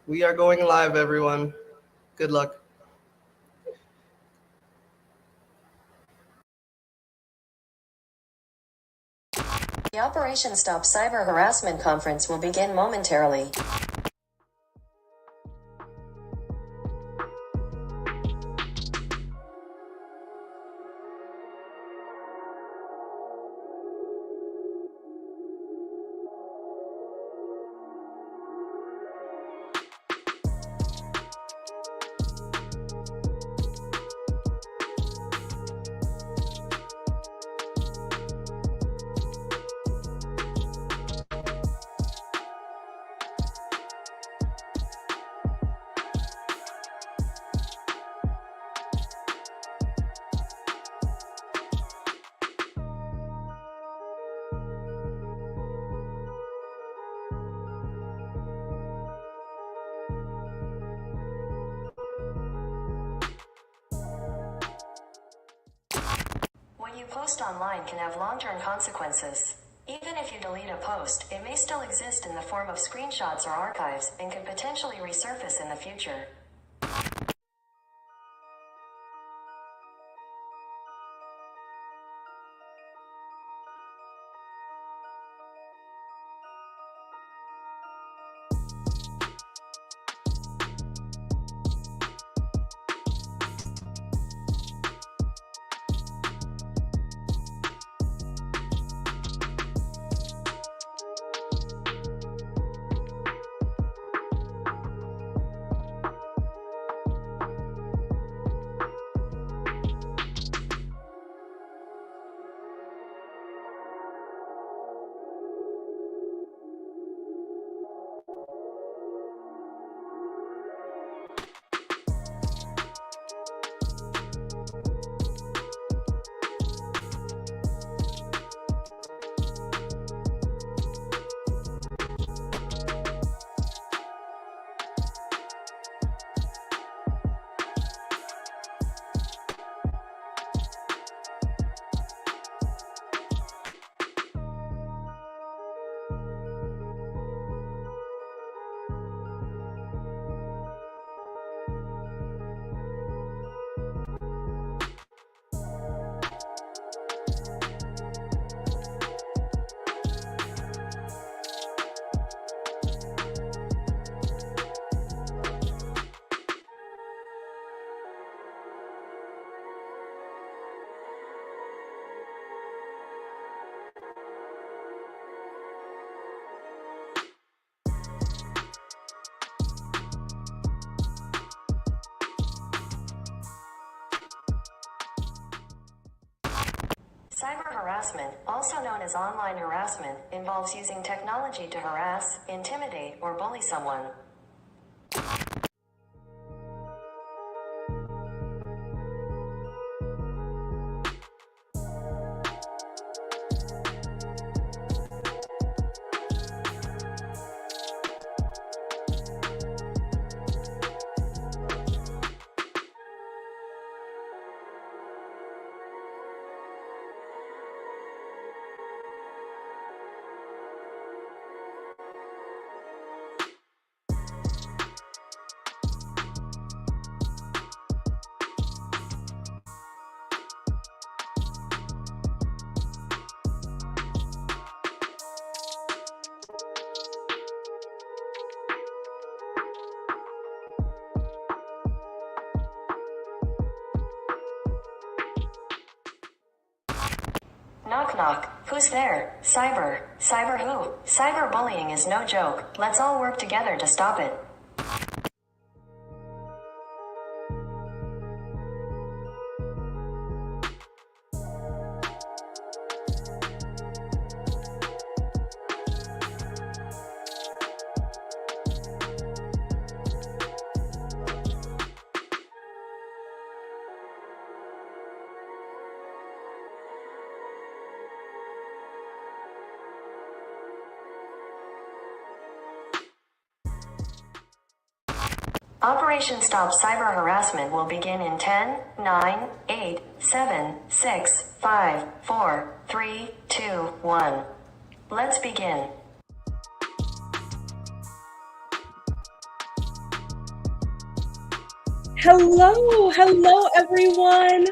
We are going live, everyone. Good luck. The Operation Stop Cyber Harassment conference will begin momentarily. What you post online can have long-term consequences. Even if you delete a post, it may still exist in the form of screenshots or archives and could potentially resurface in the future. Cyber harassment, also known as online harassment, involves using technology to harass, intimidate, or bully someone. Knock knock, who's there? Cyber who? Cyberbullying is no joke, let's all work together to stop it. Operation Stop Cyber Harassment will begin in 10, 9, 8, 7, 6, 5, 4, 3, 2, 1. Let's begin. Hello, everyone.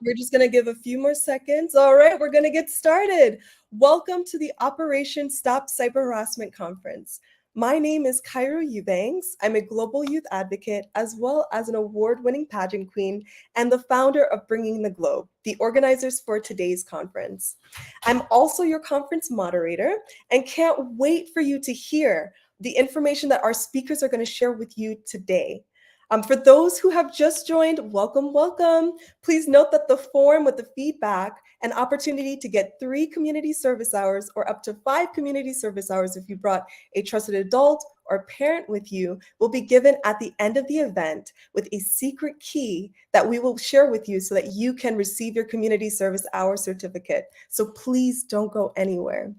We're just going to give a few more seconds. All right, we're going to get started. Welcome to the Operation Stop Cyber Harassment Conference. My name is Cairo Eubanks. I'm a global youth advocate, as well as an award-winning pageant queen and the founder of Bringing the Globe, the organizers for today's conference. I'm also your conference moderator and can't wait for you to hear the information that our speakers are going to share with you today. For those who have just joined, welcome. Please note that the form with the feedback and opportunity to get 3 community service hours or up to 5 community service hours if you brought a trusted adult or parent with you will be given at the end of the event with a secret key that we will share with you so that you can receive your community service hour certificate. So please don't go anywhere.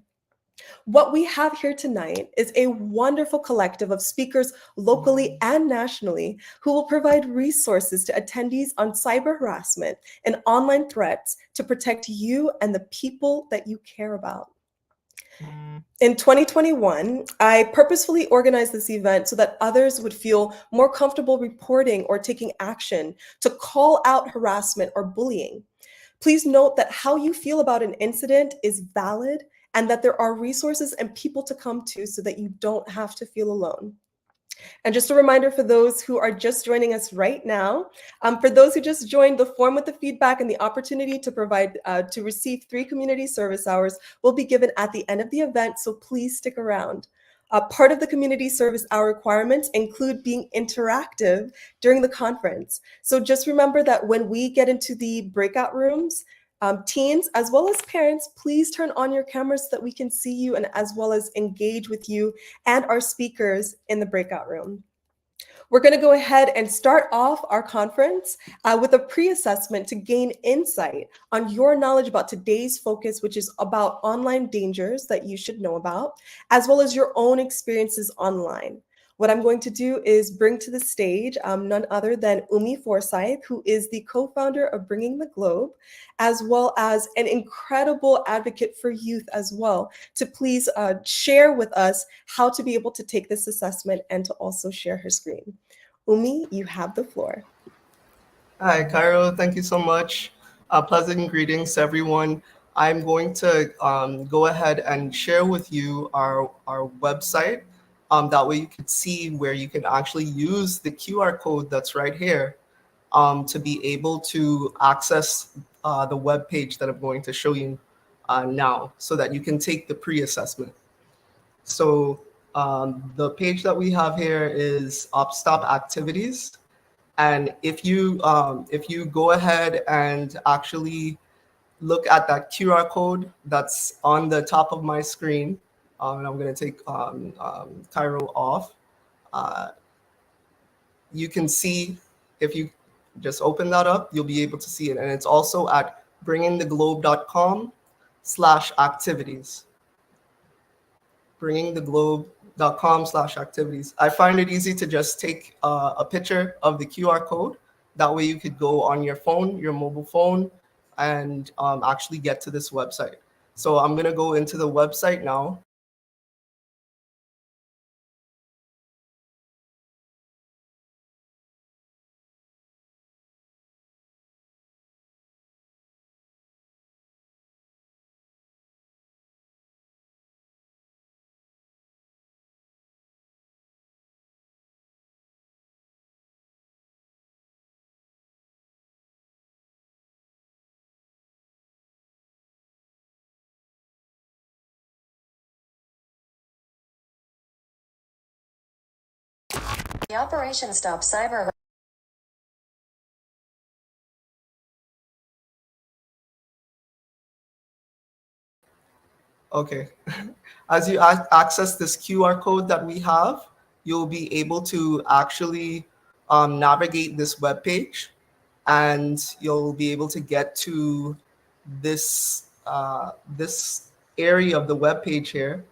What we have here tonight is a wonderful collective of speakers locally and nationally who will provide resources to attendees on cyber harassment and online threats to protect you and the people that you care about. In 2021, I purposefully organized this event so that others would feel more comfortable reporting or taking action to call out harassment or bullying. Please note that how you feel about an incident is valid and that there are resources and people to come to so that you don't have to feel alone. And just a reminder for those who are just joining us right now, for those who just joined, the form with the feedback and the opportunity to receive 3 community service hours will be given at the end of the event, so please stick around. Part of the community service hour requirements include being interactive during the conference. So just remember that when we get into the breakout rooms, teens as well as parents, please turn on your cameras so that we can see you and as well as engage with you and our speakers in the breakout room. We're going to go ahead and start off our conference with a pre-assessment to gain insight on your knowledge about today's focus, which is about online dangers that you should know about, as well as your own experiences online. What I'm going to do is bring to the stage none other than Umi Forsyth, who is the co-founder of Bringing the Globe, as well as an incredible advocate for youth as well, to please share with us how to be able to take this assessment and to also share her screen. Umi, you have the floor. Hi, Cairo. Thank you so much. Pleasant greetings, everyone. I'm going to go ahead and share with you our website. That way you can see where you can actually use the QR code that's right here to be able to access the web page that I'm going to show you now so that you can take the pre-assessment. So the page that we have here is Stop Activities. And if you go ahead and actually look at that QR code that's on the top of my screen, and I'm going to take Cairo off. You can see, if you just open that up, you'll be able to see it. And it's also at bringingtheglobe.com/activities. bringingtheglobe.com/activities. I find it easy to just take a picture of the QR code. That way you could go on your phone, your mobile phone, and actually get to this website. So I'm going to go into the website now. The Operation Stop Cyber. Okay. As you access this QR code that we have, you'll be able to actually navigate this web page, and you'll be able to get to this this area of the web page here.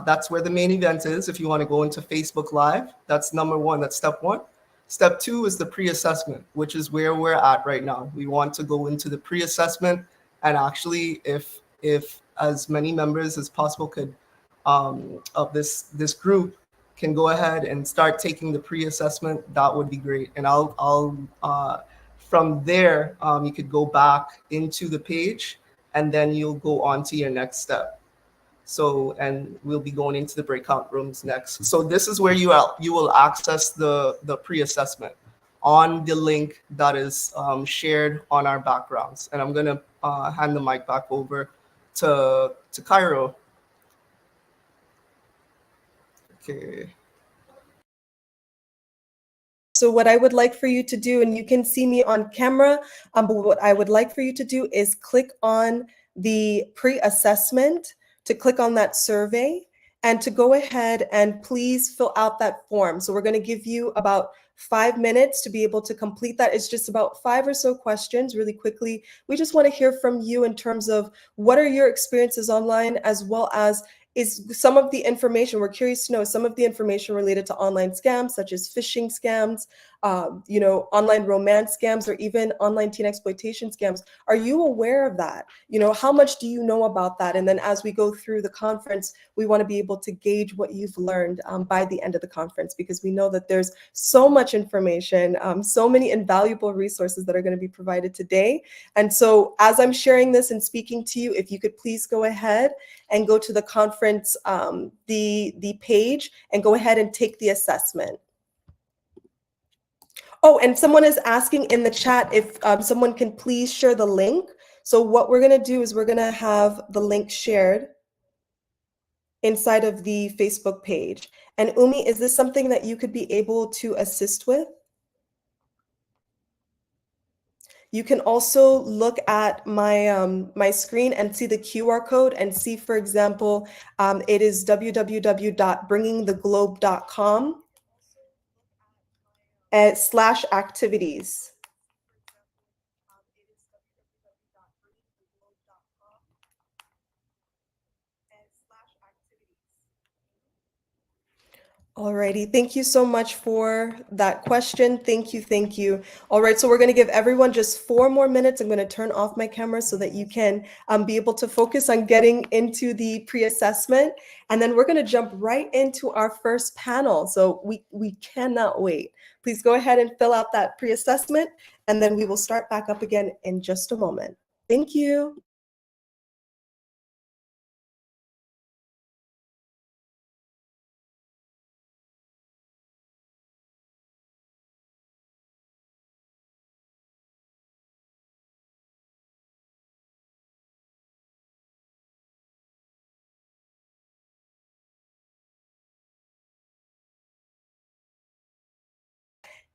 That's where the main event is. If you want to go into Facebook Live, that's number 1. That's step 1. Step 2 is the pre-assessment, which is where we're at right now. We want to go into the pre-assessment, and actually, if as many members as possible could of this group can go ahead and start taking the pre-assessment, that would be great. And from there, you could go back into the page, and then you'll go on to your next step. So, and we'll be going into the breakout rooms next. So this is where you will access the pre-assessment on the link that is shared on our backgrounds. And I'm gonna hand the mic back over to Cairo. Okay. So what I would like for you to do, and you can see me on camera, but what I would like for you to do is click on the pre-assessment, to click on that survey, and to go ahead and please fill out that form. So we're going to give you about 5 minutes to be able to complete that. It's just about 5 or so questions really quickly. We just want to hear from you in terms of what are your experiences online, as well as is some of the information, we're curious to know some of the information related to online scams, such as phishing scams, online romance scams, or even online teen exploitation scams. Are you aware of that? How much do you know about that? And then as we go through the conference, we want to be able to gauge what you've learned by the end of the conference, because we know that there's so much information, so many invaluable resources that are going to be provided today. And so as I'm sharing this and speaking to you, if you could please go ahead and go to the conference, the page, and go ahead and take the assessment. Oh, and someone is asking in the chat if someone can please share the link. So what we're going to do is we're going to have the link shared inside of the Facebook page. And Umi, is this something that you could be able to assist with? You can also look at my screen and see the QR code and see, for example, it is www.bringingtheglobe.com/activities. Alrighty, thank you so much for that question. Thank you, thank you. All right, so we're going to give everyone just 4 more minutes. I'm going to turn off my camera so that you can be able to focus on getting into the pre-assessment. And then we're going to jump right into our first panel. So we cannot wait. Please go ahead and fill out that pre-assessment, and then we will start back up again in just a moment. Thank you.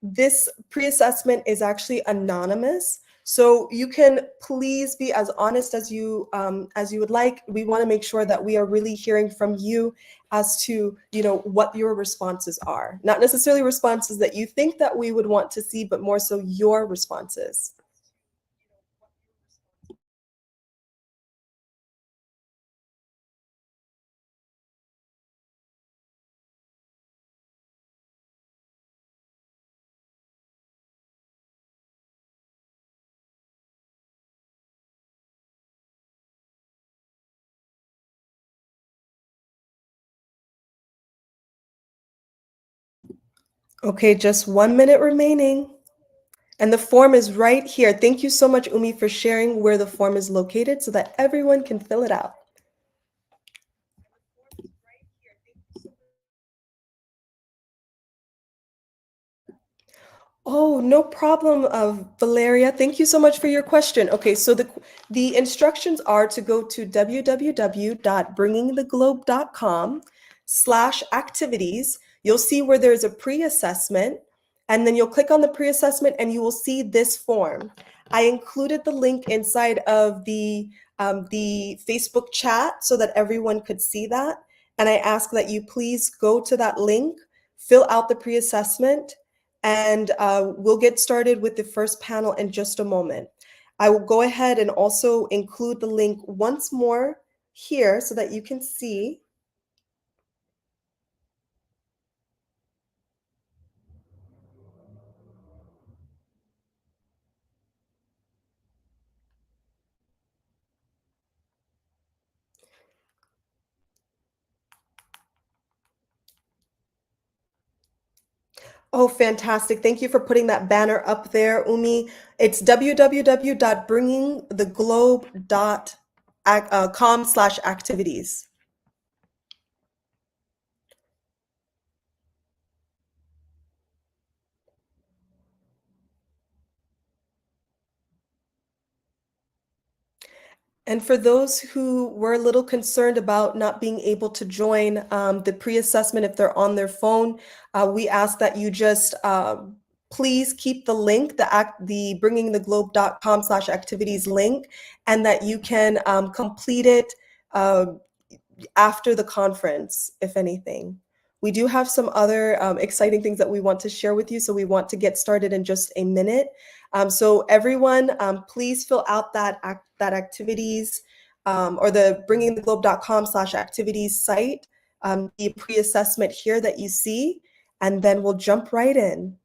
This pre-assessment is actually anonymous, so you can please be as honest as you would like. We want to make sure that we are really hearing from you as to what your responses are, not necessarily responses that you think that we would want to see, but more so your responses. Okay, just 1 minute remaining. And the form is right here. Thank you so much, Umi, for sharing where the form is located so that everyone can fill it out. Oh, no problem, Valeria. Thank you so much for your question. Okay, so the instructions are to go to www.bringingtheglobe.com/activities. You'll see where there's a pre-assessment, and then you'll click on the pre-assessment and you will see this form. I included the link inside of the Facebook chat so that everyone could see that. And I ask that you please go to that link, fill out the pre-assessment, and we'll get started with the first panel in just a moment. I will go ahead and also include the link once more here so that you can see. Oh, fantastic. Thank you for putting that banner up there, Umi. It's www.bringingtheglobe.com/activities. And for those who were a little concerned about not being able to join the pre-assessment if they're on their phone, we ask that you just please keep the link, the bringingtheglobe.com/activities link, and that you can complete it uh, after the conference, if anything. We do have some other exciting things that we want to share with you, so we want to get started in just a minute. So everyone, please fill out that activities or the bringingtheglobe.com/activities site, the pre-assessment here that you see, and then we'll jump right in.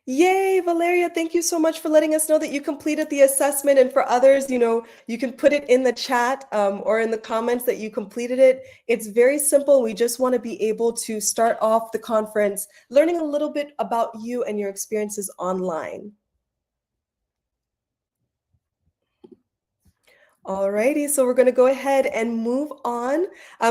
Yay, Valeria, thank you so much for letting us know that you completed the assessment. And for others, you can put it in the chat or in the comments that you completed it. It's very simple. We just want to be able to start off the conference learning a little bit about you and your experiences online. Alrighty, so we're going to go ahead and move on.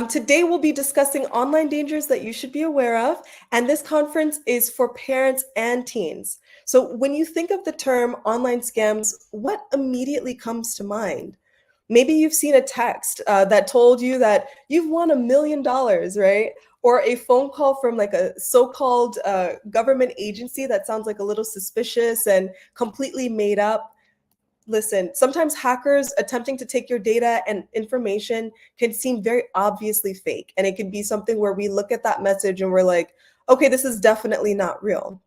Today we'll be discussing online dangers that you should be aware of, and this conference is for parents and teens. So when you think of the term online scams, what immediately comes to mind? Maybe you've seen a text that told you that you've won $1 million, right? Or a phone call from like a so-called government agency that sounds like a little suspicious and completely made up. Listen, sometimes hackers attempting to take your data and information can seem very obviously fake. And it can be something where we look at that message and we're like, okay, this is definitely not real.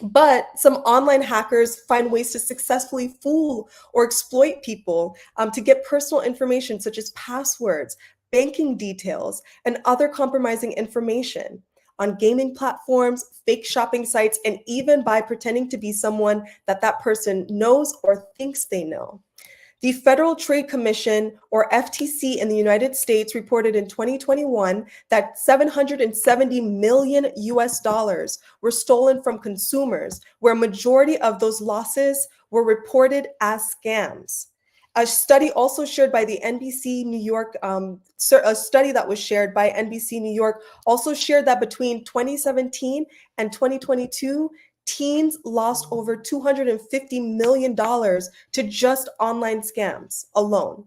But some online hackers find ways to successfully fool or exploit people to get personal information such as passwords, banking details, and other compromising information on gaming platforms, fake shopping sites, and even by pretending to be someone that that person knows or thinks they know. The Federal Trade Commission, or FTC, in the United States reported in 2021 that 770 million US dollars were stolen from consumers, where a majority of those losses were reported as scams. A study also shared by the NBC New York, a study that was shared by NBC New York also shared that between 2017 and 2022, teens lost over $250 million to just online scams alone.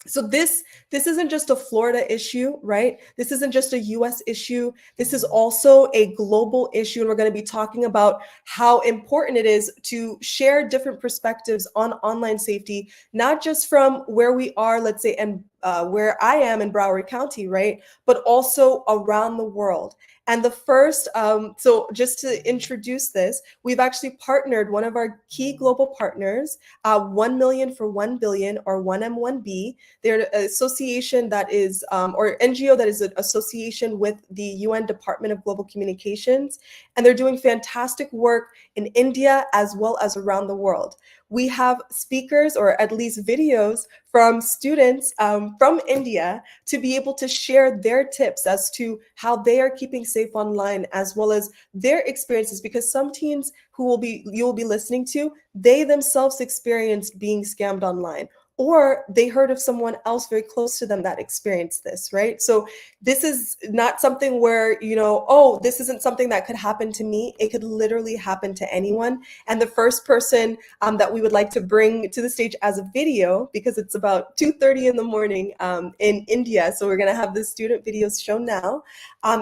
So this isn't just a Florida issue, right? This isn't just a US issue. This is also a global issue. And we're going to be talking about how important it is to share different perspectives on online safety, not just from where we are, let's say, and where I am in Broward County, right? But also around the world. And the first, so just to introduce this, we've actually partnered one of our key global partners, 1 million for 1 billion, or 1M1B. They're an association that is, or NGO that is an association with the UN Department of Global Communications. And they're doing fantastic work in India as well as around the world. We have speakers, or at least videos, from students from India to be able to share their tips as to how they are keeping safe online, as well as their experiences, because some teens who you will be listening to, they themselves experienced being scammed online, or they heard of someone else very close to them that experienced this, right? So this is not something where, oh, this isn't something that could happen to me. It could literally happen to anyone. And the first person that we would like to bring to the stage as a video, because it's about 2:30 in the morning in India, so we're going to have the student videos shown now,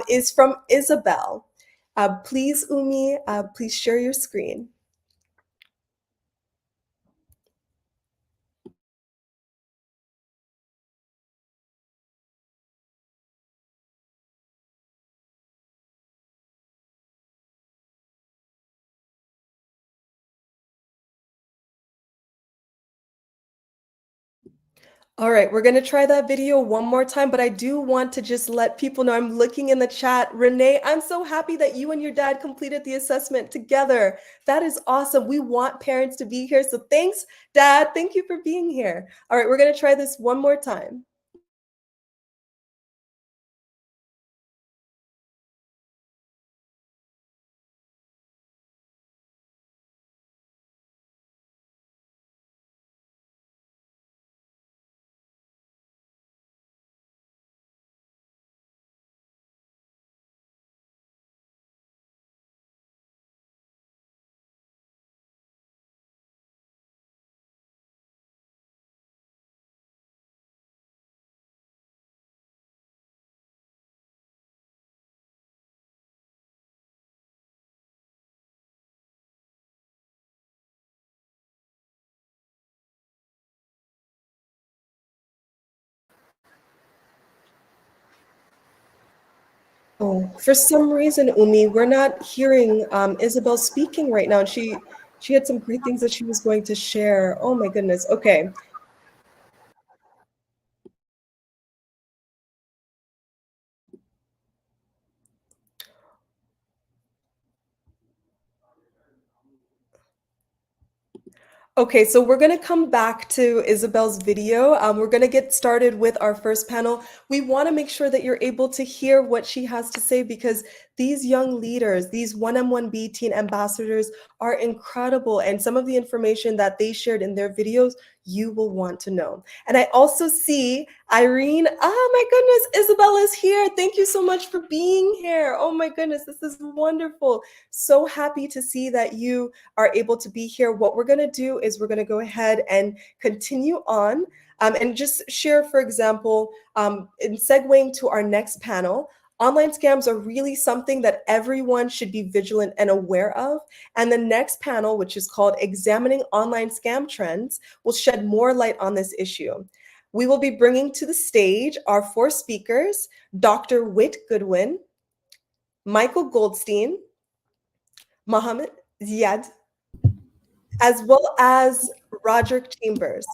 is from Isabel. Please, Umi, please share your screen. All right, we're going to try that video one more time, but I do want to just let people know I'm looking in the chat. Renee, I'm so happy that you and your dad completed the assessment together. That is awesome. We want parents to be here. So thanks, Dad. Thank you for being here. All right, we're going to try this one more time. Oh, for some reason, Umi, we're not hearing Isabel speaking right now. And she had some great things that she was going to share. Oh my goodness. Okay. Okay, so we're going to come back to Isabel's video. We're going to get started with our first panel. We want to make sure that you're able to hear what she has to say because these young leaders, these 1M1B teen ambassadors are incredible. And some of the information that they shared in their videos, you will want to know. And I also see Irene. Oh my goodness, Isabel is here. Thank you so much for being here. Oh my goodness, this is wonderful. So happy to see that you are able to be here. What we're going to do is we're going to go ahead and continue on and just share, for example, in segueing to our next panel, online scams are really something that everyone should be vigilant and aware of. And the next panel, which is called Examining Online Scam Trends, will shed more light on this issue. We will be bringing to the stage our four speakers, Dr. Whit Goodwin, Michael Goldstein, Mohammed Ziad, as well as Roderick Chambers.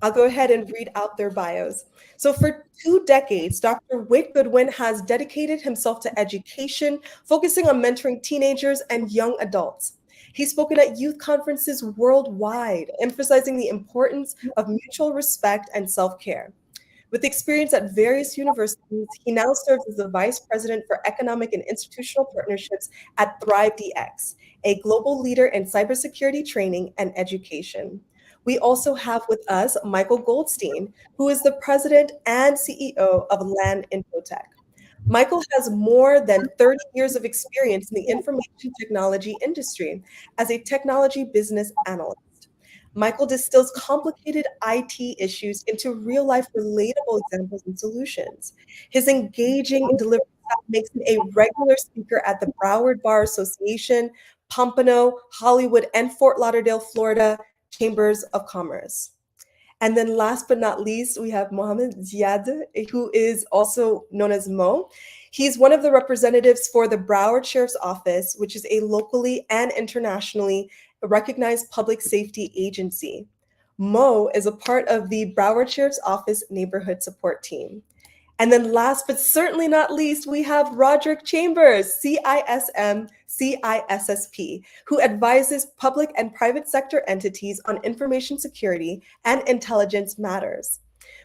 I'll go ahead and read out their bios. So for 2 decades, Dr. Whit Goodwin has dedicated himself to education, focusing on mentoring teenagers and young adults. He's spoken at youth conferences worldwide, emphasizing the importance of mutual respect and self-care. With experience at various universities, he now serves as the Vice President for Economic and Institutional Partnerships at ThriveDX, a global leader in cybersecurity training and education. We also have with us Michael Goldstein, who is the President and CEO of Land Infotech. Michael has more than 30 years of experience in the information technology industry as a technology business analyst. Michael distills complicated IT issues into real life relatable examples and solutions. His engaging delivery style makes him a regular speaker at the Broward Bar Association, Pompano, Hollywood, and Fort Lauderdale, Florida Chambers of Commerce. And then last but not least, we have Mohammed Ziad, who is also known as Mo. He's one of the representatives for the Broward Sheriff's Office, which is a locally and internationally recognized public safety agency. Mo is a part of the Broward Sheriff's Office neighborhood support team. And then last but certainly not least, we have Roderick Chambers, CISM, CISSP, who advises public and private sector entities on information security and intelligence matters.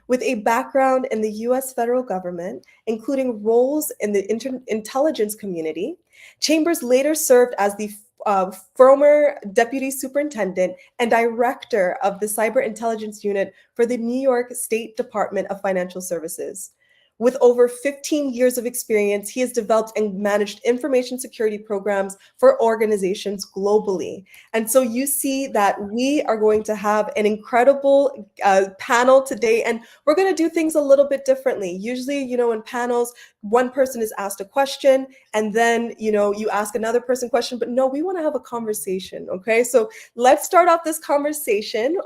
With a background in the US federal government, including roles in the intelligence community, Chambers later served as the former deputy superintendent and director of the cyber intelligence unit for the New York State Department of Financial Services. With over 15 years of experience, he has developed and managed information security programs for organizations globally. And so you see that we are going to have an incredible panel today, and we're going to do things a little bit differently. Usually, in panels, one person is asked a question, and then, you ask another person a question, but no, we want to have a conversation, okay? So let's start off this conversation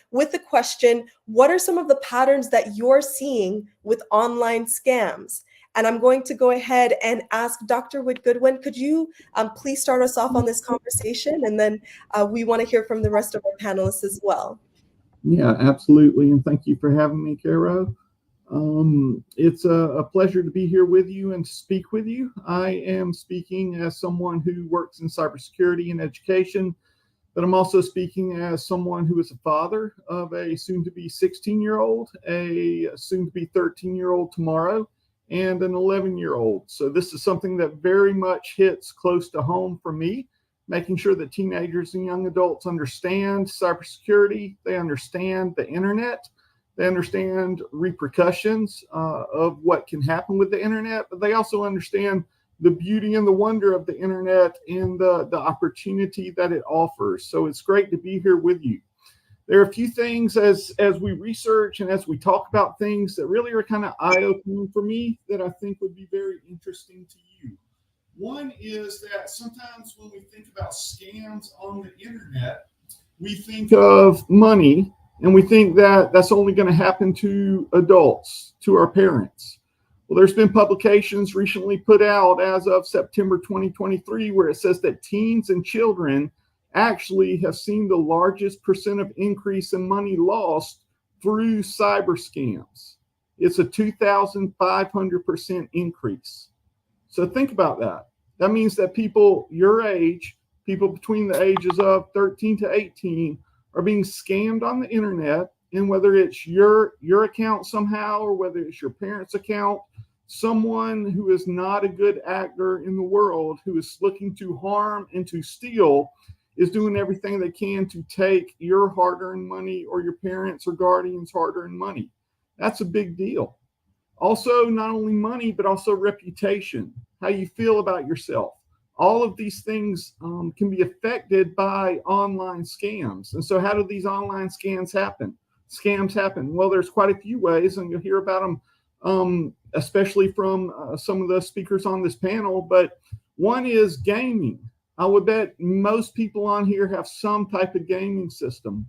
with the question, what are some of the patterns that you're seeing with online scams? And I'm going to go ahead and ask Dr. Whit Goodwin, could you please start us off on this conversation? And then we want to hear from the rest of our panelists as well. Yeah, absolutely. And thank you for having me, Cairo. It's a pleasure to be here with you and to speak with you. I am speaking as someone who works in cybersecurity and education, but I'm also speaking as someone who is a father of a soon to be 16-year-old, a soon to be 13-year-old tomorrow, and an 11-year-old. So this is something that very much hits close to home for me, making sure that teenagers and young adults understand cybersecurity, they understand the internet, they understand repercussions of what can happen with the internet, but they also understand the beauty and the wonder of the internet and the opportunity that it offers. So it's great to be here with you. There are a few things as we research and as we talk about things that really are kind of eye-opening for me that I think would be very interesting to you. One is that sometimes when we think about scams on the internet, we think of money and we think that that's only going to happen to adults, to our parents. Well, there's been publications recently put out as of September 2023 where it says that teens and children actually have seen the largest percent of increase in money lost through cyber scams. It's a 2,500% increase. So think about that. That means that people your age, people between the ages of 13 to 18, are being scammed on the internet. And whether it's your account somehow or whether it's your parents' account, someone who is not a good actor in the world, who is looking to harm and to steal, is doing everything they can to take your hard-earned money or your parents' or guardians' hard-earned money. That's a big deal. Also, not only money, but also reputation, how you feel about yourself. All of these things can be affected by online scams. And so how do these online scams happen? Well, there's quite a few ways, and you'll hear about them, especially from some of the speakers on this panel. But one is gaming. I would bet most people on here have some type of gaming system.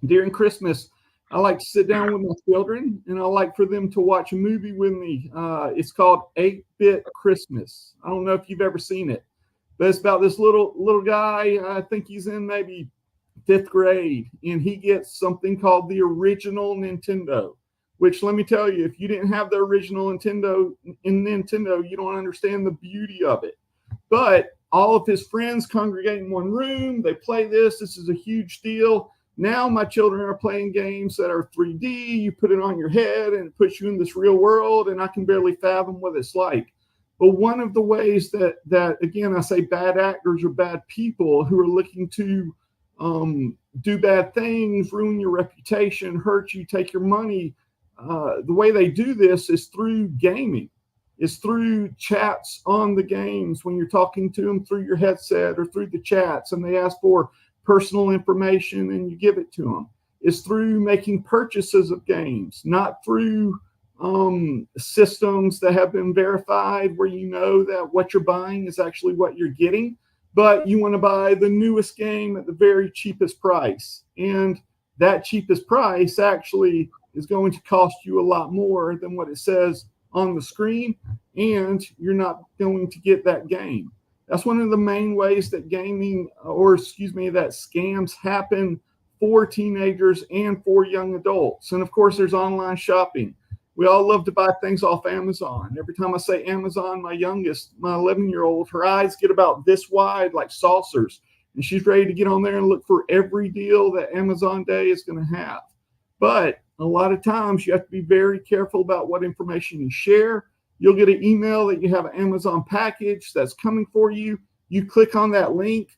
During Christmas, I like to sit down with my children and I like for them to watch a movie with me. It's called 8-Bit Christmas. I don't know if you've ever seen it, but it's about this little guy. I think he's in maybe 5th grade, and he gets something called the original Nintendo, which, let me tell you, if you didn't have the original Nintendo, you don't understand the beauty of it. But all of his friends congregate in one room. They play this. This is a huge deal. Now my children are playing games that are 3D. You put it on your head and it puts you in this real world, and I can barely fathom what it's like. But one of the ways that again, I say bad actors or bad people who are looking to do bad things, ruin your reputation, hurt you, take your money, the way they do this is through gaming. It's through chats on the games when you're talking to them through your headset or through the chats, and they ask for personal information and you give it to them. It's through making purchases of games, not through systems that have been verified where you know that what you're buying is actually what you're getting, but you want to buy the newest game at the very cheapest price. And that cheapest price actually is going to cost you a lot more than what it says on the screen, and you're not going to get that game. That's one of the main ways that that scams happen for teenagers and for young adults. And of course, there's online shopping. We all love to buy things off Amazon. Every time I say Amazon, my youngest, my 11-year-old, her eyes get about this wide like saucers, and she's ready to get on there and look for every deal that Amazon Day is going to have. But a lot of times you have to be very careful about what information you share. You'll get an email that you have an Amazon package that's coming for you. You click on that link.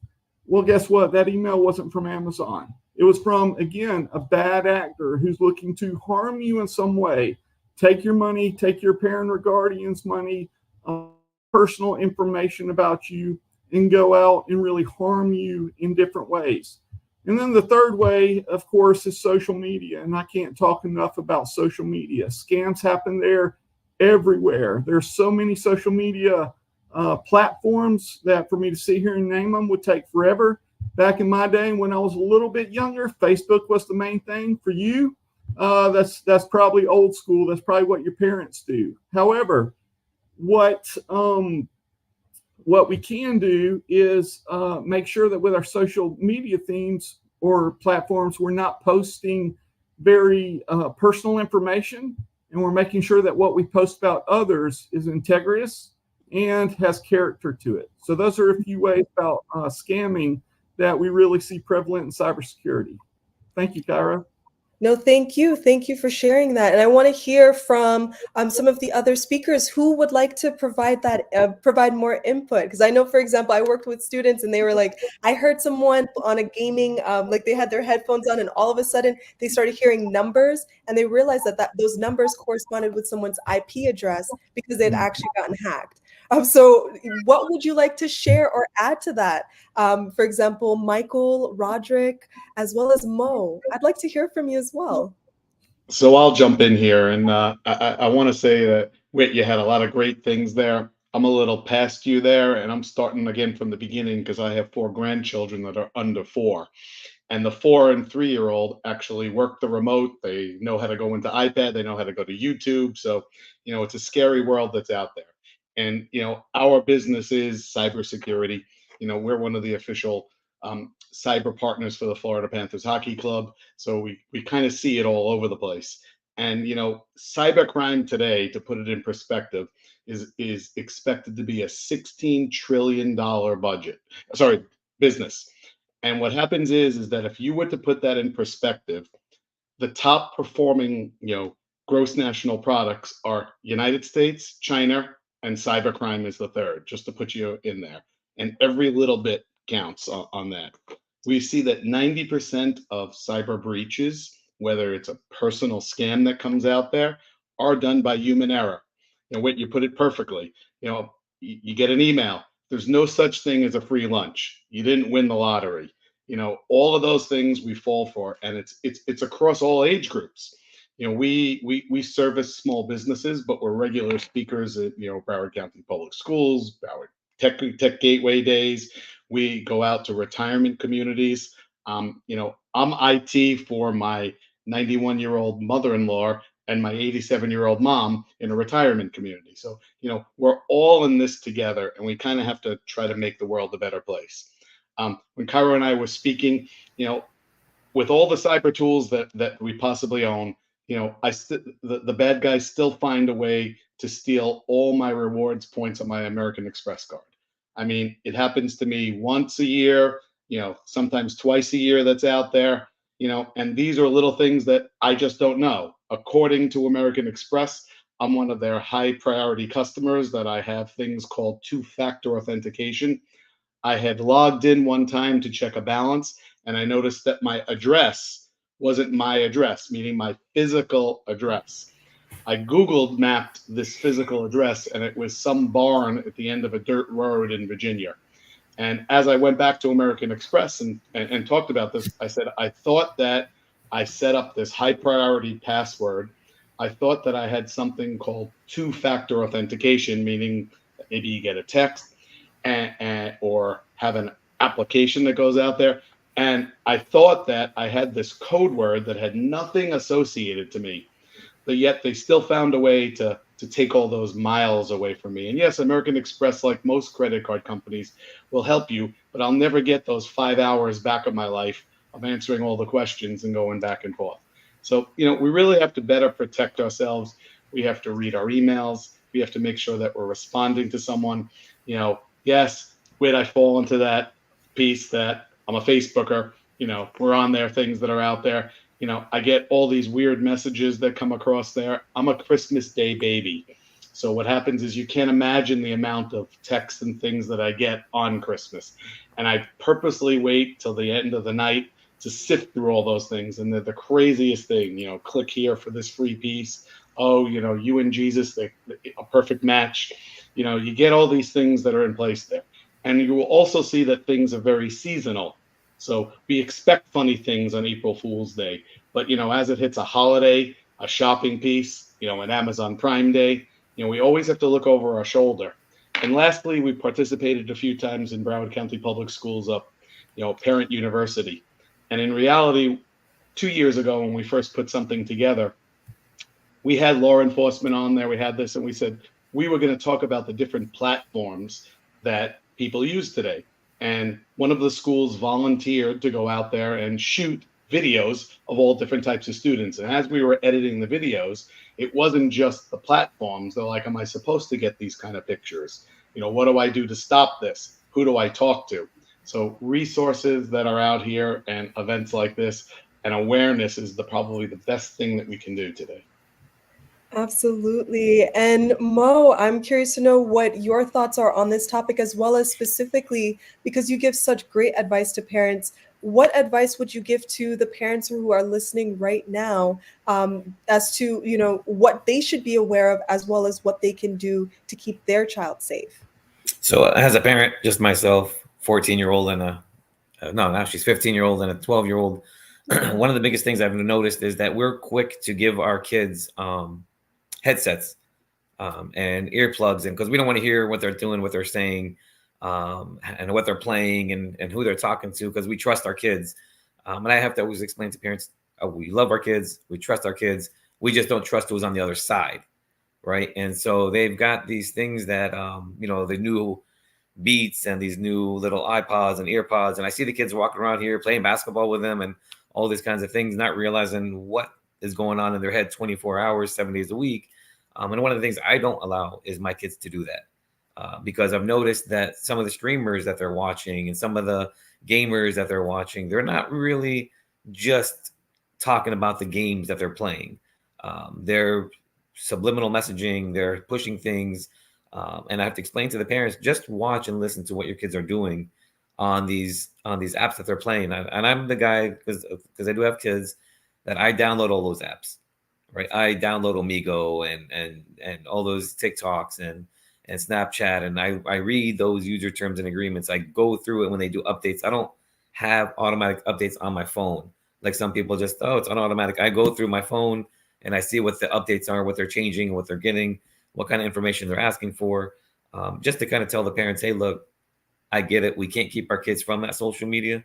Well, guess what? That email wasn't from Amazon. It was from, again, a bad actor who's looking to harm you in some way. Take your money, take your parent or guardian's money, personal information about you, and go out and really harm you in different ways. And then the third way, of course, is social media. And I can't talk enough about social media. Scams happen there everywhere. There's so many social media platforms that for me to sit here and name them would take forever. Back in my day, when I was a little bit younger, Facebook was the main thing. For you, that's probably old school. That's probably what your parents do. However, what we can do is make sure that with our social media themes or platforms, we're not posting very personal information, and we're making sure that what we post about others is integrous and has character to it. So those are a few ways about scamming that we really see prevalent in cybersecurity. Thank you, Cairo. No, thank you. Thank you for sharing that. And I want to hear from some of the other speakers who would like to provide more input. Because I know, for example, I worked with students and they were like, I heard someone on a gaming, like they had their headphones on and all of a sudden they started hearing numbers and they realized that those numbers corresponded with someone's IP address because they'd actually gotten hacked. So what would you like to share or add to that? For example, Michael, Roderick, as well as Mo. I'd like to hear from you as well. So I'll jump in here, and I want to say that Whit, you had a lot of great things there. I'm a little past you there, and I'm starting again from the beginning because I have 4 grandchildren that are under 4. And the 4 and 3-year-old actually work the remote. They know how to go into iPad. They know how to go to YouTube. So, it's a scary world that's out there. And, our business is cybersecurity. We're one of the official cyber partners for the Florida Panthers Hockey Club. So we kind of see it all over the place. And, cybercrime today, to put it in perspective, is expected to be a $16 trillion business. And what happens is that if you were to put that in perspective, the top performing, gross national products are United States, China, and cybercrime is the third, just to put you in there. And every little bit counts on that. We see that 90% of cyber breaches, whether it's a personal scam that comes out there, are done by human error. Whit, you put it perfectly. You get an email. There's no such thing as a free lunch. You didn't win the lottery. All of those things we fall for, and it's across all age groups. We service small businesses, but we're regular speakers at Broward County Public Schools, Broward Tech Gateway Days. We go out to retirement communities. I'm IT for my 91-year-old mother-in-law and my 87-year-old mom in a retirement community. So, we're all in this together, and we kind of have to try to make the world a better place. When Cairo and I were speaking, with all the cyber tools that we possibly own, the bad guys still find a way to steal all my rewards points on my American Express card. I mean, it happens to me once a year, sometimes twice a year that's out there, and these are little things that I just don't know. According to American Express, I'm one of their high priority customers that I have things called 2-factor authentication. I had logged in one time to check a balance, and I noticed that my address wasn't my address, meaning my physical address. I Googled mapped this physical address, and it was some barn at the end of a dirt road in Virginia. And as I went back to American Express and talked about this, I said, I thought that I set up this high priority password. I thought that I had something called 2-factor authentication, meaning that maybe you get a text or have an application that goes out there. And I thought that I had this code word that had nothing associated to me, but yet they still found a way to take all those miles away from me. And yes, American Express, like most credit card companies, will help you, but I'll never get those 5 hours back of my life of answering all the questions and going back and forth. So, we really have to better protect ourselves. We have to read our emails. We have to make sure that we're responding to someone. Yes, I fall into that piece that I'm a Facebooker. We're on there, things that are out there. I get all these weird messages that come across there. I'm a Christmas Day baby. So what happens is you can't imagine the amount of texts and things that I get on Christmas. And I purposely wait till the end of the night to sift through all those things. And they're the craziest thing, click here for this free piece. Oh, you and Jesus, a perfect match. You get all these things that are in place there. And you will also see that things are very seasonal. So we expect funny things on April Fool's Day. But, as it hits a holiday, a shopping piece, an Amazon Prime Day, we always have to look over our shoulder. And lastly, we participated a few times in Broward County Public Schools up, Parent University. And in reality, 2 years ago, when we first put something together, we had law enforcement on there. We had this, and we said we were going to talk about the different platforms that people use today. And one of the schools volunteered to go out there and shoot videos of all different types of students. And as we were editing the videos, it wasn't just the platforms. They're like, am I supposed to get these kind of pictures? What do I do to stop this? Who do I talk to? So resources that are out here and events like this and awareness is probably the best thing that we can do today. Absolutely. And Mo, I'm curious to know what your thoughts are on this topic, as well as specifically because you give such great advice to parents. What advice would you give to the parents who are listening right now, as to, what they should be aware of, as well as what they can do to keep their child safe? So as a parent, just myself, 14-year-old and now she's 15-year-old and a 12-year-old. One of the biggest things I've noticed is that we're quick to give our kids headsets and earplugs, and because we don't want to hear what they're doing, what they're saying, and what they're playing, and who they're talking to, because we trust our kids. And I have to always explain to parents, we love our kids, we trust our kids, we just don't trust who's on the other side, right? And so they've got these things that the new Beats and these new little iPods and earpods, and I see the kids walking around here playing basketball with them and all these kinds of things, not realizing what is going on in their head 24 hours, 7 days a week. And one of the things I don't allow is my kids to do that, because I've noticed that some of the streamers that they're watching and some of the gamers that they're watching, they're not really just talking about the games that they're playing. They're subliminal messaging, they're pushing things. And I have to explain to the parents, just watch and listen to what your kids are doing on these apps that they're playing. And I'm the guy, because I do have kids, that I download all those apps, right? I download Omigo and all those TikToks and Snapchat, and I read those user terms and agreements. I go through it when they do updates. I don't have automatic updates on my phone. Like some people just, it's on automatic. I go through my phone and I see what the updates are, what they're changing, what they're getting, what kind of information they're asking for, just to kind of tell the parents, hey, look, I get it. We can't keep our kids from that social media,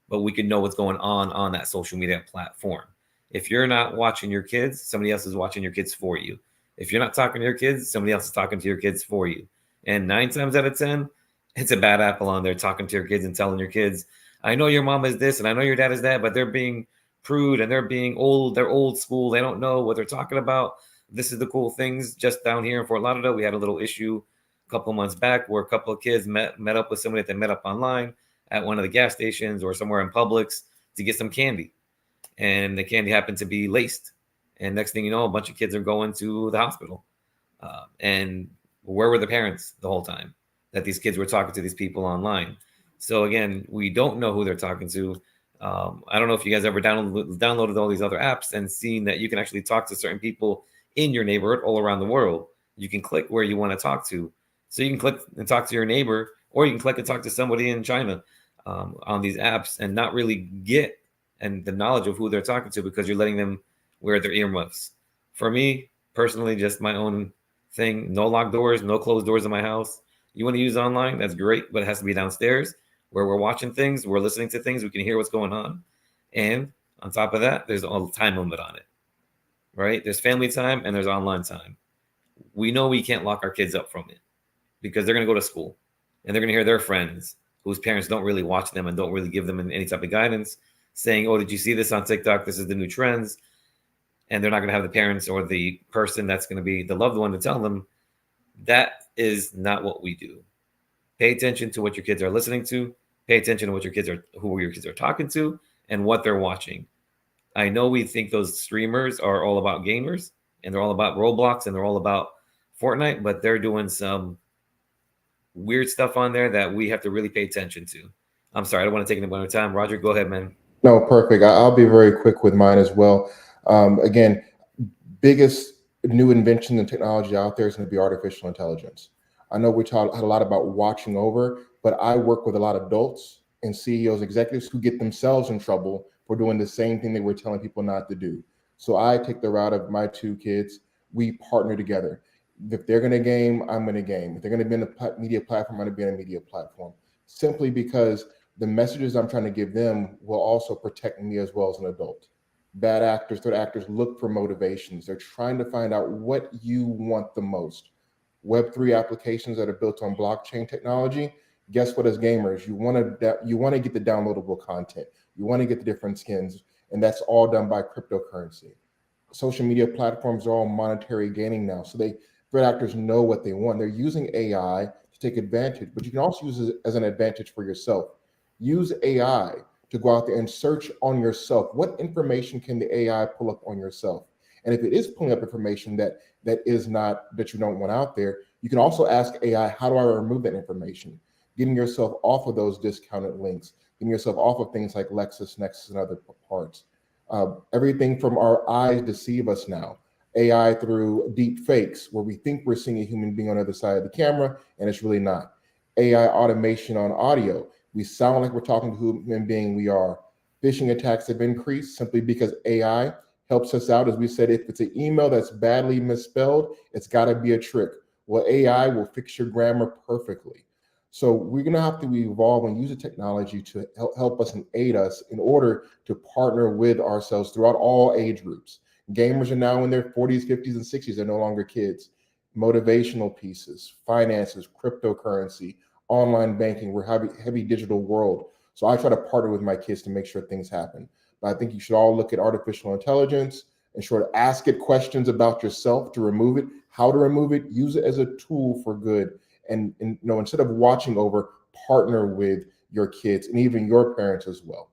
but we can know what's going on that social media platform. If you're not watching your kids, somebody else is watching your kids for you. If you're not talking to your kids, somebody else is talking to your kids for you. And 9 times out of 10, it's a bad apple on there talking to your kids and telling your kids, I know your mom is this and I know your dad is that, but they're being prude and they're being old. They're old school. They don't know what they're talking about. This is the cool things. Just down here in Fort Lauderdale, we had a little issue a couple of months back where a couple of kids met up with somebody that they met up online at one of the gas stations or somewhere in Publix to get some candy. And the candy happened to be laced. And next thing you know, a bunch of kids are going to the hospital. And where were the parents the whole time that these kids were talking to these people online? So again, we don't know who they're talking to. I don't know if you guys ever downloaded all these other apps and seen that you can actually talk to certain people in your neighborhood all around the world. You can click where you want to talk to. So you can click and talk to your neighbor, or you can click and talk to somebody in China on these apps and not really get the knowledge of who they're talking to because you're letting them wear their earmuffs. For me, personally, just my own thing, no locked doors, no closed doors in my house. You want to use online, that's great, but it has to be downstairs where we're watching things, we're listening to things, we can hear what's going on. And on top of that, there's a time limit on it, right? There's family time and there's online time. We know we can't lock our kids up from it because they're going to go to school and they're going to hear their friends whose parents don't really watch them and don't really give them any type of guidance saying, oh, did you see this on TikTok? This is the new trends. And they're not going to have the parents or the person that's going to be the loved one to tell them. That is not what we do. Pay attention to what your kids are listening to. Pay attention to what who your kids are talking to and what they're watching. I know we think those streamers are all about gamers and they're all about Roblox and they're all about Fortnite, but they're doing some weird stuff on there that we have to really pay attention to. I'm sorry, I don't want to take any more time. Roger, go ahead, man. No, perfect. I'll be very quick with mine as well. Again, biggest new invention and technology out there is going to be artificial intelligence. I know we talked a lot about watching over, but I work with a lot of adults and CEOs, executives who get themselves in trouble for doing the same thing they were telling people not to do. So I take the route of my 2 kids. We partner together. If they're going to game, I'm going to game. If they're going to be in a media platform, I'm going to be in a media platform. Simply because the messages I'm trying to give them will also protect me as well as an adult. Bad actors, third actors look for motivations. They're trying to find out what you want the most. Web3 applications that are built on blockchain technology, guess what, as gamers, you want to get the downloadable content. You want to get the different skins. and that's all done by cryptocurrency. Social media platforms are all monetary gaining now, so threat actors know what they want. They're using AI to take advantage, but you can also use it as an advantage for yourself. Use AI to go out there and search on yourself. What information can the AI pull up on yourself? And if it is pulling up information that you don't want out there, you can also ask AI, how do I remove that information? Getting yourself off of those discounted links, getting yourself off of things like LexisNexis and other parts. Everything from our eyes deceive us now. AI through deep fakes, where we think we're seeing a human being on the other side of the camera, and it's really not. AI automation on audio. We sound like we're talking to who human being we are. Phishing attacks have increased simply because AI helps us out. As we said, if it's an email that's badly misspelled, it's got to be a trick. Well, AI will fix your grammar perfectly. So we're going to have to evolve and use the technology to help us and aid us in order to partner with ourselves throughout all age groups. Gamers are now in their 40s, 50s, and 60s. They're no longer kids. Motivational pieces, finances, cryptocurrency, online banking. We're heavy digital world. So I try to partner with my kids to make sure things happen. But I think you should all look at artificial intelligence and sort of ask it questions about yourself to remove it, how to remove it, use it as a tool for good. And instead of watching over, partner with your kids and even your parents as well.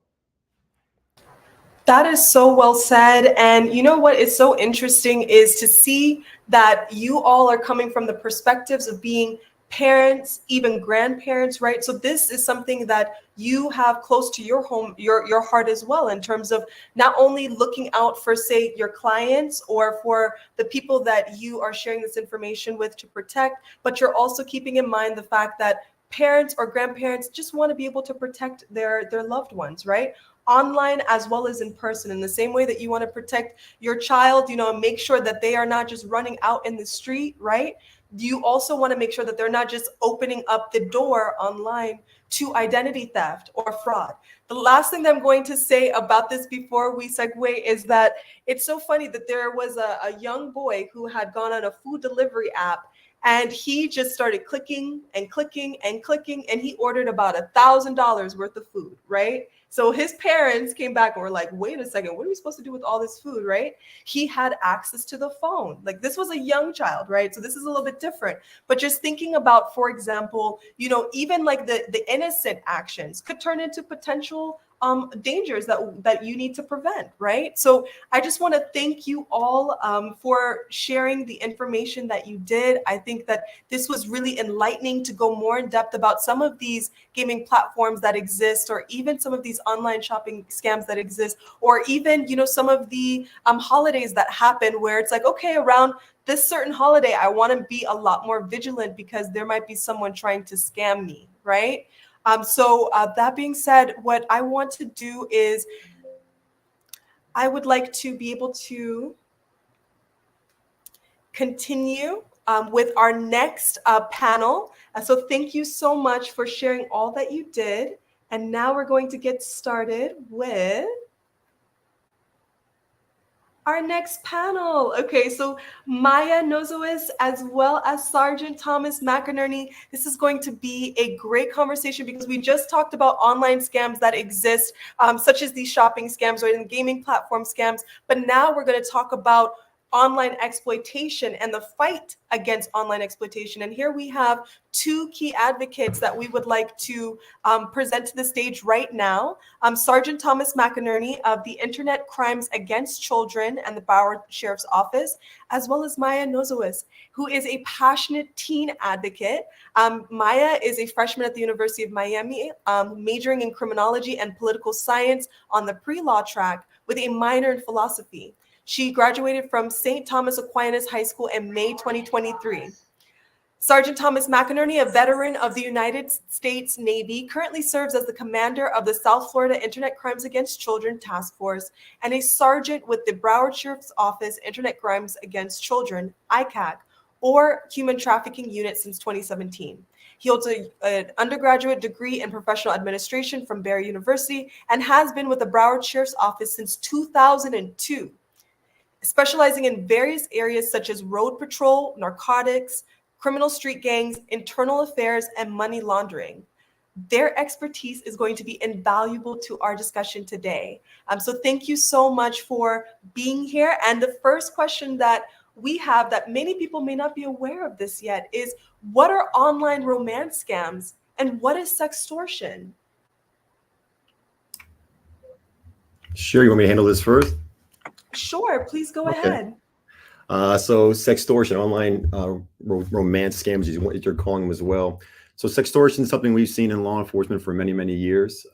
That is so well said. And you know what is so interesting is to see that you all are coming from the perspectives of being parents, even grandparents, right? So this is something that you have close to your home, your heart as well, in terms of not only looking out for, say, your clients or for the people that you are sharing this information with to protect, but you're also keeping in mind the fact that parents or grandparents just want to be able to protect their loved ones, right? Online as well as in person, in the same way that you want to protect your child, make sure that they are not just running out in the street, right? You also want to make sure that they're not just opening up the door online to identity theft or fraud. The last thing that I'm going to say about this before we segue is that it's so funny that there was a young boy who had gone on a food delivery app, and he just started clicking and clicking and clicking, and he ordered about $1,000 worth of food, right? So his parents came back and were like, wait a second, what are we supposed to do with all this food, right? He had access to the phone. Like, this was a young child, right? So this is a little bit different. But just thinking about, for example, even like the innocent actions could turn into potential dangers that you need to prevent, right? So I just want to thank you all for sharing the information that you did. I think that this was really enlightening to go more in depth about some of these gaming platforms that exist, or even some of these online shopping scams that exist, or even, some of the holidays that happen where it's like, okay, around this certain holiday, I want to be a lot more vigilant because there might be someone trying to scam me, right? So that being said, what I want to do is I would like to be able to continue with our next panel. So thank you so much for sharing all that you did. And now we're going to get started with our next panel. Okay, so Maya Nozois, as well as Sergeant Thomas McInerney. This is going to be a great conversation because we just talked about online scams that exist, such as these shopping scams or in gaming platform scams. But now we're going to talk about online exploitation and the fight against online exploitation. And here we have two key advocates that we would like to present to the stage right now. Sergeant Thomas McInerney of the Internet Crimes Against Children and the Broward Sheriff's Office, as well as Maya Nozois, who is a passionate teen advocate. Maya is a freshman at the University of Miami, majoring in criminology and political science on the pre-law track with a minor in philosophy. She graduated from St. Thomas Aquinas High School in May 2023. Sergeant Thomas McInerney, a veteran of the United States Navy, currently serves as the commander of the South Florida Internet Crimes Against Children Task Force and a sergeant with the Broward Sheriff's Office Internet Crimes Against Children, ICAC, or Human Trafficking Unit since 2017. He holds an undergraduate degree in professional administration from Barry University and has been with the Broward Sheriff's Office since 2002. Specializing in various areas such as road patrol, narcotics, criminal street gangs, internal affairs, and money laundering. Their expertise is going to be invaluable to our discussion today. So thank you so much for being here. And the first question that we have that many people may not be aware of this yet is, what are online romance scams and what is sextortion? Sure, you want me to handle this first? Sure, please go Okay. ahead. So sextortion, online romance scams is what you're calling them as well. So sextortion is something we've seen in law enforcement for many, many years.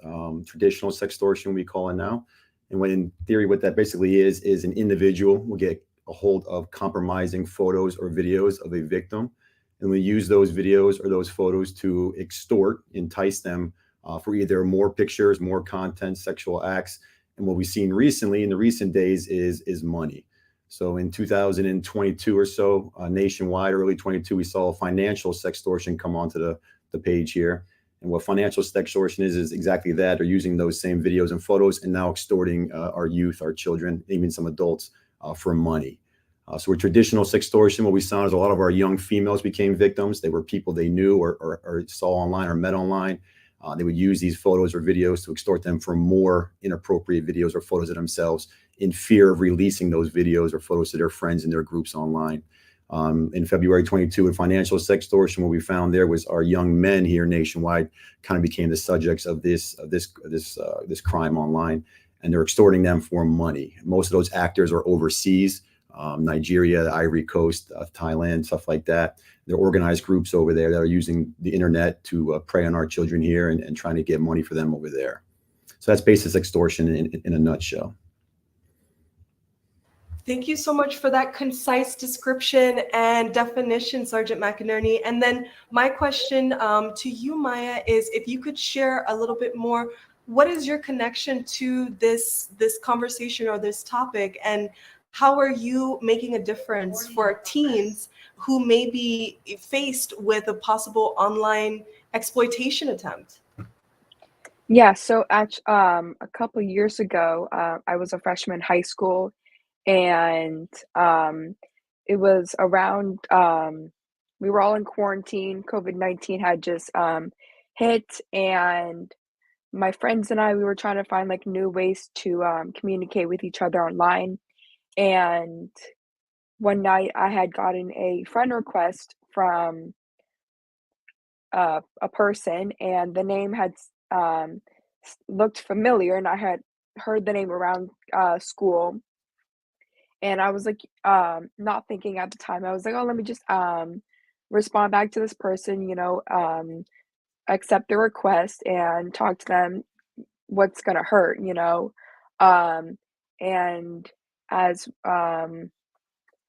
Traditional sextortion, we call it now. And when in theory, what that basically is an individual will get a hold of compromising photos or videos of a victim. And we use those videos or those photos to extort, entice them for either more pictures, more content, sexual acts. And what we've seen recently in the recent days is money. So in 2022 or so, nationwide, early 22, we saw financial sextortion come onto the page here. And what financial sextortion is exactly that. They're using those same videos and photos and now extorting our youth, our children, even some adults for money. So with traditional sextortion, what we saw is a lot of our young females became victims. They were people they knew or saw online or met online. They would use these photos or videos to extort them for more inappropriate videos or photos of themselves in fear of releasing those videos or photos to their friends and their groups online. In February 22, in financial sextortion, what we found there was our young men here nationwide kind of became the subjects of this crime online, and they're extorting them for money. Most of those actors are overseas, Nigeria, the Ivory Coast, Thailand, stuff like that. They're organized groups over there that are using the internet to prey on our children here and trying to get money for them over there. So that's basic extortion in a nutshell. Thank you so much for that concise description and definition, Sergeant McInerney. And then my question to you, Maya, is if you could share a little bit more, what is your connection to this conversation or this topic, and how are you making a difference for teens who may be faced with a possible online exploitation attempt? Yeah, so a couple years ago, I was a freshman in high school, and it was around we were all in quarantine. COVID-19 had just hit, and my friends and I, we were trying to find like new ways to communicate with each other online. And one night I had gotten a friend request from a person, and the name had looked familiar, and I had heard the name around school. And I was like, not thinking at the time. I was like, oh, let me just respond back to this person, accept the request and talk to them. What's gonna hurt, And as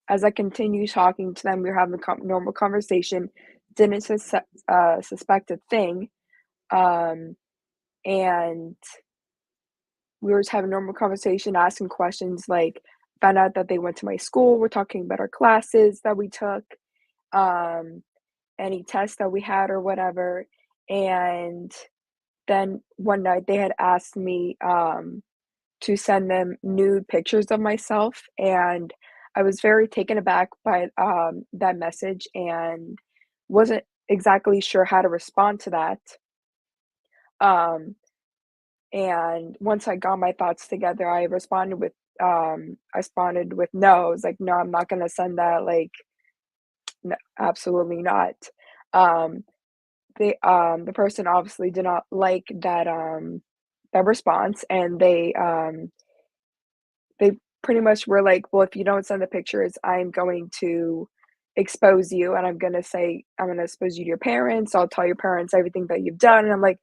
as I continue talking to them, we were having a normal conversation. Didn't suspect a thing, and we were just having a normal conversation, asking questions. Like, found out that they went to my school. We're talking about our classes that we took, any tests that we had or whatever. And then one night they had asked me to send them nude pictures of myself, and I was very taken aback by that message and wasn't exactly sure how to respond to that. Um, and once I got my thoughts together, I responded with no. I was like, no, I'm not gonna send that. Like, no, absolutely not. Um, the person obviously did not like that response, and they pretty much were like, well, if you don't send the pictures, I'm going to expose you, and I'm gonna expose you to your parents. I'll tell your parents everything that you've done. And I'm like,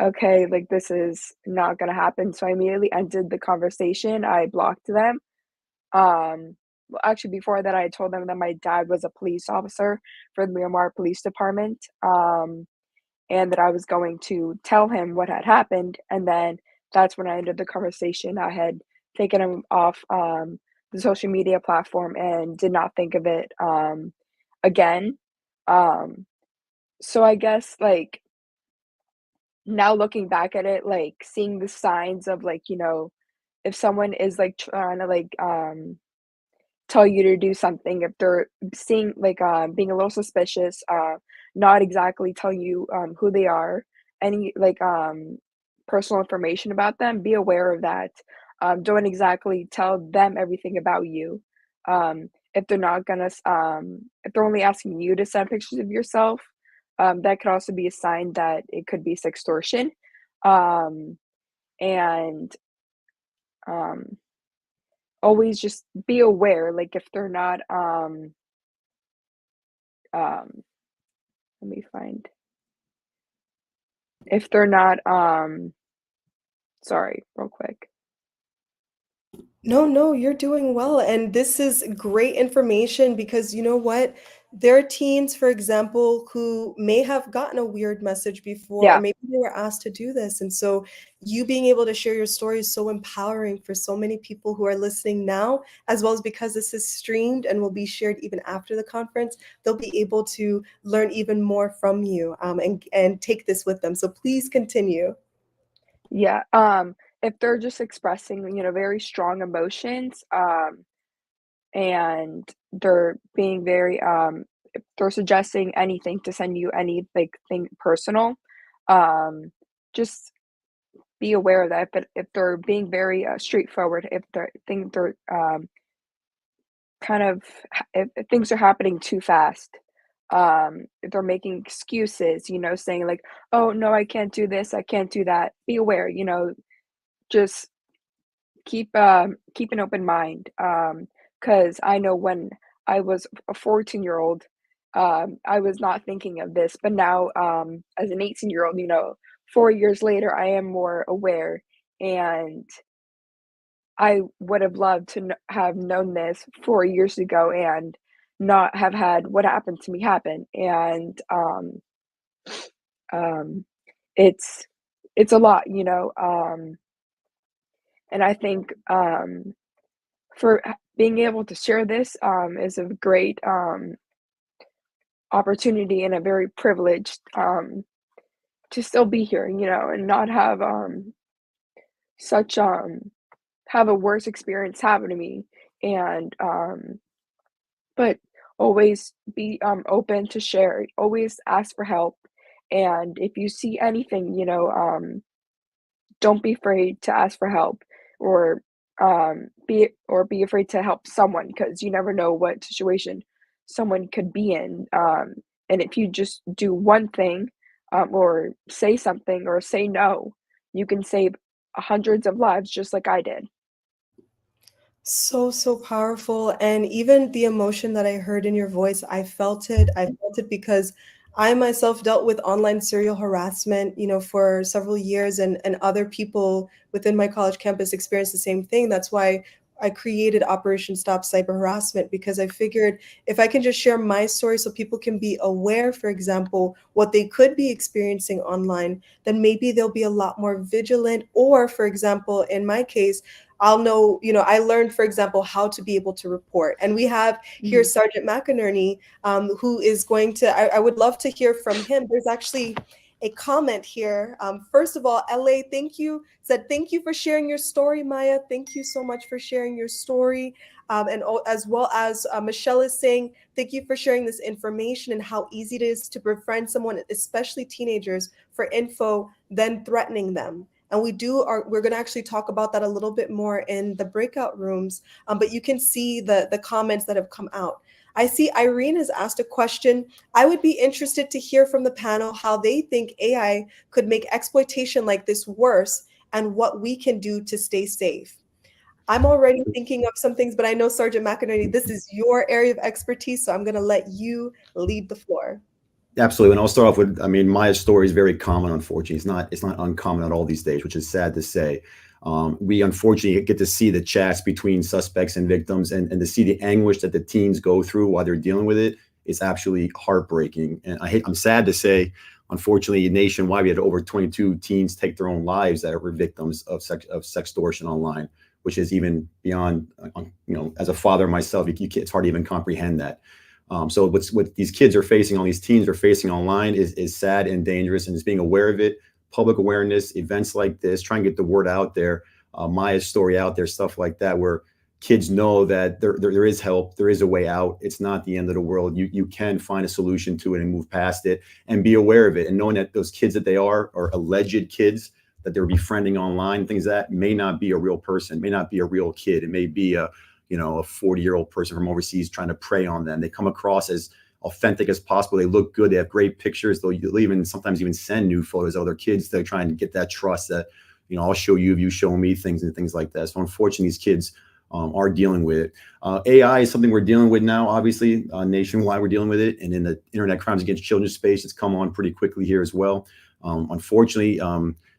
okay, like, this is not gonna happen. So I immediately ended the conversation. I blocked them. Well, actually, before that, I told them that my dad was a police officer for the Miramar Police Department, and that I was going to tell him what had happened. And then that's when I ended the conversation. I had taken him off the social media platform and did not think of it again. Um, so I guess, like, now looking back at it, like, seeing the signs of, like, if someone is like trying to like tell you to do something, if they're seeing like being a little suspicious, not exactly tell you who they are, any like personal information about them, be aware of that. Don't exactly tell them everything about you. If they're not gonna, if they're only asking you to send pictures of yourself, that could also be a sign that it could be sextortion. Um, and um, always just be aware, like if they're not, um, let me find, if they're not, sorry, real quick. No, no, you're doing well. And this is great information because you know what? There are teens, for example, who may have gotten a weird message before, or Yeah, maybe they were asked to do this. And so you being able to share your story is so empowering for so many people who are listening now, as well as because this is streamed and will be shared even after the conference, they'll be able to learn even more from you and take this with them. So please continue. yeah. If they're just expressing, very strong emotions, and they're being very, if they're suggesting anything to send you any like thing personal, um, just be aware of that. But if they're being very straightforward, if they're think they're kind of if things are happening too fast, if they're making excuses, saying like, "Oh no, I can't do this, I can't do that." Be aware, just keep an open mind. Because I know when I was a 14-year-old, I was not thinking of this, but now, as an 18-year-old, 4 years later, I am more aware, and I would have loved to have known this 4 years ago and not have had what happened to me happen. And um, it's it's a lot, and I think, for being able to share this, is a great, opportunity and a very privileged, to still be here, and not have, such, have a worse experience happen to me, and, but always be, open to share, always ask for help, and if you see anything, don't be afraid to ask for help, or be afraid to help someone, because you never know what situation someone could be in, and if you just do one thing, or say something or say no, you can save hundreds of lives just like I did. So, so powerful. And even the emotion that I heard in your voice, I felt it. I felt it because I myself dealt with online serial harassment, for several years, and other people within my college campus experienced the same thing. That's why I created Operation Stop Cyber Harassment, because I figured if I can just share my story so people can be aware, for example, what they could be experiencing online, then maybe they'll be a lot more vigilant. Or, for example, in my case, I'll know, I learned, for example, how to be able to report. And we have here Mhm. Sergeant McInerney, who is going to, I would love to hear from him. There's actually a comment here. First of all, LA, thank you for sharing your story, Maya. Thank you so much for sharing your story. As well as Michelle is saying, thank you for sharing this information and how easy it is to befriend someone, especially teenagers, for info, then threatening them. And we're going to actually talk about that a little bit more in the breakout rooms. But you can see the comments that have come out. I see Irene has asked a question. I would be interested to hear from the panel how they think AI could make exploitation like this worse and what we can do to stay safe. I'm already thinking of some things, but I know Sergeant McInerney, this is your area of expertise, so I'm going to let you lead the floor. Absolutely. And I'll start off with, I mean, Maya's story is very common, unfortunately. It's not uncommon at all these days, which is sad to say. We unfortunately get to see the chats between suspects and victims, and to see the anguish that the teens go through while they're dealing with it is absolutely heartbreaking. And I'm sad to say, unfortunately, nationwide, we had over 22 teens take their own lives that were victims of sextortion online, which is even beyond, as a father myself, it's hard to even comprehend that. So what these kids are facing, all these teens are facing online is sad and dangerous, and just being aware of it, public awareness, events like this, trying to get the word out there, Maya's story out there, stuff like that, where kids know that there is help, there is a way out. It's not the end of the world. You can find a solution to it and move past it and be aware of it. And knowing that those kids that they are alleged kids that they're befriending online, things that may not be a real person, may not be a real kid. It may be a 40-year-old person from overseas trying to prey on them. They come across as authentic as possible. They look good. They have great pictures. They'll even sometimes even send nude photos of their kids to try and get that trust that, I'll show you if you show me things and things like that. So unfortunately, these kids are dealing with it. AI is something we're dealing with now, obviously, nationwide we're dealing with it. And in the internet crimes against children space, it's come on pretty quickly here as well. Unfortunately,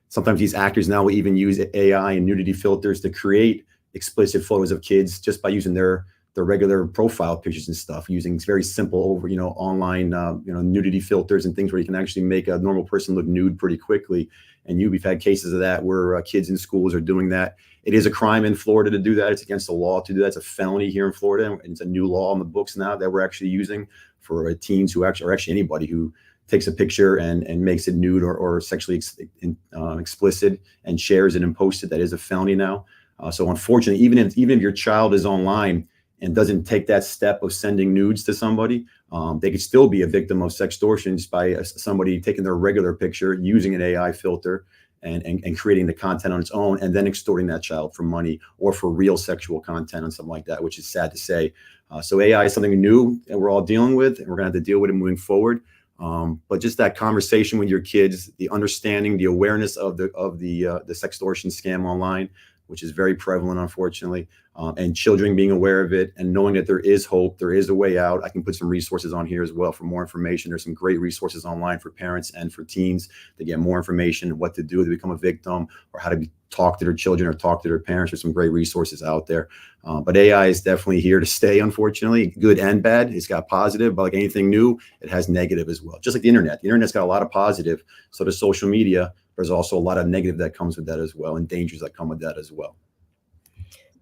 sometimes these actors now will even use AI and nudity filters to create explicit photos of kids just by using their regular profile pictures and stuff, using very simple online nudity filters and things where you can actually make a normal person look nude pretty quickly. And we've had cases of that where kids in schools are doing that. It is a crime in Florida to do that. It's against the law to do that. It's a felony here in Florida. And it's a new law on the books now that we're actually using for teens or actually anybody who takes a picture and makes it nude or sexually explicit and shares it and posts it. That is a felony now. So unfortunately, even if your child is online and doesn't take that step of sending nudes to somebody, they could still be a victim of sextortion just by somebody taking their regular picture, using an AI filter and creating the content on its own, and then extorting that child for money or for real sexual content and something like that, which is sad to say. So AI is something new that we're all dealing with, and we're going to have to deal with it moving forward. But just that conversation with your kids, the understanding, the awareness of the sextortion scam online, which is very prevalent, unfortunately, and children being aware of it and knowing that there is hope, there is a way out. I can put some resources on here as well for more information. There's some great resources online for parents and for teens to get more information, what to do to become a victim or how to talk to their children or talk to their parents. There's some great resources out there. But AI is definitely here to stay, unfortunately, good and bad. It's got positive, but like anything new, it has negative as well. Just like the internet. The internet's got a lot of positive. So does social media. There's also a lot of negative that comes with that as well, and dangers that come with that as well.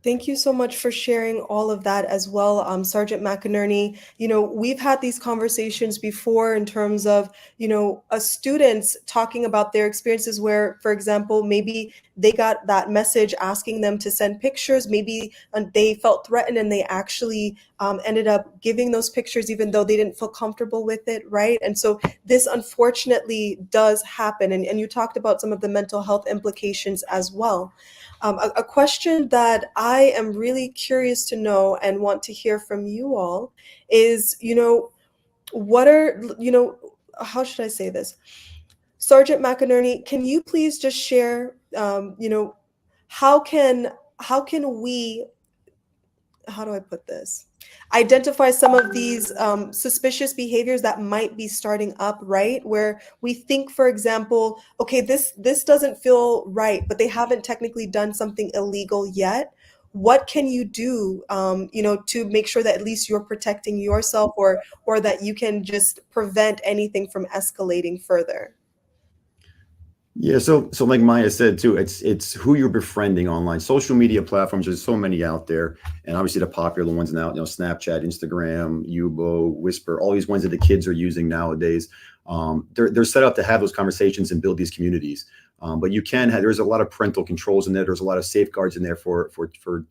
Thank you so much for sharing all of that as well, Sergeant McInerney. We've had these conversations before in terms of, students talking about their experiences where, for example, maybe they got that message asking them to send pictures. Maybe they felt threatened and they actually ended up giving those pictures even though they didn't feel comfortable with it, right? And so this unfortunately does happen. And you talked about some of the mental health implications as well. A question that I am really curious to know and want to hear from you all is, what are, how should I say this? Sergeant McInerney, can you please just share, how can we, how do I put this? Identify some of these suspicious behaviors that might be starting up, right? Where we think, for example, okay, this doesn't feel right, but they haven't technically done something illegal yet. What can you do, to make sure that at least you're protecting yourself or that you can just prevent anything from escalating further? Yeah, so like Maya said too, it's who you're befriending online. Social media platforms, there's so many out there, and obviously the popular ones now, Snapchat, Instagram, Yubo, Whisper, all these ones that the kids are using nowadays. They're set up to have those conversations and build these communities. But you can have, there's a lot of parental controls in there. There's a lot of safeguards in there for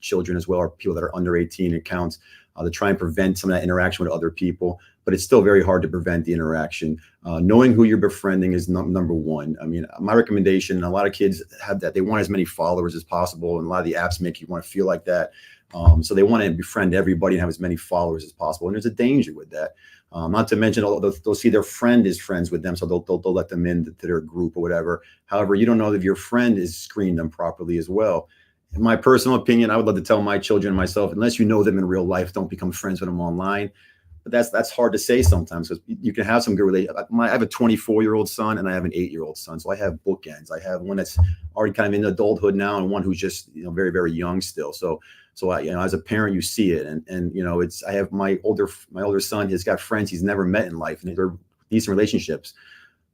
children as well, or people that are under 18 accounts, to try and prevent some of that interaction with other people. But it's still very hard to prevent the interaction. Knowing who you're befriending is number one. I mean, my recommendation, and a lot of kids have that, they want as many followers as possible. And a lot of the apps make you want to feel like that. So they want to befriend everybody and have as many followers as possible. And there's a danger with that. Not to mention, they'll see their friend is friends with them, so they'll let them in to their group or whatever. However, you don't know if your friend is screened them properly as well. In my personal opinion, I would love to tell my children and myself, unless you know them in real life, don't become friends with them online. But that's hard to say sometimes, because you can have some good relations. I have a 24-year-old son and I have an 8-year-old son, so I have bookends. I have one that's already kind of in adulthood now, and one who's just very, very young still. So I, as a parent, you see it, and it's, I have my older son has got friends he's never met in life, and they're decent relationships.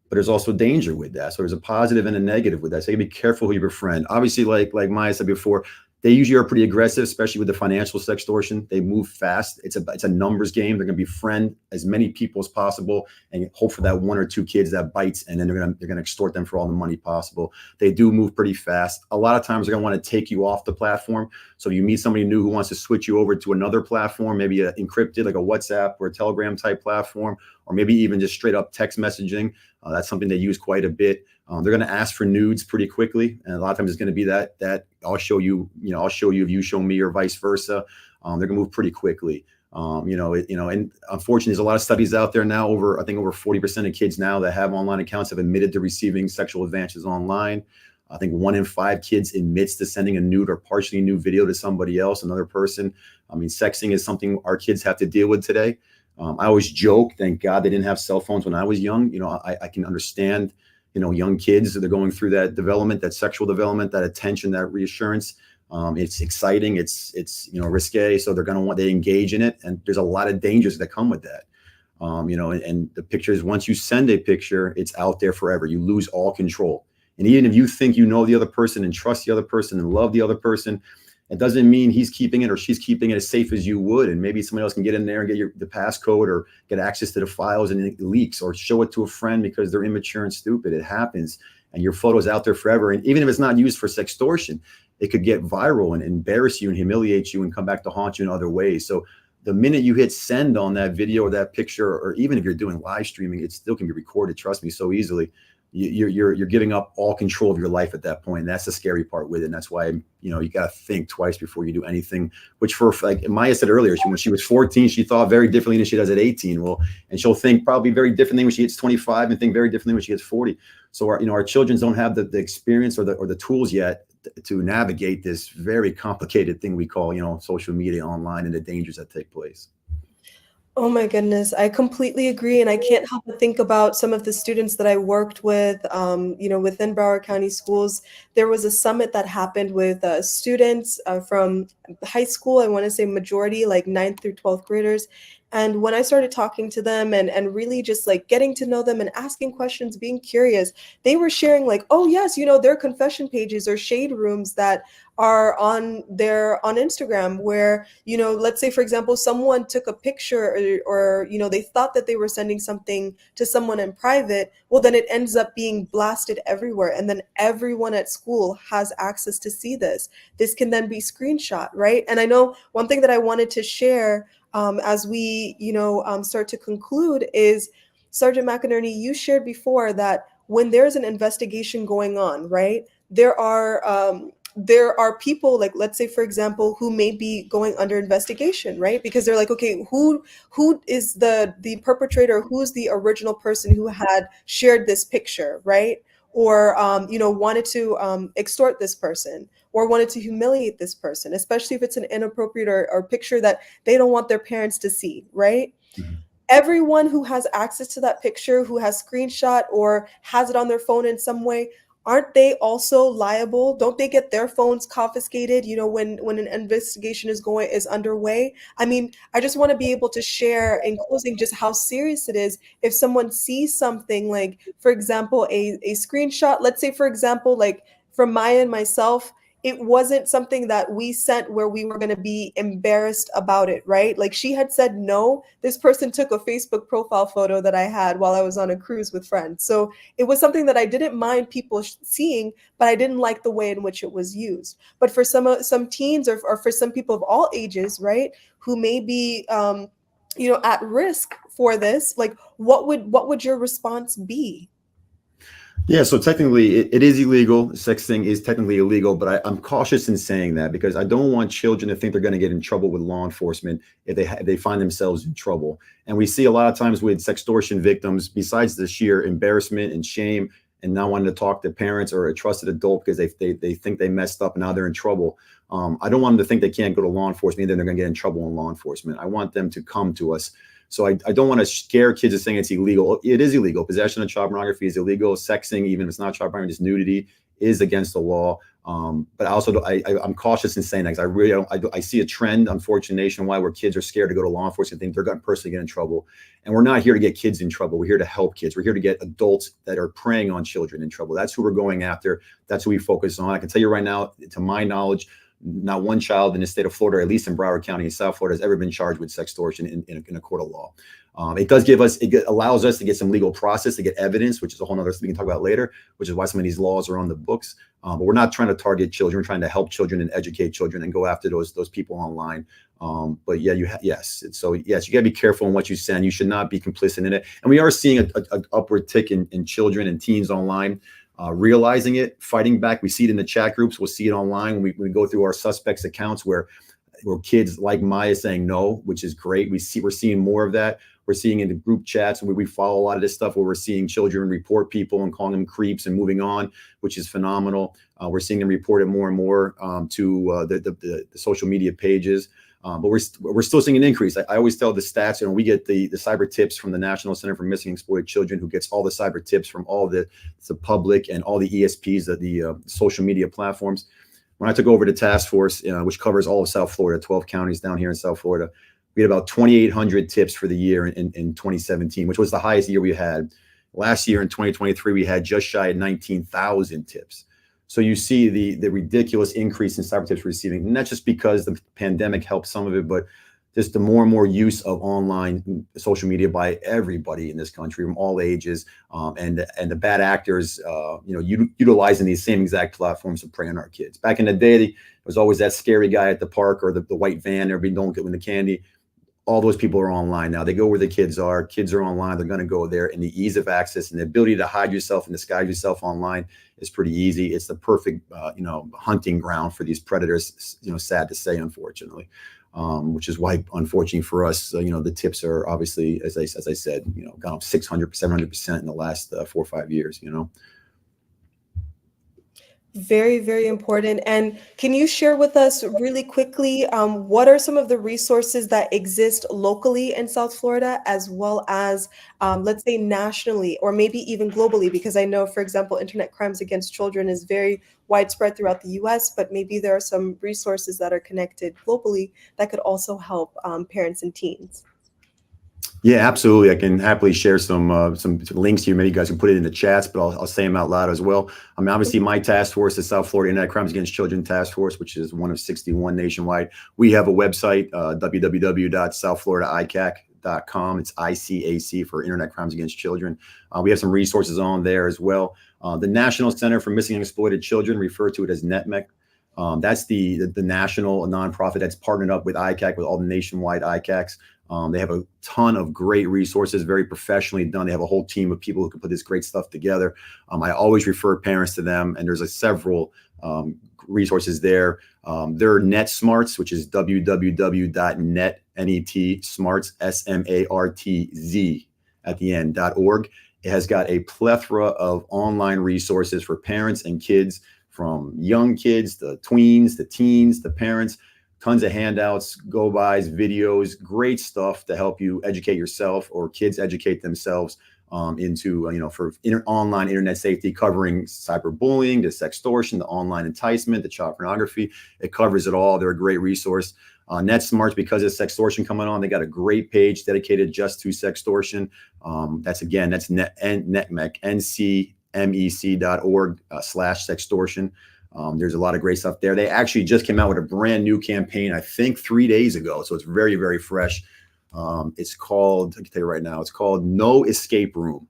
But there's also danger with that. So there's a positive and a negative with that. So you gotta be careful who you befriend. Obviously, like Maya said before, They usually are pretty aggressive, especially with the financial sextortion. They move fast. It's a numbers game. They're going to befriend as many people as possible and hope for that one or two kids that bites, and then they're going to extort them for all the money possible. They do move pretty fast. A lot of times they're going to want to take you off the platform. So if you meet somebody new who wants to switch you over to another platform, maybe a encrypted like a WhatsApp or a Telegram type platform, or maybe even just straight up text messaging. That's something they use quite a bit. They're going to ask for nudes pretty quickly, and a lot of times it's going to be that I'll show you, I'll show you if you show me, or vice versa. They're going to move pretty quickly. And unfortunately, there's a lot of studies out there now. I think over 40% of kids now that have online accounts have admitted to receiving sexual advances online. I think 1 in 5 kids admits to sending a nude or partially nude video to somebody else, another person. I mean, sexting is something our kids have to deal with today. I always joke, thank God they didn't have cell phones when I was young. I can understand, young kids, they're going through that development, that sexual development, that attention, that reassurance. It's exciting. It's risque. So they engage in it. And there's a lot of dangers that come with that. And the pictures, once you send a picture, it's out there forever. You lose all control. And even if you think you know the other person and trust the other person and love the other person, it doesn't mean he's keeping it or she's keeping it as safe as you would. And maybe somebody else can get in there and get the passcode or get access to the files, and it leaks, or show it to a friend because they're immature and stupid. It happens. And your photo's out there forever. And even if it's not used for sextortion, it could get viral and embarrass you and humiliate you and come back to haunt you in other ways. So the minute you hit send on that video or that picture, or even if you're doing live streaming, it still can be recorded, trust me, so easily. You're giving up all control of your life at that point. And that's the scary part with it. And that's why, you got to think twice before you do anything, which like Maya said earlier, when she was 14, she thought very differently than she does at 18. Well, and she'll think probably very differently when she gets 25 and think very differently when she gets 40. So our children don't have the experience or the tools yet to navigate this very complicated thing we call, social media, online, and the dangers that take place. Oh my goodness, I completely agree. And I can't help but think about some of the students that I worked with, within Broward County schools. There was a summit that happened with students from high school, I want to say majority, like 9th through 12th graders. And when I started talking to them and really just like getting to know them and asking questions, being curious, they were sharing like, oh yes, their confession pages or shade rooms that are on Instagram where, let's say, for example, someone took a picture or they thought that they were sending something to someone in private. Well, then it ends up being blasted everywhere. And then everyone at school has access to see this. This can then be screenshot, right? And I know one thing that I wanted to share as we, start to conclude is, Sergeant McInerney, you shared before that when there's an investigation going on, right, there are people, like, let's say, for example, who may be going under investigation, right? Because they're like, okay, who is the perpetrator? Who's the original person who had shared this picture, right? Or, wanted to extort this person, or wanted to humiliate this person, especially if it's an inappropriate or picture that they don't want their parents to see, right? Mm-hmm. Everyone who has access to that picture, who has screenshot or has it on their phone in some way, aren't they also liable? Don't they get their phones confiscated, when an investigation is underway? I mean, I just want to be able to share in closing just how serious it is if someone sees something like, for example, a screenshot, let's say, for example, like from Maya and myself, it wasn't something that we sent where we were going to be embarrassed about it, right? Like she had said no. This person took a Facebook profile photo that I had while I was on a cruise with friends. So it was something that I didn't mind people seeing, but I didn't like the way in which it was used. But for some teens or for some people of all ages, right, who may be at risk for this, like what would your response be? Yeah, so technically it is illegal. Sexting is technically illegal, but I'm cautious in saying that because I don't want children to think they're going to get in trouble with law enforcement if they find themselves in trouble. And we see a lot of times with sextortion victims, besides the sheer embarrassment and shame and not wanting to talk to parents or a trusted adult because they think they messed up and now they're in trouble. I don't want them to think they can't go to law enforcement, then they're going to get in trouble in law enforcement. I want them to come to us. So I don't want to scare kids into saying it's illegal. It is illegal. Possession of child pornography is illegal. Sexting, even if it's not child pornography, just nudity, is against the law. But also, I'm cautious in saying that because I really don't. I see a trend, unfortunately, nationwide where kids are scared to go to law enforcement, think they're going to personally get in trouble. And we're not here to get kids in trouble. We're here to help kids. We're here to get adults that are preying on children in trouble. That's who we're going after. That's who we focus on. I can tell you right now, to my knowledge, not one child in the state of Florida, or at least in Broward County in South Florida, has ever been charged with sextortion in a court of law. It allows us to get some legal process, to get evidence, which is a whole nother thing we can talk about later, which is why some of these laws are on the books. But we're not trying to target children. We're trying to help children and educate children and go after those people online. But yeah, yes. So yes, you got to be careful in what you send. You should not be complicit in it. And we are seeing an upward tick in children and teens online. Realizing it, fighting back. We see it in the chat groups. We'll see it online when we go through our suspects accounts where kids like Maya saying no, which is great. We're seeing more of that. We're seeing in the group chats where we follow a lot of this stuff where we're seeing children report people and calling them creeps and moving on, which is phenomenal. We're seeing them report it more and more to the social media pages. But we're still seeing an increase. I always tell the stats, we get the cyber tips from the National Center for Missing and Exploited Children, who gets all the cyber tips from all the public and all the ESPs, the social media platforms. When I took over the task force, which covers all of South Florida, 12 counties down here in South Florida, we had about 2,800 tips for the year in 2017, which was the highest year we had. Last year in 2023, we had just shy of 19,000 tips. So you see the ridiculous increase in cyber tips we're receiving, and that's just because the pandemic helped some of it, but just the more and more use of online social media by everybody in this country from all ages, and the bad actors, utilizing these same exact platforms to prey on our kids. Back in the day, there was always that scary guy at the park or the white van, everybody don't get with the candy. All those people are online now. They go where the kids are. Kids are online. They're going to go there. And the ease of access and the ability to hide yourself and disguise yourself online is pretty easy. It's the perfect, hunting ground for these predators, sad to say, unfortunately, which is why, unfortunately for us, the tips are obviously, as I said, gone up 600, 700% in the last 4 or 5 years, Very, very important. And can you share with us really quickly, what are some of the resources that exist locally in South Florida, as well as, let's say, nationally, or maybe even globally? Because I know, for example, internet crimes against children is very widespread throughout the US, but maybe there are some resources that are connected globally that could also help parents and teens. Yeah, absolutely. I can happily share some links here. Maybe you guys can put it in the chats, but I'll say them out loud as well. I mean, obviously, my task force, the South Florida Internet Crimes Against Children Task Force, which is one of 61 nationwide. We have a website, www.southfloridaicac.com. It's ICAC for Internet Crimes Against Children. We have some resources on there as well. The National Center for Missing and Exploited Children, refer to it as NETMEC. That's the national nonprofit that's partnered up with ICAC, with all the nationwide ICACs. They have a ton of great resources, very professionally done. They have a whole team of people who can put this great stuff together. I always refer parents to them, and there's several resources there. There are NetSmarts, which is www.netsmarts, SMARTZ at the end.org. It has got a plethora of online resources for parents and kids, from young kids, the tweens, the teens, the parents. Tons of handouts, go-bys, videos, great stuff to help you educate yourself or kids educate themselves into, for online internet safety, covering cyberbullying, the sextortion, the online enticement, the child pornography. It covers it all. They're a great resource. NetSmarts, because of sextortion coming on, they got a great page dedicated just to sextortion. That's NetMec, ncmec.org/sextortion. There's a lot of great stuff there. They actually just came out with a brand new campaign, I think 3 days ago. So it's very, very fresh. It's called, I can tell you right now, it's called No Escape Room,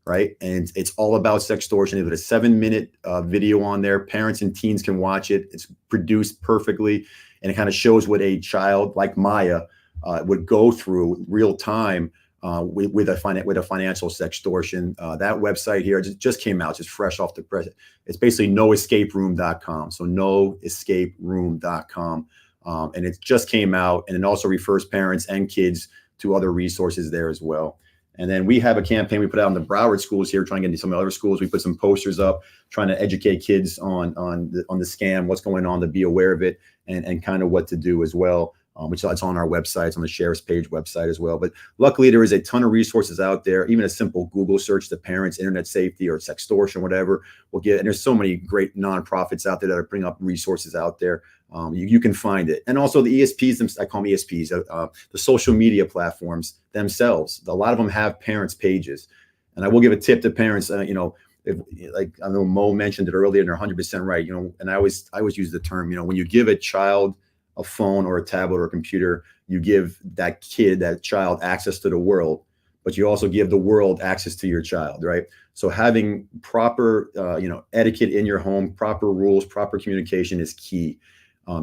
right? And it's all about sextortion. They put a 7-minute video on there. Parents and teens can watch it. It's produced perfectly. And it kind of shows what a child like Maya would go through real time with a financial sextortion. That website here just came out, just fresh off the press. It's basically noescaperoom.com. So noescaperoom.com. And it just came out, and it also refers parents and kids to other resources there as well. And then we have a campaign we put out in the Broward schools here, trying to get into some other schools. We put some posters up, trying to educate kids on the scam, what's going on, to be aware of it, and kind of what to do as well. Which it's on our website, it's on the Sheriff's Page website as well. But luckily, there is a ton of resources out there. Even a simple Google search to parents, internet safety, or sextortion, whatever, will get. And there's so many great nonprofits out there that are bringing up resources out there. You can find it. And also the ESPs, I call them ESPs, the social media platforms themselves. A lot of them have parents' pages. And I will give a tip to parents, if, like I know Mo mentioned it earlier, and they're 100% right. You know, and I always use the term, you know, when you give a child a phone or a tablet or a computer, you give that child access to the world, but you also give the world access to your child, right? So having proper, etiquette in your home, proper rules, proper communication is key.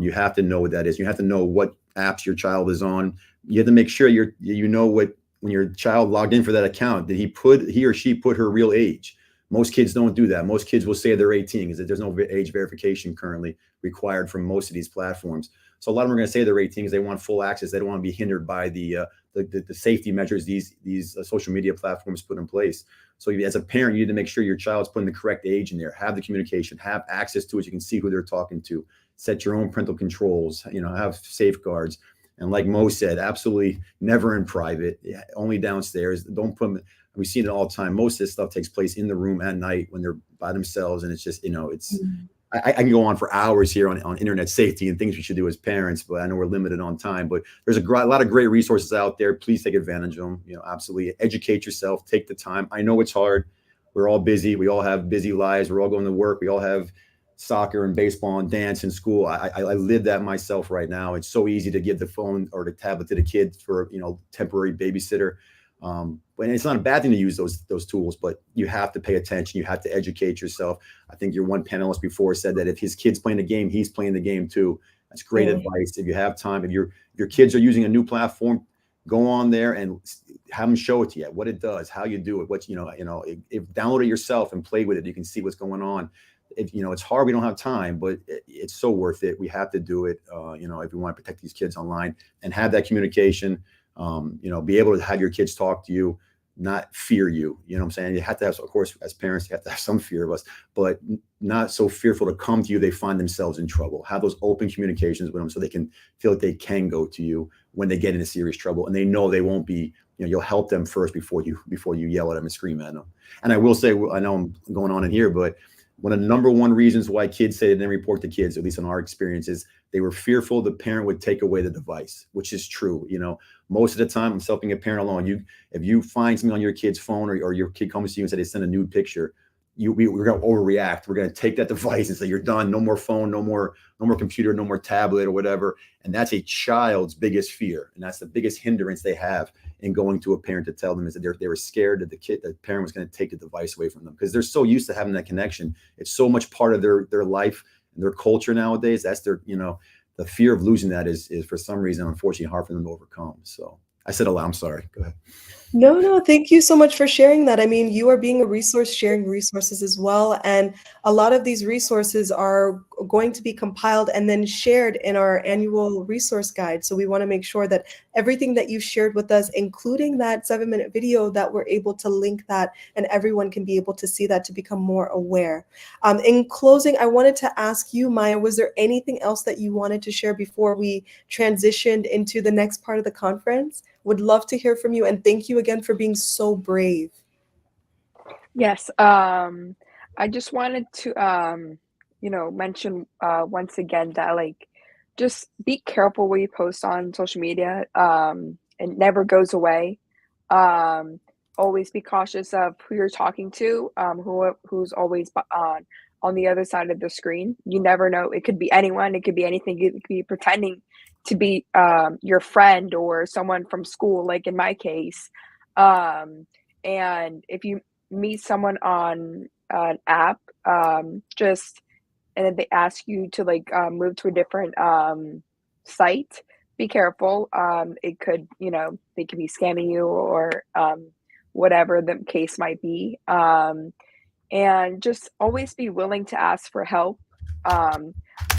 You have to know what that is. You have to know what apps your child is on. You have to make sure when your child logged in for that account, did he or she put her real age? Most kids don't do that. Most kids will say they're 18 because there's no age verification currently required from most of these platforms. So a lot of them are going to say they're 18 because they want full access. They don't want to be hindered by the safety measures these social media platforms put in place. So as a parent, you need to make sure your child's putting the correct age in there, have the communication, have access to it. You can see who they're talking to, set your own parental controls, have safeguards. And like Mo said, absolutely never in private, only downstairs. Don't put them. We've seen it all the time. Most of this stuff takes place in the room at night when they're by themselves. And it's just, I can go on for hours here on internet safety and things we should do as parents, but I know we're limited on time. But there's a lot of great resources out there. Please take advantage of them. Absolutely educate yourself. Take the time. I know it's hard. We're all busy. We all have busy lives. We're all going to work. We all have soccer and baseball and dance and school. I live that myself right now. It's so easy to give the phone or the tablet to the kid for temporary babysitter. And it's not a bad thing to use those tools, but you have to pay attention. You have to educate yourself. I think your one panelist before said that if his kid's playing the game, he's playing the game too. That's great advice. If you have time, if your kids are using a new platform, go on there and have them show it to you, what it does, how you do it, if download it yourself and play with it, you can see what's going on. It's hard, we don't have time, but it's so worth it. We have to do it, if we want to protect these kids online and have that communication, be able to have your kids talk to you, not fear you. You know what I'm saying? You have to have, of course, as parents, you have to have some fear of us, but not so fearful to come to you. They find themselves in trouble. Have those open communications with them so they can feel like they can go to you when they get into serious trouble, and they know they won't be, you'll help them first before you yell at them and scream at them. And I will say, I know I'm going on in here, but one of the number one reasons why kids say they didn't report to kids, at least in our experiences, they were fearful the parent would take away the device, which is true. Most of the time, I'm helping a parent alone. If you find something on your kid's phone or your kid comes to you and said they sent a nude picture, we're going to overreact. We're going to take that device and say, you're done. No more phone, no more computer, no more tablet or whatever. And that's a child's biggest fear. And that's the biggest hindrance they have in going to a parent to tell them is that they were scared that the parent was going to take the device away from them because they're so used to having that connection. It's so much part of their life and their culture nowadays. That's their, the fear of losing that is for some reason, unfortunately, hard for them to overcome. So I said a lot. I'm sorry. Go ahead. No, thank you so much for sharing that. I mean, you are being a resource, sharing resources as well. And a lot of these resources are going to be compiled and then shared in our annual resource guide. So we want to make sure that everything that you shared with us, including that 7-minute video, that we're able to link that and everyone can be able to see that to become more aware. In closing, I wanted to ask you, Maya, was there anything else that you wanted to share before we transitioned into the next part of the conference? Would love to hear from you, and thank you again for being so brave. Yes, I just wanted to mention once again that just be careful what you post on social media. It never goes away. Always be cautious of who you're talking to, who's always on the other side of the screen. You never know. It could be anyone. It could be anything. It could be pretending to be your friend or someone from school, like in my case. And if you meet someone on an app, and then they ask you to move to a different site, be careful. It could, they could be scamming you or whatever the case might be. And just always be willing to ask for help.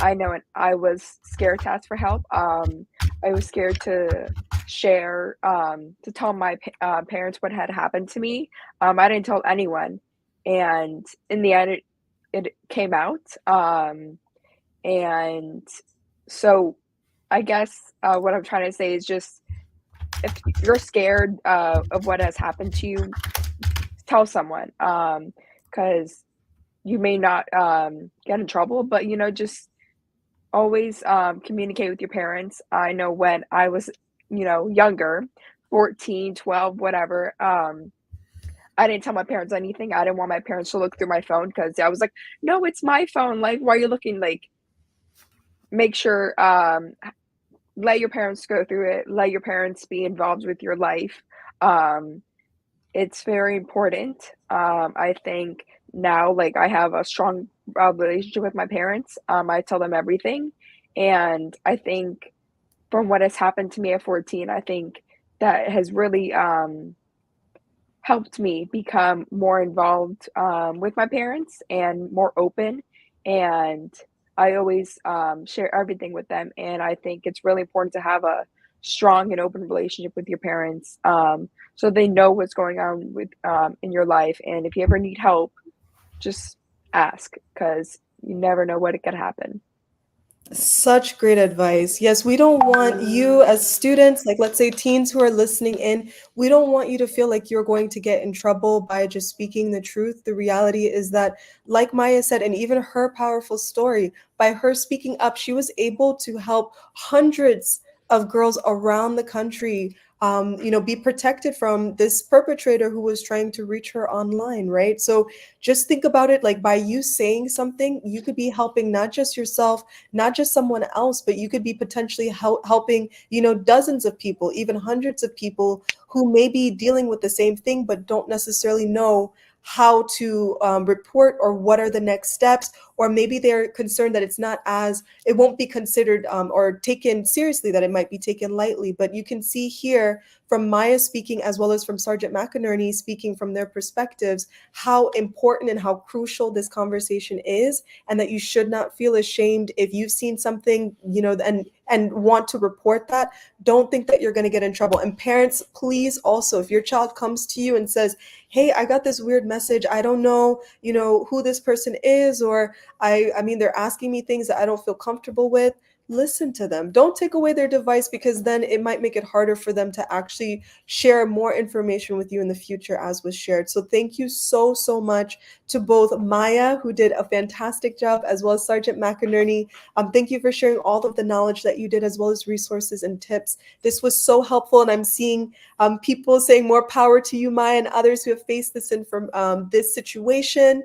I know I was scared to ask for help. I was scared to share, to tell my parents what had happened to me. I didn't tell anyone. And in the end, it came out. And so I guess what I'm trying to say is just, if you're scared of what has happened to you, tell someone, because you may not get in trouble, but just always communicate with your parents. I know when I was younger, 14, 12, whatever, I didn't tell my parents anything. I didn't want my parents to look through my phone because I was like, "No, it's my phone. Like, why are you looking?" Like, make sure, let your parents go through it. Let your parents be involved with your life. Um, it's very important. I think now, like, I have a strong relationship with my parents. I tell them everything, and I think from what has happened to me at 14, I think that has really helped me become more involved with my parents and more open. And I always share everything with them. And I think it's really important to have a strong and open relationship with your parents, so they know what's going on with in your life. And if you ever need help, just ask because you never know what it could happen. Such great advice. Yes, we don't want you as students, like let's say teens who are listening in, we don't want you to feel like you're going to get in trouble by just speaking the truth. The reality is that, like Maya said, and even her powerful story, by her speaking up, she was able to help hundreds of girls around the country, be protected from this perpetrator who was trying to reach her online, right? So just think about it like by you saying something, you could be helping not just yourself, not just someone else, but you could be potentially helping, dozens of people, even hundreds of people who may be dealing with the same thing, but don't necessarily know how to report or what are the next steps, or maybe they're concerned that it won't be considered or taken seriously, that it might be taken lightly. But you can see here from Maya speaking, as well as from Sergeant McInerney speaking from their perspectives, how important and how crucial this conversation is, and that you should not feel ashamed if you've seen something, and want to report that. Don't think that you're going to get in trouble. And parents, please also, if your child comes to you and says, hey, I got this weird message, I don't know, who this person is, or I mean, they're asking me things that I don't feel comfortable with. Listen to them. Don't take away their device, because then it might make it harder for them to actually share more information with you in the future, as was shared. So thank you so, so much to both Maya, who did a fantastic job, as well as Sergeant McInerney. Thank you for sharing all of the knowledge that you did, as well as resources and tips. This was so helpful, and I'm seeing people saying more power to you, Maya, and others who have faced this situation.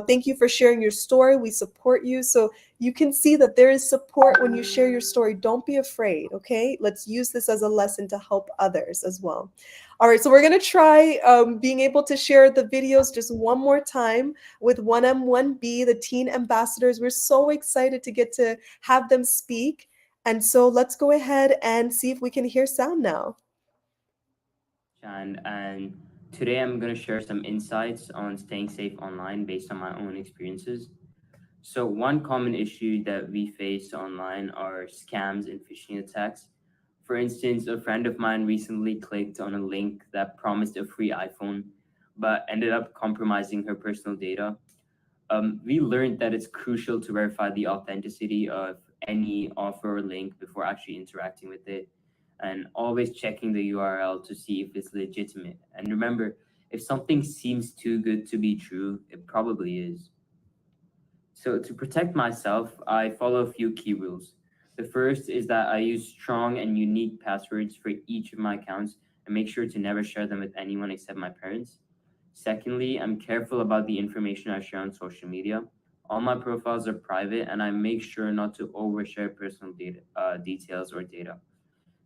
Thank you for sharing your story. We support you. So you can see that there is support when you share your story. Don't be afraid, okay? Let's use this as a lesson to help others as well. All right, so we're going to try being able to share the videos just one more time with 1M1B, the teen ambassadors. We're so excited to get to have them speak. And so let's go ahead and see if we can hear sound now. And today I'm going to share some insights on staying safe online based on my own experiences. So one common issue that we face online are scams and phishing attacks. For instance, a friend of mine recently clicked on a link that promised a free iPhone, but ended up compromising her personal data. We learned that it's crucial to verify the authenticity of any offer or link before actually interacting with it, and always checking the URL to see if it's legitimate. And remember, if something seems too good to be true, it probably is. So to protect myself, I follow a few key rules. The first is that I use strong and unique passwords for each of my accounts and make sure to never share them with anyone except my parents. Secondly, I'm careful about the information I share on social media. All my profiles are private, and I make sure not to overshare personal details or data.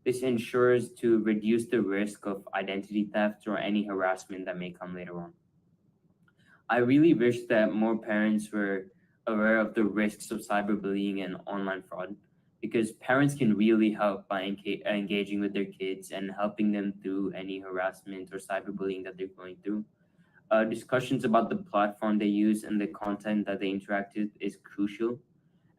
This ensures to reduce the risk of identity theft or any harassment that may come later on. I really wish that more parents were aware of the risks of cyberbullying and online fraud, because parents can really help by engaging with their kids and helping them through any harassment or cyberbullying that they're going through. Discussions about the platform they use and the content that they interact with is crucial,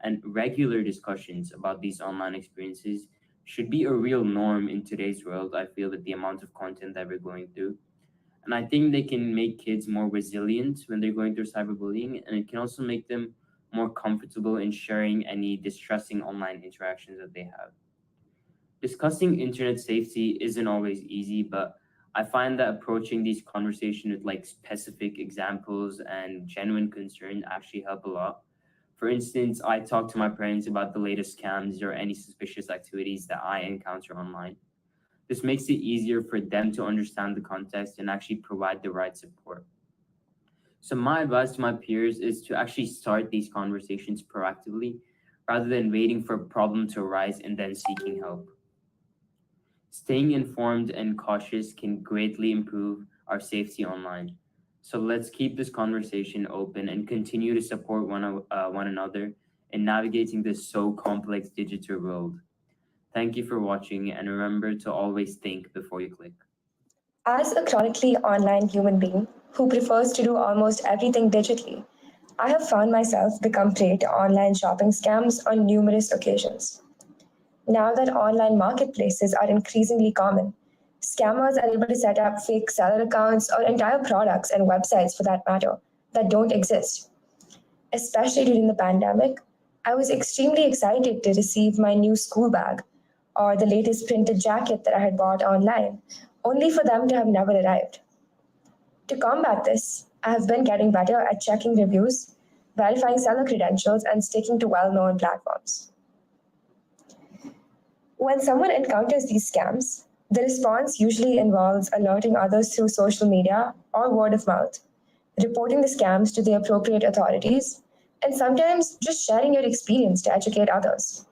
and regular discussions about these online experiences should be a real norm in today's world. I feel, with the amount of content that we're going through. And I think they can make kids more resilient when they're going through cyberbullying, and it can also make them more comfortable in sharing any distressing online interactions that they have. Discussing internet safety isn't always easy, but I find that approaching these conversations with like specific examples and genuine concern actually help a lot. For instance, I talk to my parents about the latest scams or any suspicious activities that I encounter online. This makes it easier for them to understand the context and actually provide the right support. So my advice to my peers is to actually start these conversations proactively rather than waiting for a problem to arise and then seeking help. Staying informed and cautious can greatly improve our safety online. So let's keep this conversation open and continue to support one another in navigating this so complex digital world. Thank you for watching, and remember to always think before you click. As a chronically online human being who prefers to do almost everything digitally, I have found myself become prey to online shopping scams on numerous occasions. Now that online marketplaces are increasingly common, scammers are able to set up fake seller accounts or entire products and websites for that matter that don't exist. Especially during the pandemic, I was extremely excited to receive my new school bag or the latest printed jacket that I had bought online, only for them to have never arrived. To combat this, I have been getting better at checking reviews, verifying seller credentials, and sticking to well-known platforms. When someone encounters these scams, the response usually involves alerting others through social media or word of mouth, reporting the scams to the appropriate authorities, and sometimes just sharing your experience to educate others.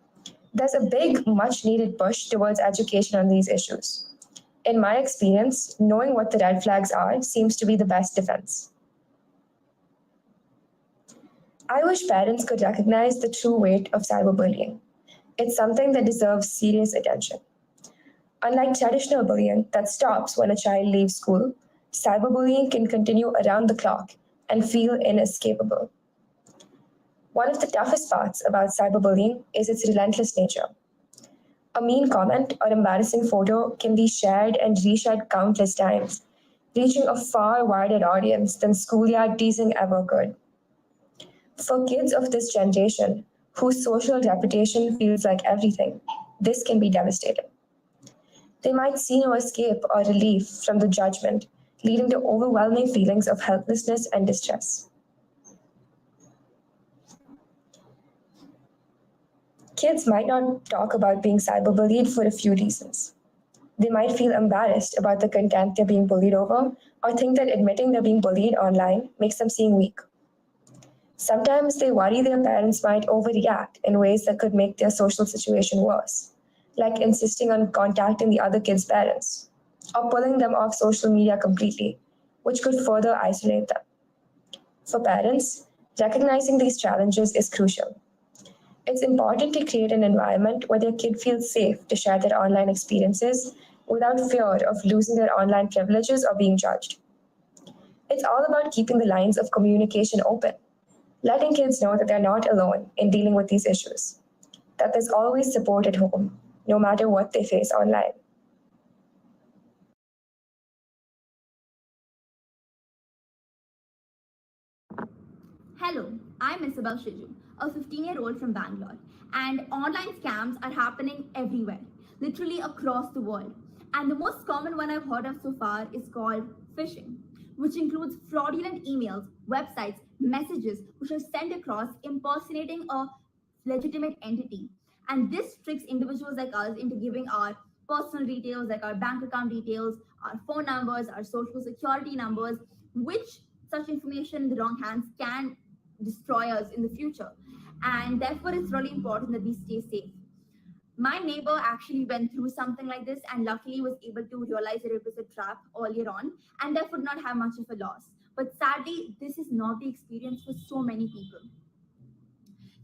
There's a big, much needed push towards education on these issues. In my experience, knowing what the red flags are seems to be the best defense. I wish parents could recognize the true weight of cyberbullying. It's something that deserves serious attention. Unlike traditional bullying that stops when a child leaves school, cyberbullying can continue around the clock and feel inescapable. One of the toughest parts about cyberbullying is its relentless nature. A mean comment or embarrassing photo can be shared and reshared countless times, reaching a far wider audience than schoolyard teasing ever could. For kids of this generation, whose social reputation feels like everything, this can be devastating. They might see no escape or relief from the judgment, leading to overwhelming feelings of helplessness and distress. Kids might not talk about being cyberbullied for a few reasons. They might feel embarrassed about the content they're being bullied over, or think that admitting they're being bullied online makes them seem weak. Sometimes they worry their parents might overreact in ways that could make their social situation worse, like insisting on contacting the other kid's parents, or pulling them off social media completely, which could further isolate them. For parents, recognizing these challenges is crucial. It's important to create an environment where their kid feels safe to share their online experiences without fear of losing their online privileges or being judged. It's all about keeping the lines of communication open, letting kids know that they're not alone in dealing with these issues, that there's always support at home, no matter what they face online. Hello, I'm Isabel Shiju, a 15-year-old from Bangalore, and online scams are happening everywhere, literally across the world. And the most common one I've heard of so far is called phishing, which includes fraudulent emails, websites, messages which are sent across impersonating a legitimate entity. And this tricks individuals like us into giving our personal details, like our bank account details, our phone numbers, our social security numbers, which such information in the wrong hands can destroy us in the future. And therefore, it's really important that we stay safe. My neighbor actually went through something like this and luckily was able to realize that it was a trap earlier on and therefore not have much of a loss. But sadly, this is not the experience for so many people.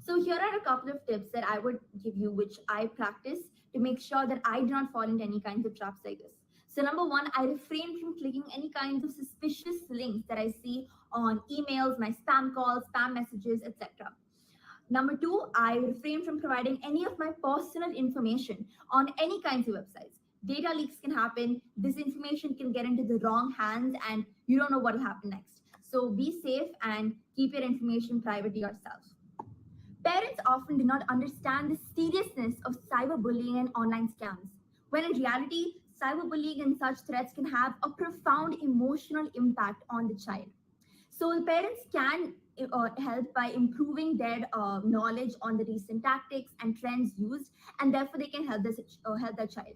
So here are a couple of tips that I would give you, which I practice to make sure that I do not fall into any kinds of traps like this. So number one, I refrain from clicking any kinds of suspicious links that I see on emails, my spam calls, spam messages, etc. Number two, I refrain from providing any of my personal information on any kinds of websites. Data leaks can happen, this information can get into the wrong hands, and you don't know what will happen next. So be safe and keep your information private to yourself. Parents often do not understand the seriousness of cyberbullying and online scams, when in reality, cyberbullying and such threats can have a profound emotional impact on the child. So parents can help by improving their knowledge on the recent tactics and trends used, and therefore they can help their child.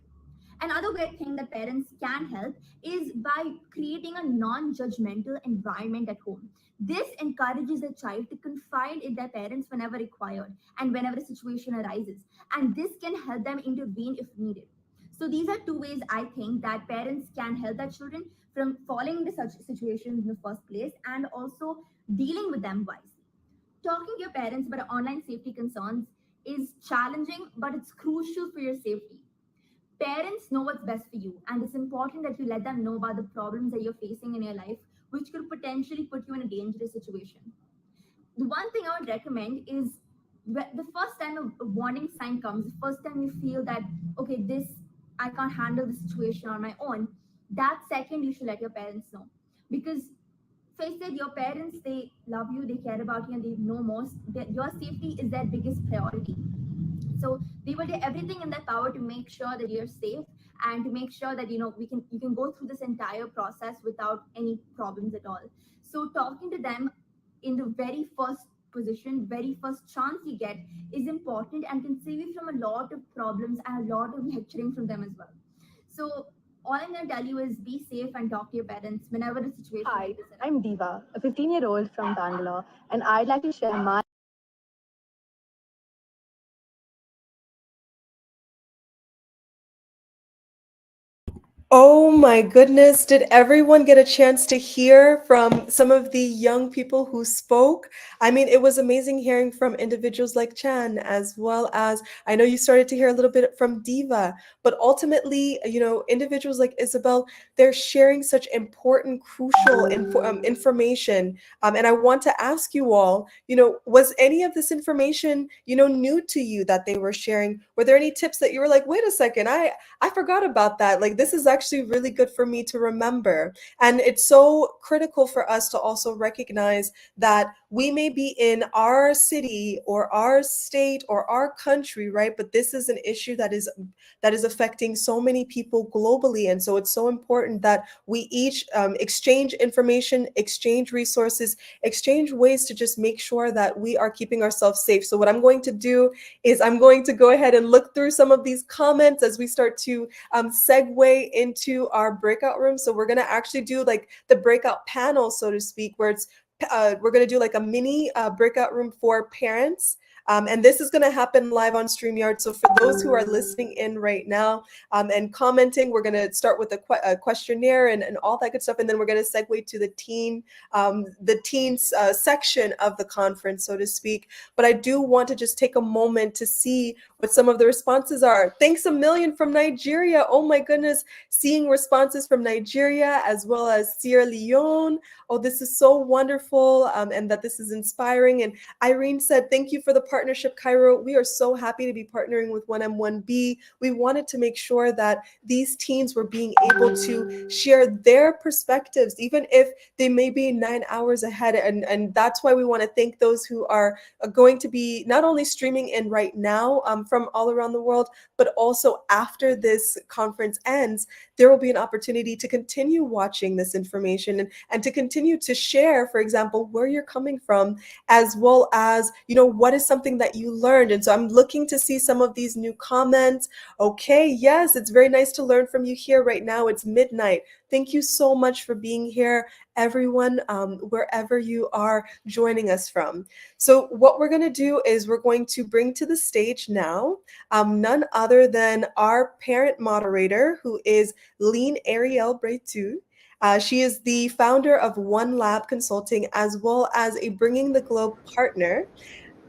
Another great thing that parents can help is by creating a non-judgmental environment at home. This encourages the child to confide in their parents whenever required and whenever a situation arises. And this can help them intervene if needed. So these are two ways I think that parents can help their children from falling into such situations in the first place and also dealing with them wisely. Talking to your parents about online safety concerns is challenging, but it's crucial for your safety. Parents know what's best for you, and it's important that you let them know about the problems that you're facing in your life, which could potentially put you in a dangerous situation. The one thing I would recommend is the first time a warning sign comes, the first time you feel that, okay, this, I can't handle the situation on my own, that second you should let your parents know. Because face it, your parents, they love you, they care about you, and they know most that your safety is their biggest priority. So they will do everything in their power to make sure that you're safe and to make sure that you can go through this entire process without any problems at all. So talking to them in the very first position, very first chance you get is important and can save you from a lot of problems and a lot of lecturing from them as well. So all I'm going to tell you is be safe and talk to your parents whenever the situation Hi, like this arises. I'm Diva, a 15-year-old from Bangalore, and I'd like to share my Oh my goodness. Did everyone get a chance to hear from some of the young people who spoke? I mean, it was amazing hearing from individuals like Chan, as well as I know you started to hear a little bit from Diva, but ultimately, individuals like Isabel, they're sharing such important, crucial information. And I want to ask you all, was any of this information, new to you that they were sharing? Were there any tips that you were like, wait a second, I forgot about that. Like, this is actually really good for me to remember. And it's so critical for us to also recognize that we may be in our city or our state or our country, right? But this is an issue that is affecting so many people globally. And so it's so important that we each exchange information, exchange resources, exchange ways to just make sure that we are keeping ourselves safe. So what I'm going to do is I'm going to go ahead and look through some of these comments as we start to segue into our breakout room. So we're going to actually do like the breakout panel, so to speak, where we're going to do like a mini breakout room for parents. And this is going to happen live on StreamYard. So for those who are listening in right now and commenting, we're going to start with a questionnaire and all that good stuff. And then we're going to segue to the teens section of the conference, so to speak. But I do want to just take a moment to see what some of the responses are. Thanks a million from Nigeria. Oh my goodness. Seeing responses from Nigeria as well as Sierra Leone. Oh, this is so wonderful, and that this is inspiring. And Irene said, thank you for the partnership, Cairo. We are so happy to be partnering with 1M1B. We wanted to make sure that these teens were being able to share their perspectives, even if they may be 9 hours ahead. And that's why we want to thank those who are going to be not only streaming in right now from all around the world, but also after this conference ends, there will be an opportunity to continue watching this information and to continue to share, for example, where you're coming from, as well as, what is something that you learned. And so I'm looking to see some of these new comments. Okay, yes, it's very nice to learn from you here right now. It's midnight. Thank you so much for being here, everyone, wherever you are joining us from. So what we're going to do is we're going to bring to the stage now none other than our parent moderator, who is Lean Ariel Bretu. She is the founder of One Lab Consulting, as well as a Bringing the Globe partner.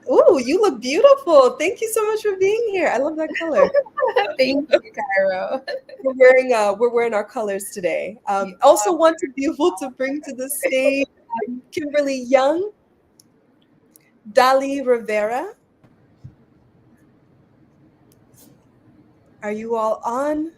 Oh, you look beautiful. Thank you so much for being here. I love that color. Thank you, Cairo. We're wearing our colors today. Also want to be able to bring to the stage Kimberly Young, Dali Rivera. Are you all on?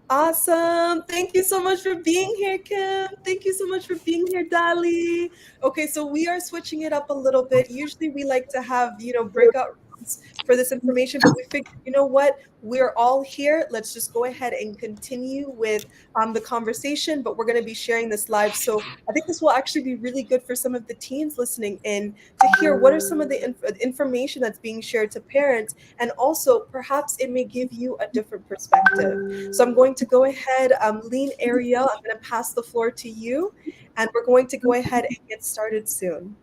Awesome. Thank you so much for being here, Kim. Thank you so much for being here, Dali. Okay, so we are switching it up a little bit. Usually we like to have, breakout rooms seconds for this information, but we figured, you know what, we're all here. Let's just go ahead and continue with the conversation, but we're going to be sharing this live. So I think this will actually be really good for some of the teens listening in to hear what are some of the information that's being shared to parents, and also perhaps it may give you a different perspective. So I'm going to go ahead, Lean Ariel, I'm going to pass the floor to you, and we're going to go ahead and get started soon.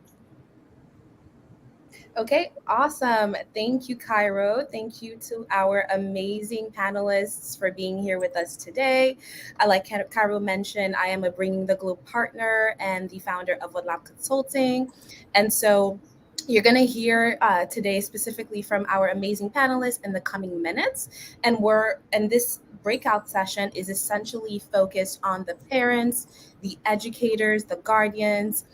Okay, awesome. Thank you, Cairo. Thank you to our amazing panelists for being here with us today. Like Cairo mentioned, I am a Bringing the Globe partner and the founder of Woodlab Consulting. And so you're going to hear today specifically from our amazing panelists in the coming minutes. And this breakout session is essentially focused on the parents, the educators, the guardians,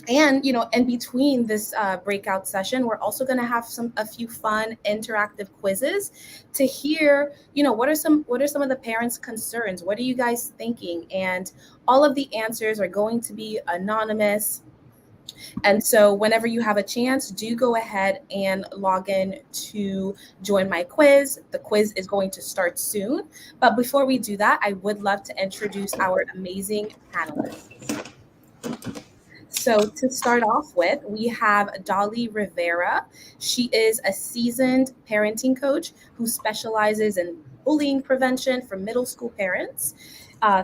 and in between this breakout session, we're also going to have a few fun interactive quizzes to hear, what are some of the parents' concerns? What are you guys thinking? And all of the answers are going to be anonymous. And so whenever you have a chance, do go ahead and log in to join my quiz. The quiz is going to start soon. But before we do that, I would love to introduce our amazing panelists. So to start off with, we have Dolly Rivera. She is a seasoned parenting coach who specializes in bullying prevention for middle school parents.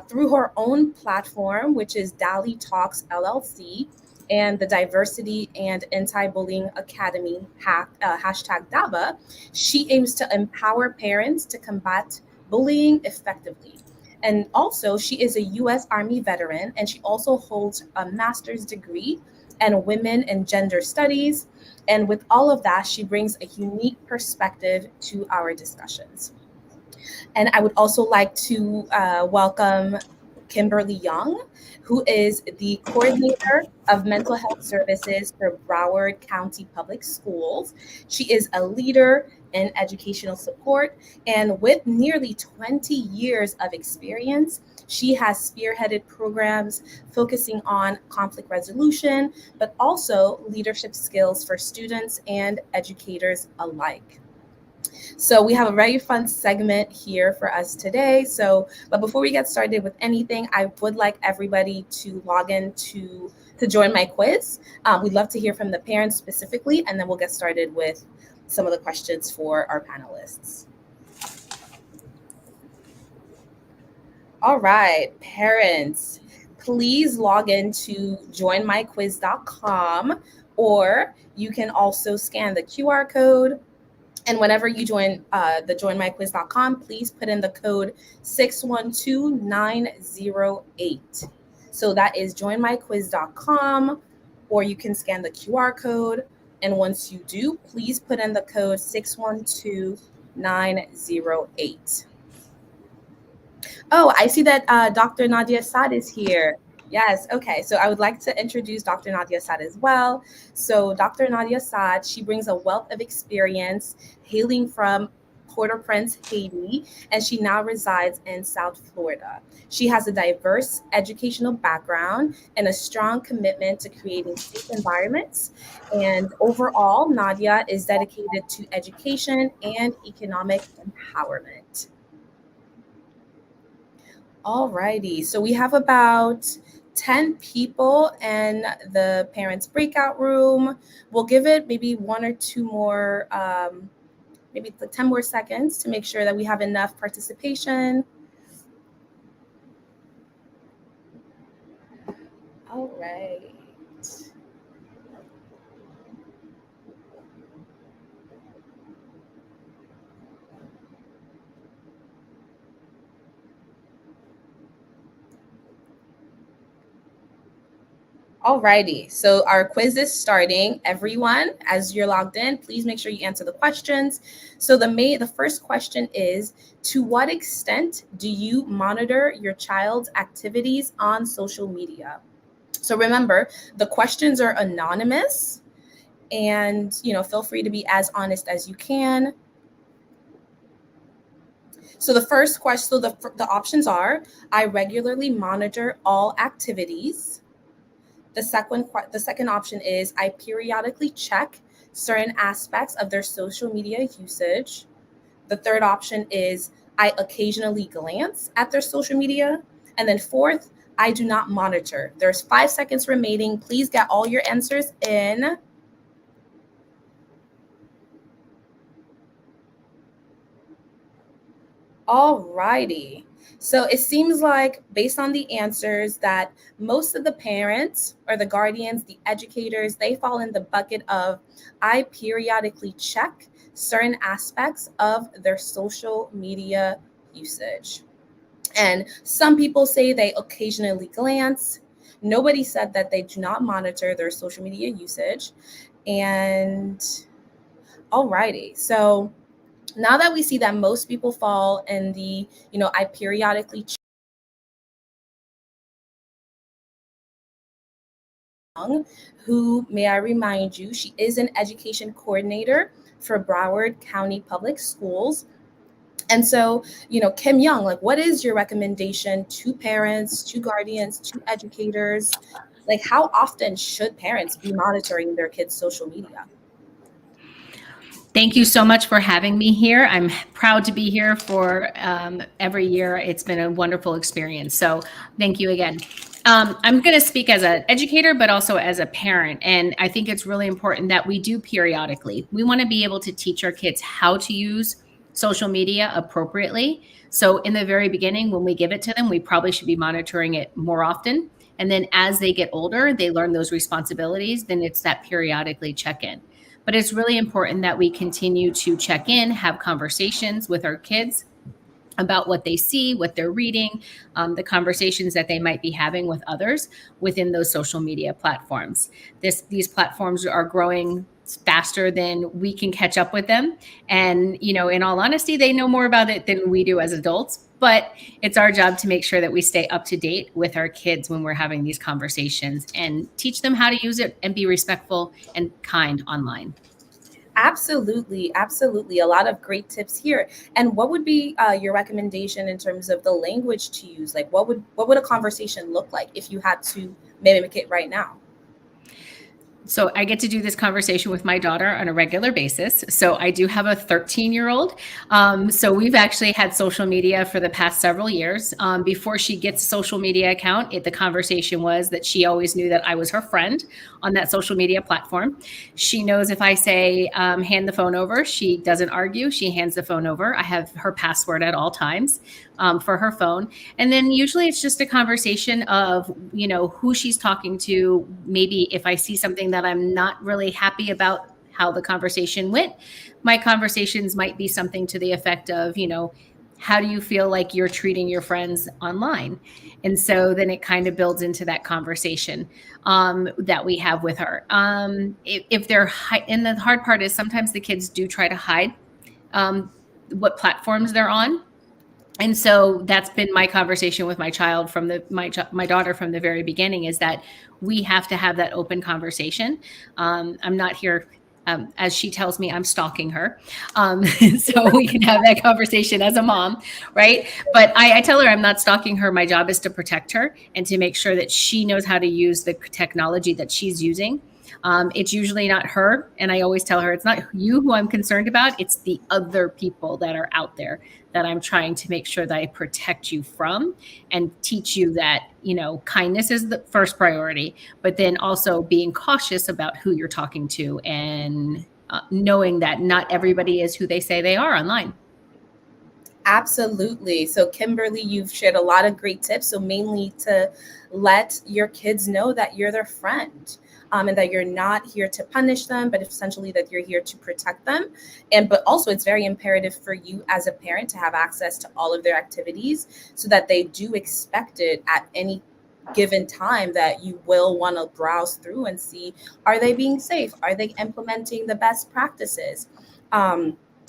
Through her own platform, which is Dali Talks LLC, and the Diversity and Anti-Bullying Academy, hashtag DABA, she aims to empower parents to combat bullying effectively. And also, she is a U.S. Army veteran, and she also holds a master's degree in women and gender studies. And with all of that, she brings a unique perspective to our discussions. And I would also like to welcome Kimberly Young, who is the coordinator of mental health services for Broward County Public Schools. She is a leader in educational support, and with nearly 20 years of experience, she has spearheaded programs focusing on conflict resolution, but also leadership skills for students and educators alike. So we have a very fun segment here for us today. But before we get started with anything, I would like everybody to log in to join my quiz. We'd love to hear from the parents specifically, and then we'll get started with some of the questions for our panelists. All right, parents, please log in to joinmyquiz.com, or you can also scan the QR code. And whenever you join the joinmyquiz.com, please put in the code 612908. So that is joinmyquiz.com, or you can scan the QR code. And once you do, please put in the code 612908. Oh, I see that Dr. Nadia Saad is here. Yes, okay. So I would like to introduce Dr. Nadia Saad as well. So Dr. Nadia Saad, she brings a wealth of experience hailing from Port-au-Prince, Haiti, and she now resides in South Florida. She has a diverse educational background and a strong commitment to creating safe environments. And overall, Nadia is dedicated to education and economic empowerment. All righty, so we have about 10 people in the parents breakout room. We'll give it maybe one or two more, maybe 10 more seconds to make sure that we have enough participation. All right. Alrighty, so our quiz is starting. Everyone, as you're logged in, please make sure you answer the questions. So the first question is, to what extent do you monitor your child's activities on social media? So remember, the questions are anonymous, and feel free to be as honest as you can. So the first question, so the options are, I regularly monitor all activities. The second option is, I periodically check certain aspects of their social media usage. The third option is I occasionally glance at their social media. And then fourth, I do not monitor. There's 5 seconds remaining. Please get all your answers in. All righty. So it seems like, based on the answers, that most of the parents or the guardians, the educators, they fall in the bucket of I periodically check certain aspects of their social media usage. And some people say they occasionally glance. Nobody said that they do not monitor their social media usage. And all righty. So now that we see that most people fall in the, I periodically check, who, may I remind you, she is an education coordinator for Broward County Public Schools. And so, Kim Young, like, what is your recommendation to parents, to guardians, to educators? Like, how often should parents be monitoring their kids' social media? Thank you so much for having me here. I'm proud to be here for every year. It's been a wonderful experience. So thank you again. I'm going to speak as an educator, but also as a parent. And I think it's really important that we do periodically. We want to be able to teach our kids how to use social media appropriately. So in the very beginning, when we give it to them, we probably should be monitoring it more often. And then as they get older, they learn those responsibilities, then it's that periodically check-in. But it's really important that we continue to check in, have conversations with our kids about what they see, what they're reading, the conversations that they might be having with others within those social media platforms. These platforms are growing faster than we can catch up with them. And, in all honesty, they know more about it than we do as adults. But it's our job to make sure that we stay up to date with our kids when we're having these conversations and teach them how to use it and be respectful and kind online. Absolutely. Absolutely. A lot of great tips here. And what would be your recommendation in terms of the language to use? Like, what would a conversation look like if you had to mimic it right now? So I get to do this conversation with my daughter on a regular basis. So I do have a 13-year-old. So we've actually had social media for the past several years. Before she gets a social media account, the conversation was that she always knew that I was her friend on that social media platform. She knows if I say, hand the phone over, she doesn't argue. She hands the phone over. I have her password at all times for her phone. And then usually it's just a conversation of, who she's talking to. Maybe if I see something that I'm not really happy about how the conversation went, my conversations might be something to the effect of, how do you feel like you're treating your friends online? And so then it kind of builds into that conversation that we have with her. If they're and the hard part is sometimes the kids do try to hide what platforms they're on. And so that's been my conversation with my child my daughter from the very beginning, is that we have to have that open conversation. I'm not here, as she tells me, I'm stalking her. So we can have that conversation as a mom, right? But I tell her I'm not stalking her. My job is to protect her and to make sure that she knows how to use the technology that she's using. It's usually not her. And I always tell her, it's not you who I'm concerned about. It's the other people that are out there that I'm trying to make sure that I protect you from and teach you that, kindness is the first priority, but then also being cautious about who you're talking to and knowing that not everybody is who they say they are online. Absolutely. So Kimberly, you've shared a lot of great tips. So mainly to let your kids know that you're their friend. And that you're not here to punish them, but essentially that you're here to protect them. But also it's very imperative for you as a parent to have access to all of their activities so that they do expect it at any given time, that you will want to browse through and see, are they being safe? Are they implementing the best practices?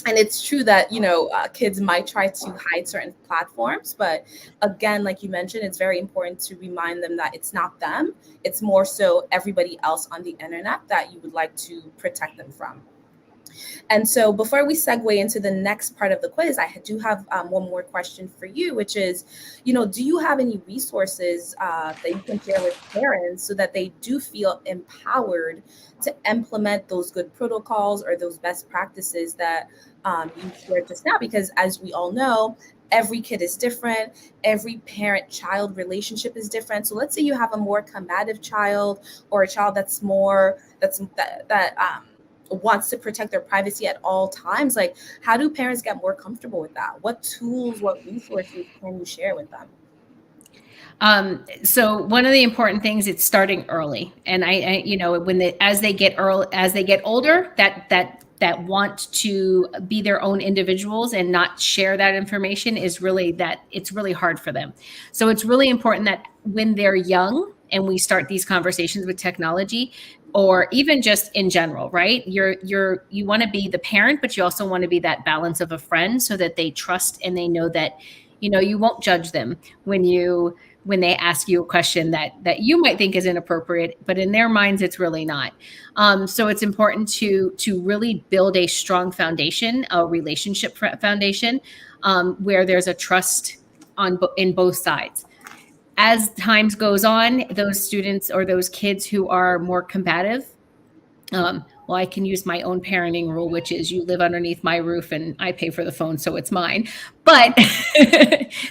And it's true that, kids might try to hide certain platforms, but again, like you mentioned, it's very important to remind them that it's not them. It's more so everybody else on the internet that you would like to protect them from. And so before we segue into the next part of the quiz, I do have one more question for you, which is, do you have any resources that you can share with parents so that they do feel empowered to implement those good protocols or those best practices that you shared just now? Because as we all know, every kid is different. Every parent-child relationship is different. So let's say you have a more combative child or a child that's more that wants to protect their privacy at all times. Like, how do parents get more comfortable with that? What tools, what resources can you share with them? So one of the important things, it's starting early. And as they get older, that want to be their own individuals and not share that information it's really hard for them. So it's really important that when they're young and we start these conversations with technology, or even just in general, right? You want to be the parent, but you also want to be that balance of a friend so that they trust and they know that, you won't judge them when they ask you a question that you might think is inappropriate, but in their minds, it's really not. So it's important to really build a strong foundation, a relationship foundation, where there's a trust in both sides. As times goes on, those students or those kids who are more combative, well, I can use my own parenting rule, which is you live underneath my roof and I pay for the phone, so it's mine. But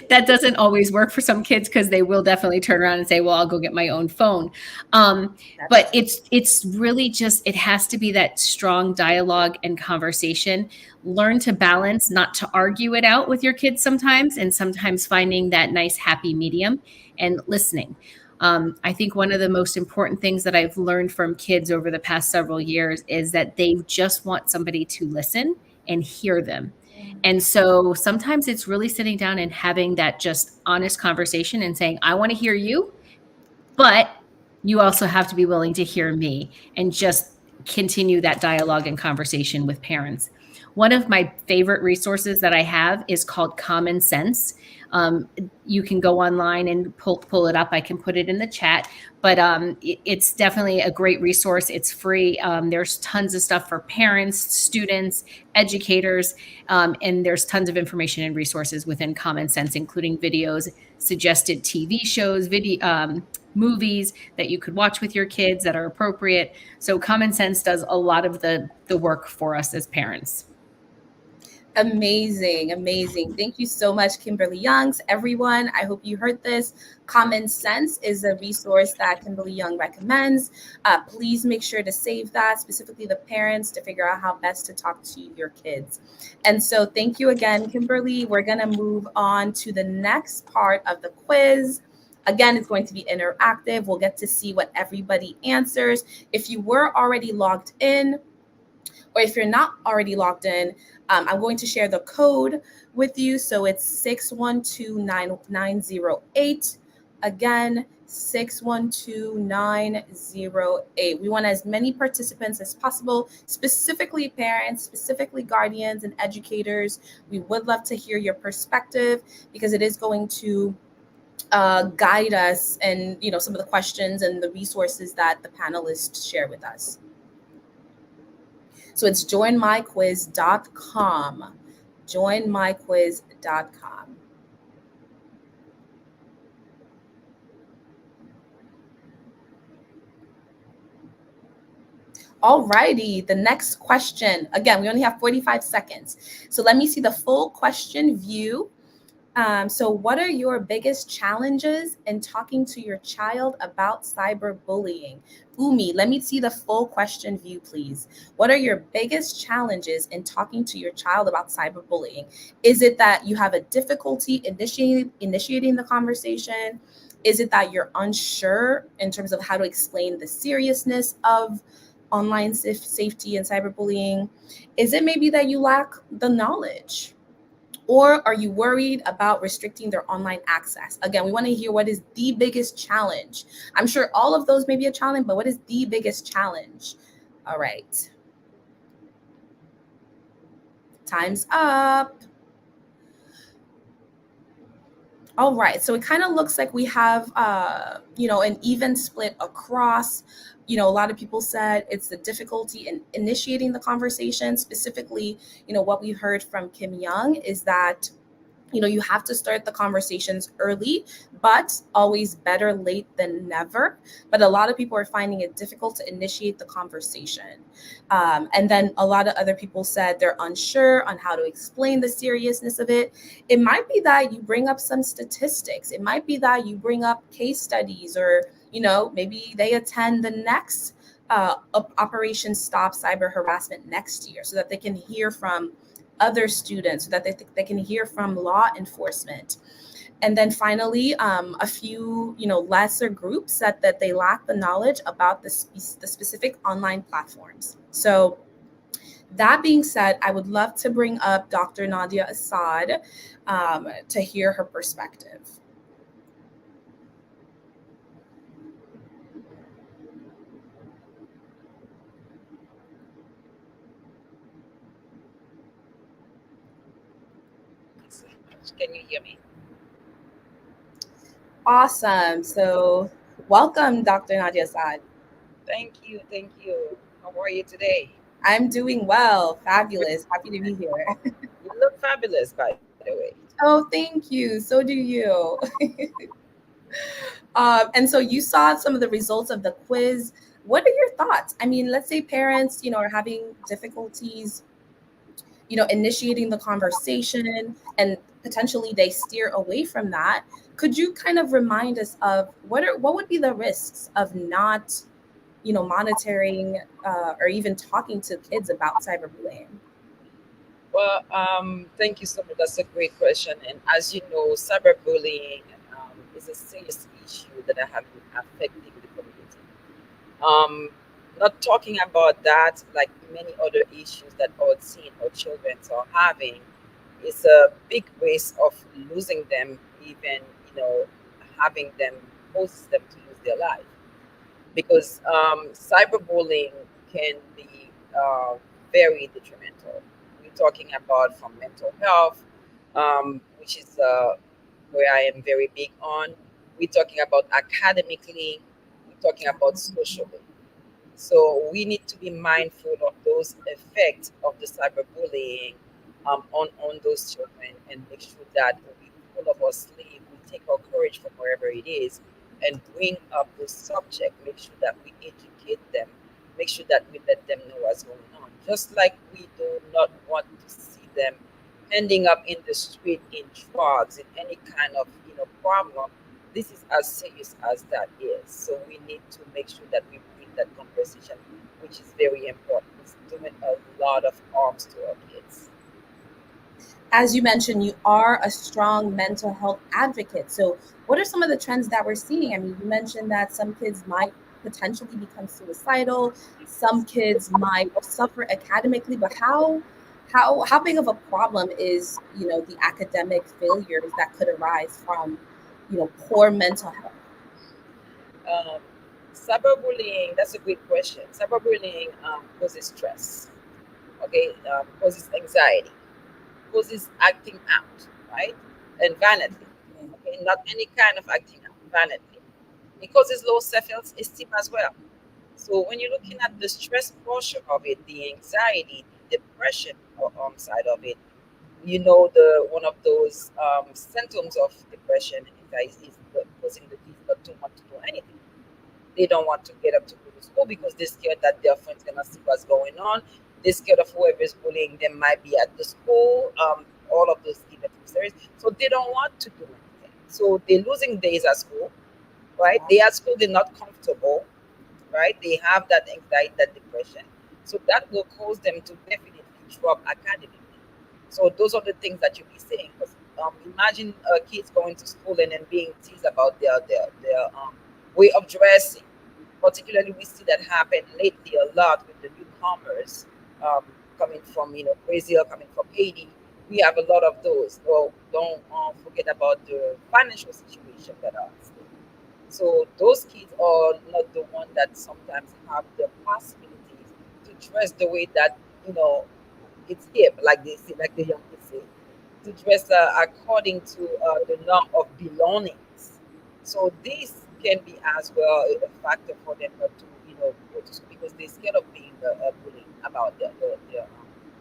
that doesn't always work for some kids because they will definitely turn around and say, well, I'll go get my own phone. But it's really just, it has to be that strong dialogue and conversation. Learn to balance, not to argue it out with your kids sometimes, and sometimes finding that nice happy medium and listening. I think one of the most important things that I've learned from kids over the past several years is that they just want somebody to listen and hear them. And so sometimes it's really sitting down and having that just honest conversation and saying, I want to hear you, but you also have to be willing to hear me, and just continue that dialogue and conversation with parents. One of my favorite resources that I have is called Common Sense. You can go online and pull it up. I can put it in the chat, but it's definitely a great resource. It's free. There's tons of stuff for parents, students, educators, and there's tons of information and resources within Common Sense, including videos, suggested TV shows, movies that you could watch with your kids that are appropriate. So Common Sense does a lot of the work for us as parents. Amazing. Thank you so much, Kimberly Youngs. Everyone, I hope you heard this. Common Sense is a resource that Kimberly Young recommends. Please make sure to save that, specifically the parents, to figure out how best to talk to your kids. And so thank you again, Kimberly. We're going to move on to the next part of the quiz. Again, it's going to be interactive. We'll get to see what everybody answers. If you were already logged in, or if you're not already logged in, I'm going to share the code with you. So it's 612-908. Again, 612-908. We want as many participants as possible, specifically parents, specifically guardians and educators. We would love to hear your perspective, because it is going to guide us and some of the questions and the resources that the panelists share with us. So it's joinmyquiz.com. Joinmyquiz.com. All righty, the next question. Again, we only have 45 seconds. So let me see the full question view. So what are your biggest challenges in talking to your child about cyberbullying? Umi, let me see the full question view, please. What are your biggest challenges in talking to your child about cyberbullying? Is it that you have a difficulty initiating the conversation? Is it that you're unsure in terms of how to explain the seriousness of online safety and cyberbullying? Is it maybe that you lack the knowledge? Or are you worried about restricting their online access? Again, we want to hear what is the biggest challenge. I'm sure all of those may be a challenge, but what is the biggest challenge? All right. Time's up. All right, so it kind of looks like we have, an even split across. A lot of people said it's the difficulty in initiating the conversation. Specifically, what we heard from Kim Young is that you have to start the conversations early, but always better late than never. But a lot of people are finding it difficult to initiate the conversation. And then a lot of other people said they're unsure on how to explain the seriousness of it. It might be that you bring up some statistics. It might be that you bring up case studies, or, maybe they attend the next Operation Stop Cyber Harassment next year so that they can hear from other students, so that they can hear from law enforcement. And then finally, a few lesser groups said that they lack the knowledge about the specific online platforms. So that being said, I would love to bring up Dr. Nadia Assad to hear her perspective. Can you hear me? Awesome. So welcome, Dr. Nadia Assad. Thank you. How are you today? I'm doing well. Fabulous. Happy to be here. You look fabulous, by the way. Oh, thank you. So do you. And so you saw some of the results of the quiz. What are your thoughts? I mean, let's say parents, are having difficulties, initiating the conversation, and potentially they steer away from that. Could you kind of remind us of what would be the risks of not, monitoring or even talking to kids about cyberbullying? Well, thank you so much. That's a great question. And as you know, cyberbullying is a serious issue that have been affecting the community. Not talking about that, like many other issues that our teen or children are having, is a big risk of losing them, even having them poses them to lose their life, because cyberbullying can be very detrimental. We're talking about from mental health, which is where I am very big on. We're talking about academically. We're talking about socially. So we need to be mindful of those effects of the cyberbullying on those children, and make sure that we pull up our sleeve, we take our courage from wherever it is, and bring up the subject. Make sure that we educate them. Make sure that we let them know what's going on. Just like we do not want to see them ending up in the street in drugs, in any kind of problem. This is as serious as that is. So we need to make sure that we bring that conversation, which is very important. It's doing a lot of harms to our kids. As you mentioned, you are a strong mental health advocate. So what are some of the trends that we're seeing? I mean, you mentioned that some kids might potentially become suicidal. Some kids might suffer academically, but how big of a problem is, the academic failures that could arise from, poor mental health? Um, Cyberbullying, that's a great question. Cyberbullying causes stress, okay, causes anxiety, causes acting out, right? And vanity, okay, not any kind of acting out, vanity. It causes low self-esteem as well. So when you're looking at the stress portion of it, the anxiety, the depression side of it, the one of those symptoms of depression and anxiety is causing the kids not to want to do anything. They don't want to get up to go to school because they're scared that their friends gonna see what's going on. They're scared of whoever is bullying them might be at the school. All of those events, so they don't want to do anything. So they're losing days at school, right? They at school, they're not comfortable, right? They have that anxiety, that depression. So that will cause them to definitely drop academically. So those are the things that you'll be saying. Because imagine kids going to school and then being teased about their way of dressing. Particularly, we see that happen lately a lot with the newcomers coming from Brazil, coming from Haiti. We have a lot of those. Well, don't forget about the financial situation that are at stake. So those kids are not the one that sometimes have the possibilities to dress the way that it's hip, like they say, like the young kids say. to dress according to the norm of belongings. So this can be as well a factor for them not to, go to school because they're scared of being bullied about their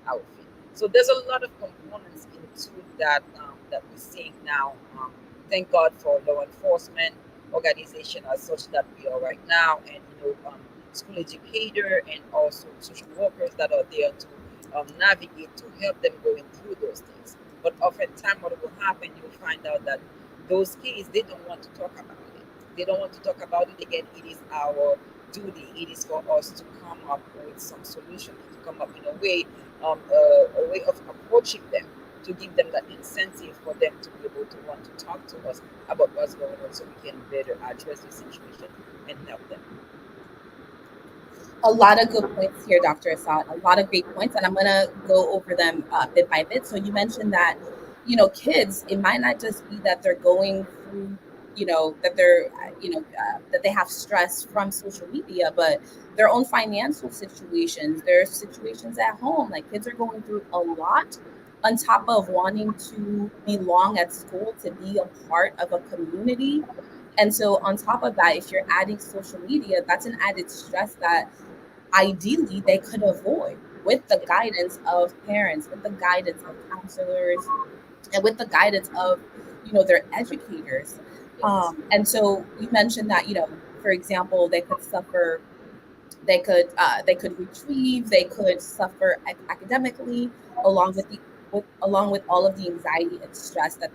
outfit. So there's a lot of components into that we're seeing now. Thank God for law enforcement organization as such that we are right now, and school educator and also social workers that are there to navigate to help them going through those things. But oftentimes, what will happen, you'll find out that those kids they don't want to talk about it. They don't want to talk about it again. It is our duty. It is for us to come up with some solution, to come up in a way of approaching them, to give them that incentive for them to be able to want to talk to us about what's going on, so we can better address the situation and help them. A lot of good points here, Dr. Assad. A lot of great points, and I'm gonna go over them bit by bit. So you mentioned that, kids, it might not just be that they're going through, that they're, that they have stress from social media, but their own financial situations, their situations at home. Like kids are going through a lot on top of wanting to belong at school, to be a part of a community. And so on top of that, if you're adding social media, that's an added stress that ideally they could avoid with the guidance of parents, with the guidance of counselors, and with the guidance of their educators. And so you mentioned that, for example, they could suffer, they could retrieve, they could suffer academically, along with all of the anxiety and stress that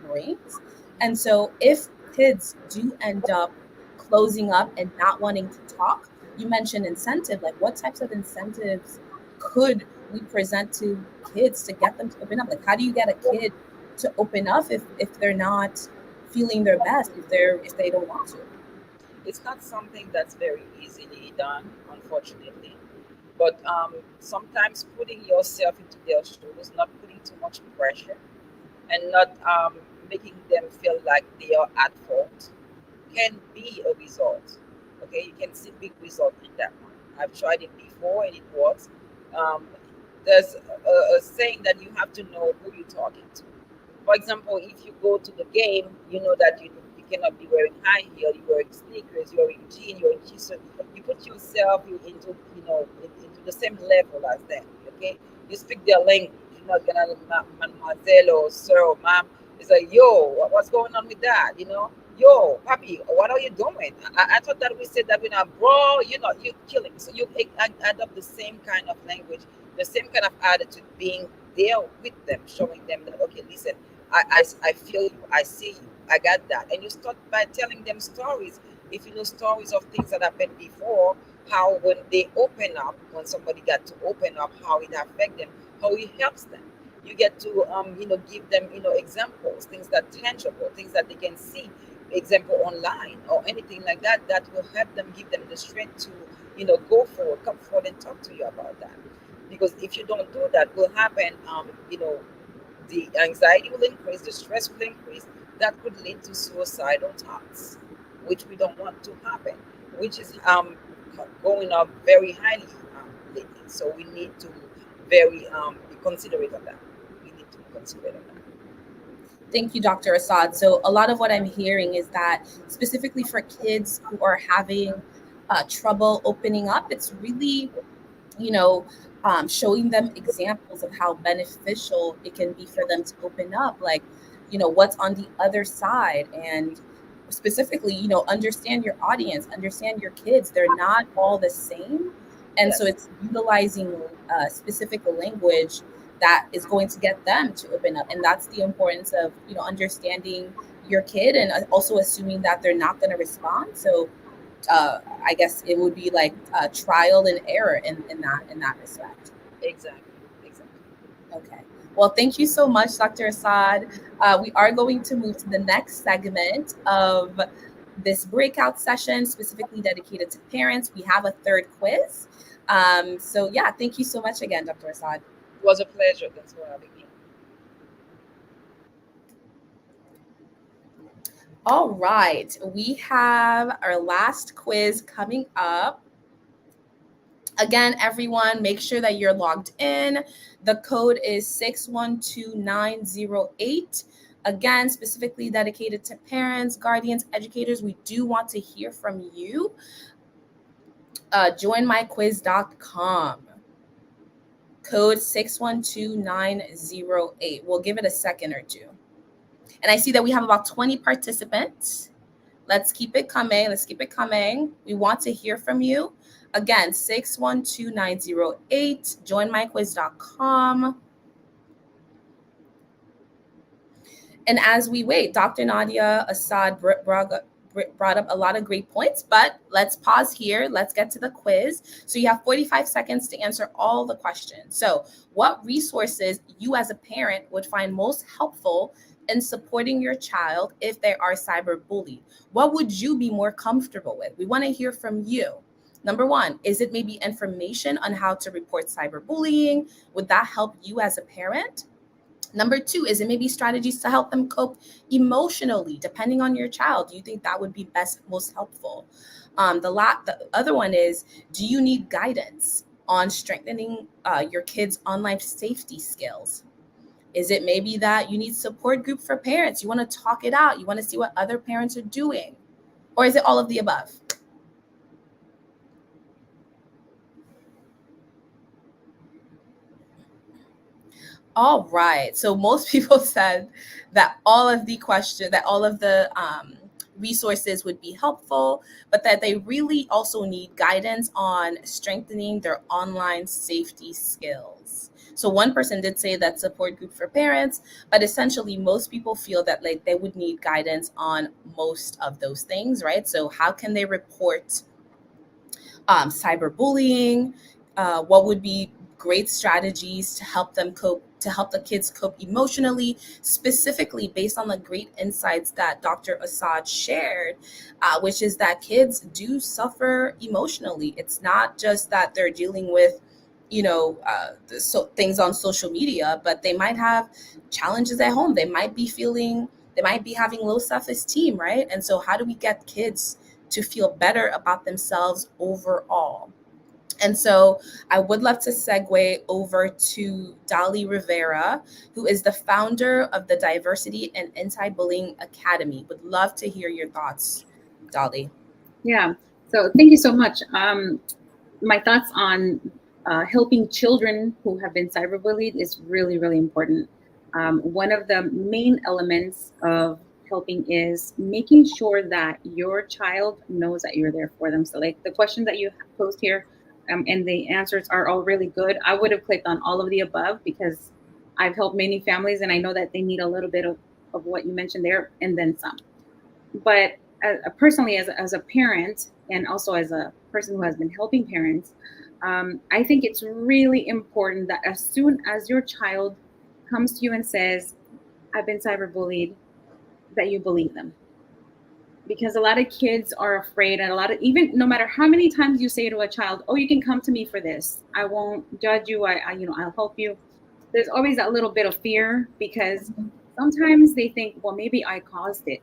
brings. And so if kids do end up closing up and not wanting to talk, you mentioned incentive. Like, what types of incentives could we present to kids to get them to open up? Like, how do you get a kid to open up if they're not feeling their best, if they don't want to? It's not something that's very easily done, unfortunately. But sometimes putting yourself into their shoes, not putting too much pressure, and not making them feel like they are at fault, can be a result. Okay, you can see big result in that one. I've tried it before and it works. Um, there's a saying that you have to know who you're talking to. For example, if you go to the game, you know that you cannot be wearing high heel, you're wearing sneakers, you're wearing jeans, you're in t-shirt. You put yourself into into the same level as them. Okay, you speak their language. You're not gonna mademoiselle or sir or ma'am. It's like, yo, what's going on with that? Yo, papi, what are you doing? I thought that we said that we're not, bro. You're killing. So you add up the same kind of language, the same kind of attitude, being there with them, showing them that, okay, listen, I feel you, I see you, I got that. And you start by telling them stories. If you know stories of things that happened before, how when they open up, when somebody got to open up, how it affects them, how it helps them. You get to give them examples, things that tangible, things that they can see, example online or anything like that, that will help them, give them the strength to go forward, come forward and talk to you about that. Because if you don't do that, will happen, the anxiety will increase, the stress will increase. That could lead to suicidal thoughts, which we don't want to happen, which is going up very highly lately. So we need to very be considerate of that. We need to be considerate of that. Thank you, Dr. Assad. So a lot of what I'm hearing is that specifically for kids who are having trouble opening up, it's really, showing them examples of how beneficial it can be for them to open up, like, what's on the other side. And specifically, understand your audience, understand your kids. They're not all the same. And so it's utilizing specific language that is going to get them to open up. And that's the importance of, understanding your kid and also assuming that they're not going to respond. So I guess it would be like trial and error in that respect. Exactly. Okay. Well, thank you so much, Dr. Assad. We are going to move to the next segment of this breakout session, specifically dedicated to parents. We have a third quiz. So yeah, thank you so much again, Dr. Assad. It was a pleasure. Thanks for having me. All right, we have our last quiz coming up. Again, everyone, make sure that you're logged in. The code is 612908. Again, specifically dedicated to parents, guardians, educators. We do want to hear from you. Joinmyquiz.com. Code 612908. We'll give it a second or two. And I see that we have about 20 participants. Let's keep it coming. Let's keep it coming. We want to hear from you. Again, 612908. Joinmyquiz.com. And as we wait, Dr. Nadia Assad brought up a lot of great points, but let's pause here. Let's get to the quiz. So you have 45 seconds to answer all the questions. So what resources you as a parent would find most helpful in supporting your child if they are cyberbullied? What would you be more comfortable with? We want to hear from you. Number one, is it maybe information on how to report cyberbullying? Would that help you as a parent? Number two, is it maybe strategies to help them cope emotionally, depending on your child? Do you think that would be most helpful? The other one is, do you need guidance on strengthening your kids' online safety skills? Is it maybe that you need support group for parents? You want to talk it out. You want to see what other parents are doing? Or is it all of the above? All right. So most people said that all of the resources would be helpful, but that they really also need guidance on strengthening their online safety skills. So one person did say that support group for parents, but essentially most people feel that like they would need guidance on most of those things, right? So how can they report cyberbullying? What would be great strategies to help them cope, to help the kids cope emotionally, specifically based on the great insights that Dr. Assad shared, which is that kids do suffer emotionally. It's not just that they're dealing with, things on social media, but they might have challenges at home. They might be having low self-esteem, right? And so how do we get kids to feel better about themselves overall? And so I would love to segue over to Dali Rivera, who is the founder of the Diversity and Anti-Bullying Academy. Would love to hear your thoughts, Dali. Yeah, so thank you so much. My thoughts on helping children who have been cyberbullied is really, really important. One of the main elements of helping is making sure that your child knows that you're there for them. So like the question that you posed here, and the answers are all really good. I would have clicked on all of the above because I've helped many families and I know that they need a little bit of what you mentioned there and then some. But personally, as a parent and also as a person who has been helping parents, I think it's really important that as soon as your child comes to you and says, I've been cyberbullied, that you believe them. Because a lot of kids are afraid, and even no matter how many times you say to a child, oh, you can come to me for this, I won't judge you, I'll help you, there's always that little bit of fear because sometimes they think, well, maybe I caused it.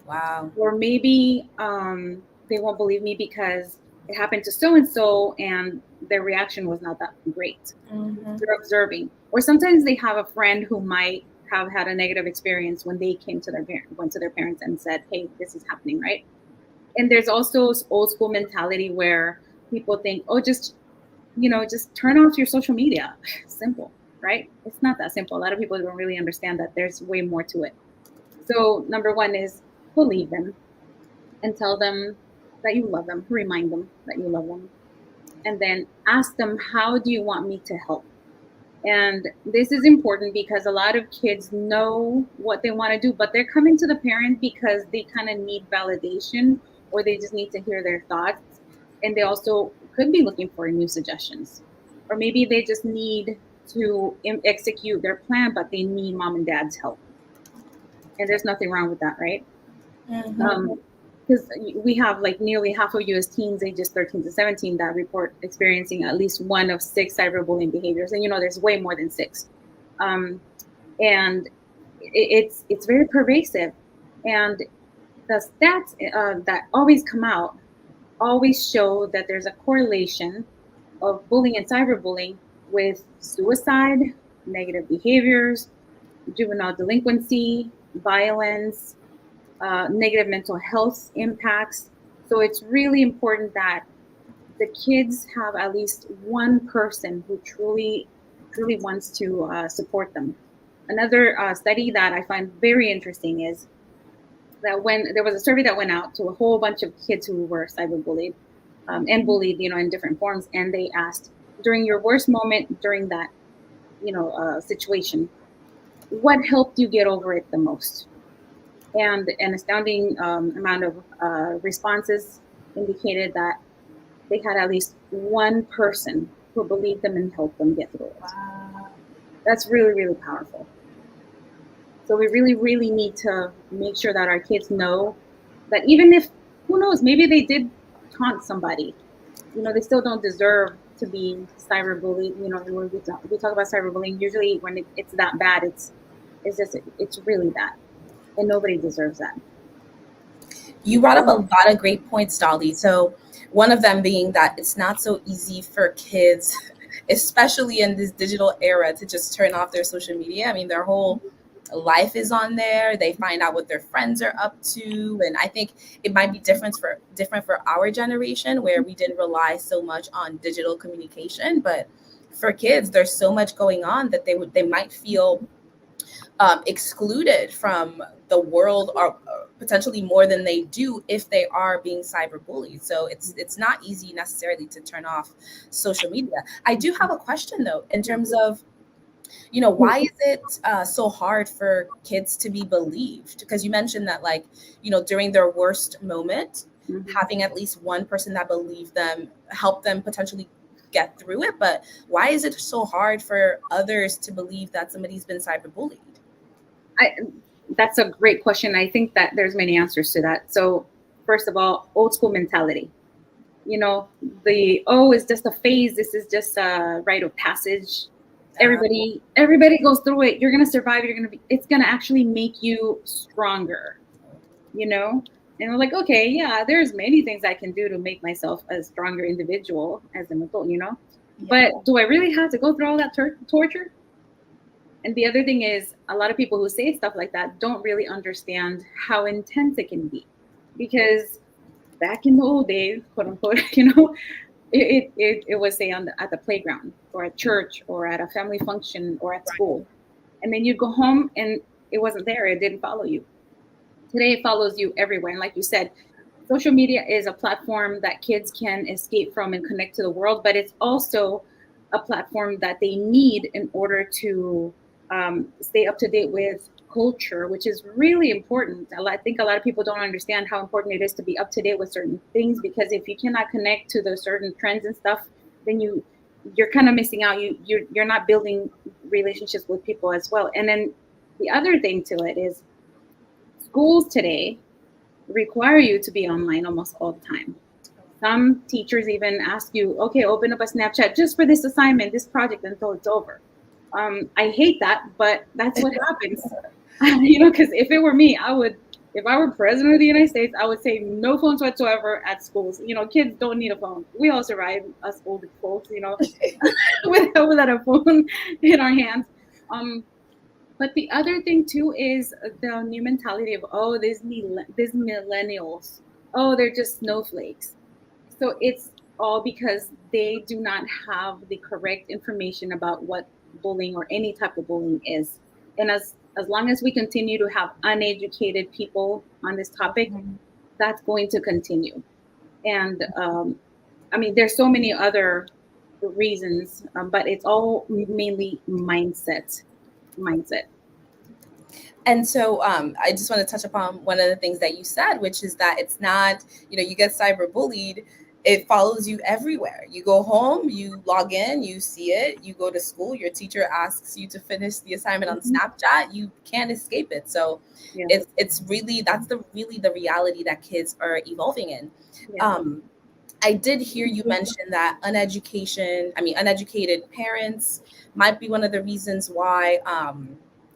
Wow. Or maybe they won't believe me because it happened to so-and-so and their reaction was not that great. Mm-hmm. They're observing. Or sometimes they have a friend who might have had a negative experience when they went to their parents and said, hey, this is happening, right? And there's also old school mentality where people think, oh, just turn off your social media. Simple, right? It's not that simple. A lot of people don't really understand that there's way more to it. So number one is believe them and tell them that you love them, remind them that you love them. And then ask them, how do you want me to help? And this is important because a lot of kids know what they want to do, but they're coming to the parent because they kind of need validation or they just need to hear their thoughts. And they also could be looking for new suggestions. Or maybe they just need to execute their plan, but they need mom and dad's help. And there's nothing wrong with that, right? Mm-hmm. Because we have like nearly half of U.S. teens ages 13 to 17 that report experiencing at least one of 6 cyberbullying behaviors. And, there's way more than 6. And it's very pervasive. And the stats that always come out always show that there's a correlation of bullying and cyberbullying with suicide, negative behaviors, juvenile delinquency, violence, negative mental health impacts. So it's really important that the kids have at least one person who truly wants to support them. Another study that I find very interesting is that when there was a survey that went out to a whole bunch of kids who were cyberbullied and bullied, in different forms, and they asked, during your worst moment during that, situation, what helped you get over it the most? And an astounding amount of responses indicated that they had at least one person who believed them and helped them get through it. Wow. That's really, really powerful. So we really, really need to make sure that our kids know that even if, who knows, maybe they did taunt somebody, they still don't deserve to be cyberbullied. When we talk about cyberbullying, usually when it's that bad, it's really bad, and nobody deserves that. You brought up a lot of great points, Dolly. So one of them being that it's not so easy for kids, especially in this digital era, to just turn off their social media. I mean, their whole life is on there. They find out what their friends are up to. And I think it might be different for our generation, where we didn't rely so much on digital communication. But for kids, there's so much going on that they might feel excluded from the world, or potentially more than they do if they are being cyberbullied. So it's not easy necessarily to turn off social media. I do have a question though, in terms of, why is it so hard for kids to be believed? Because you mentioned that, during their worst moment, having at least one person that believed them helped them potentially get through it. But why is it so hard for others to believe that somebody's been cyberbullied? That's a great question. I think that there's many answers to that. So first of all, old school mentality. It's just a phase. This is just a rite of passage. Everybody goes through it. You're gonna survive. It's gonna actually make you stronger. And we're like, okay, yeah, there's many things I can do to make myself a stronger individual as an adult. But do I really have to go through all that torture? And the other thing is, a lot of people who say stuff like that don't really understand how intense it can be, because back in the old days, quote unquote, it was, say, at the playground or at church or at a family function or at school, and then you'd go home and it wasn't there. It didn't follow you. Today it follows you everywhere. And like you said, social media is a platform that kids can escape from and connect to the world, but it's also a platform that they need in order to stay up to date with culture, which is really important. I think a lot of people don't understand how important it is to be up to date with certain things, because if you cannot connect to the certain trends and stuff, then you're kind of missing out. You're not building relationships with people as well. And then the other thing to it is, schools today require you to be online almost all the time. Some teachers even ask you, okay, open up a Snapchat just for this assignment, this project, until it's over. I hate that, but that's what happens. Because if it were me, if I were president of the United States, I would say no phones whatsoever at schools. Kids don't need a phone. We all survive, us older folks, without a phone in our hands. But the other thing too is the new mentality of, these millennials, they're just snowflakes. So it's all because they do not have the correct information about what bullying or any type of bullying is. And as long as we continue to have uneducated people on this topic, that's going to continue. And there's so many other reasons, but it's all mainly mindset. And so I just want to touch upon one of the things that you said, which is that it's not, you get cyberbullied, it follows you everywhere. You go home, you log in, you see it, you go to school, your teacher asks you to finish the assignment on Snapchat, you can't escape it. So it's really, that's the reality that kids are evolving in. Yeah. I did hear you mention that uneducated parents might be one of the reasons why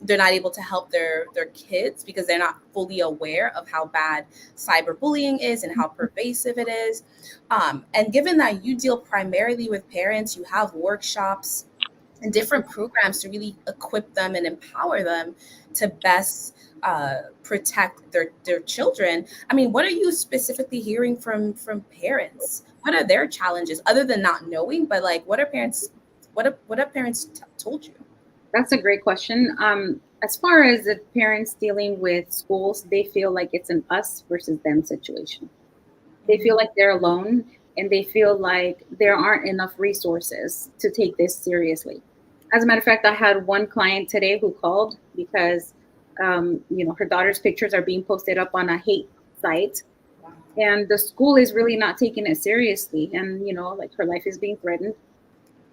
they're not able to help their kids because they're not fully aware of how bad cyberbullying is and how pervasive it is. And given that you deal primarily with parents, you have workshops and different programs to really equip them and empower them to best protect their children. I mean, what are you specifically hearing from parents? What are their challenges other than not knowing? But like, what have parents told you? That's a great question. As far as the parents dealing with schools, they feel like it's an us versus them situation. They feel like they're alone, and they feel like there aren't enough resources to take this seriously. As a matter of fact, I had one client today who called because, her daughter's pictures are being posted up on a hate site, and the school is really not taking it seriously. And, like her life is being threatened.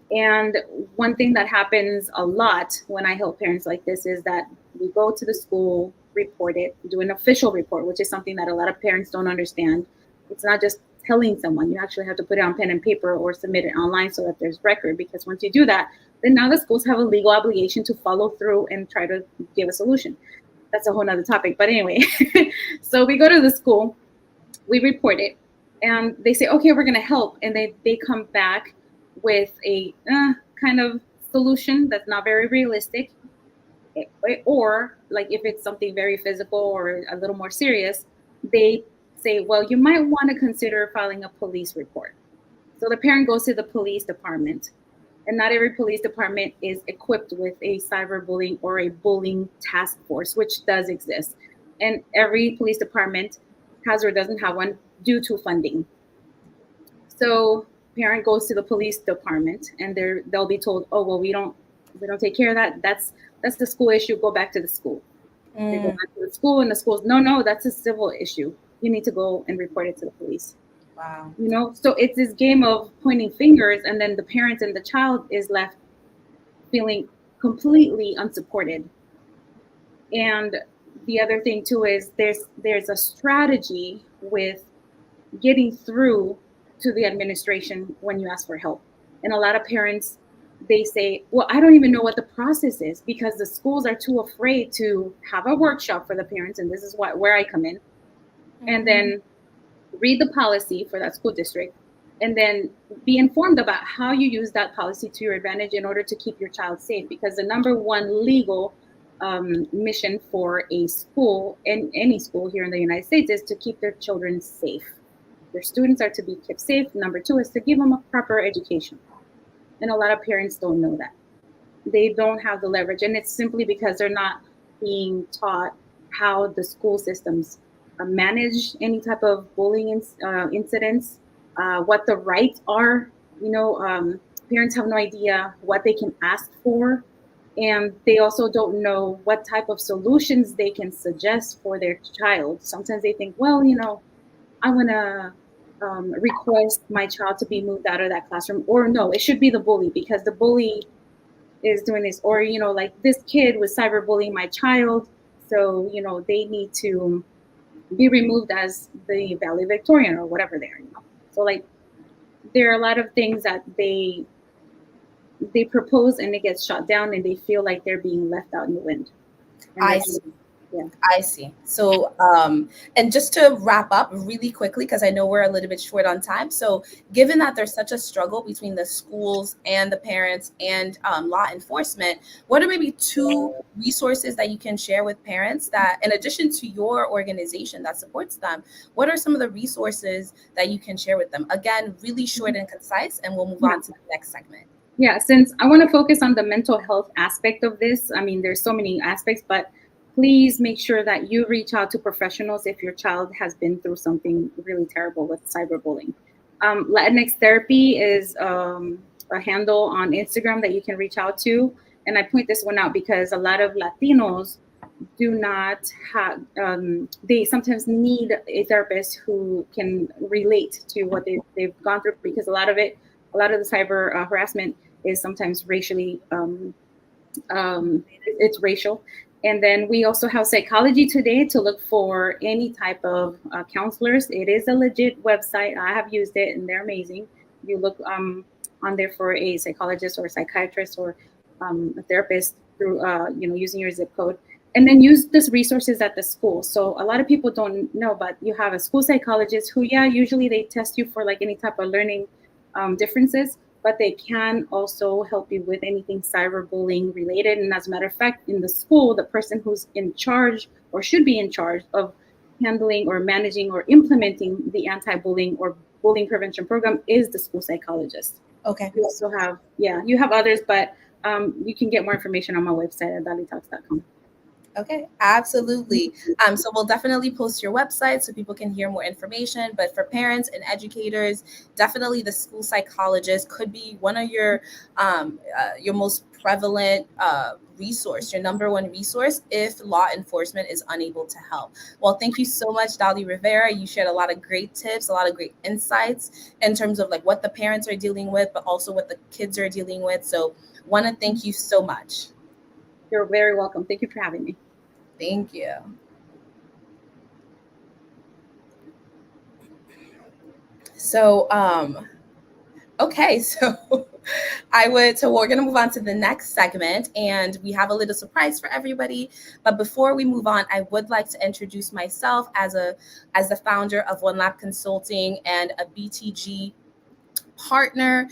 And one thing that happens a lot when I help parents like this is that we go to the school, report it, do an official report, which is something that a lot of parents don't understand. It's not just telling someone. You actually have to put it on pen and paper or submit it online so that there's record. Because once you do that, then now the schools have a legal obligation to follow through and try to give a solution. That's a whole nother topic. But anyway, so we go to the school, we report it, and they say, okay, we're going to help. And they come back with a kind of solution that's not very realistic. Or like if it's something very physical or a little more serious, they say, well, you might want to consider filing a police report. So the parent goes to the police department, and not every police department is equipped with a cyberbullying or a bullying task force, which does exist. And every police department has or doesn't have one due to funding. So parent goes to the police department, and they'll be told, oh, well, we don't take care of that. That's the school issue. Go back to the school. They go back to the school, and the school's, no, that's a civil issue. You need to go and report it to the police. Wow. So it's this game of pointing fingers, and then the parent and the child is left feeling completely unsupported. And the other thing too is there's a strategy with getting through to the administration when you ask for help. And a lot of parents, they say, well, I don't even know what the process is because the schools are too afraid to have a workshop for the parents. And this is where I come in. And then read the policy for that school district, and then be informed about how you use that policy to your advantage in order to keep your child safe. Because the number one legal mission for a school, in any school here in the United States, is to keep their children safe. Their students are to be kept safe. Number two is to give them a proper education. And a lot of parents don't know that. They don't have the leverage. And it's simply because they're not being taught how the school systems manage any type of bullying incidents, what the rights are. Parents have no idea what they can ask for. And they also don't know what type of solutions they can suggest for their child. Sometimes they think, well, I want to request my child to be moved out of that classroom. Or no, it should be the bully because the bully is doing this. Or, like this kid was cyberbullying my child. So, they need to be removed as the valedictorian or whatever they are. So like there are a lot of things that they propose and it gets shot down and they feel like they're being left out in the wind. I see. So, and just to wrap up really quickly, because I know we're a little bit short on time. So given that there's such a struggle between the schools and the parents and law enforcement, what are maybe 2 resources that you can share with parents that, in addition to your organization that supports them, what are some of the resources that you can share with them? Again, really short and concise, and we'll move on to the next segment. Yeah, since I want to focus on the mental health aspect of this, I mean, there's so many aspects, but please make sure that you reach out to professionals if your child has been through something really terrible with cyberbullying. Latinx Therapy is a handle on Instagram that you can reach out to. And I point this one out because a lot of Latinos do not have, they sometimes need a therapist who can relate to what they've gone through, because a lot of the cyber harassment is sometimes racially, it's racial. And then we also have Psychology Today to look for any type of counselors. It is a legit website. I have used it and they're amazing. You look on there for a psychologist or a psychiatrist or a therapist. through using your zip code, and then use these resources at the school. So a lot of people don't know, but you have a school psychologist who, usually they test you for like any type of learning differences, but they can also help you with anything cyberbullying related. And as a matter of fact, in the school, the person who's in charge or should be in charge of handling or managing or implementing the anti-bullying or bullying prevention program is the school psychologist. Okay. You also have, you have others, but you can get more information on my website at dalitalks.com. Okay, absolutely. So we'll definitely post your website so people can hear more information. But for parents and educators, definitely the school psychologist could be one of your most prevalent resource, your number one resource if law enforcement is unable to help. Well, thank you so much, Dali Rivera. You shared a lot of great tips, a lot of great insights in terms of like what the parents are dealing with, but also what the kids are dealing with. So want to thank you so much. You're very welcome. Thank you for having me. Thank you. So, okay, so we're gonna move on to the next segment, and we have a little surprise for everybody. But before we move on, I would like to introduce myself as the founder of One Lab Consulting and a BTG partner.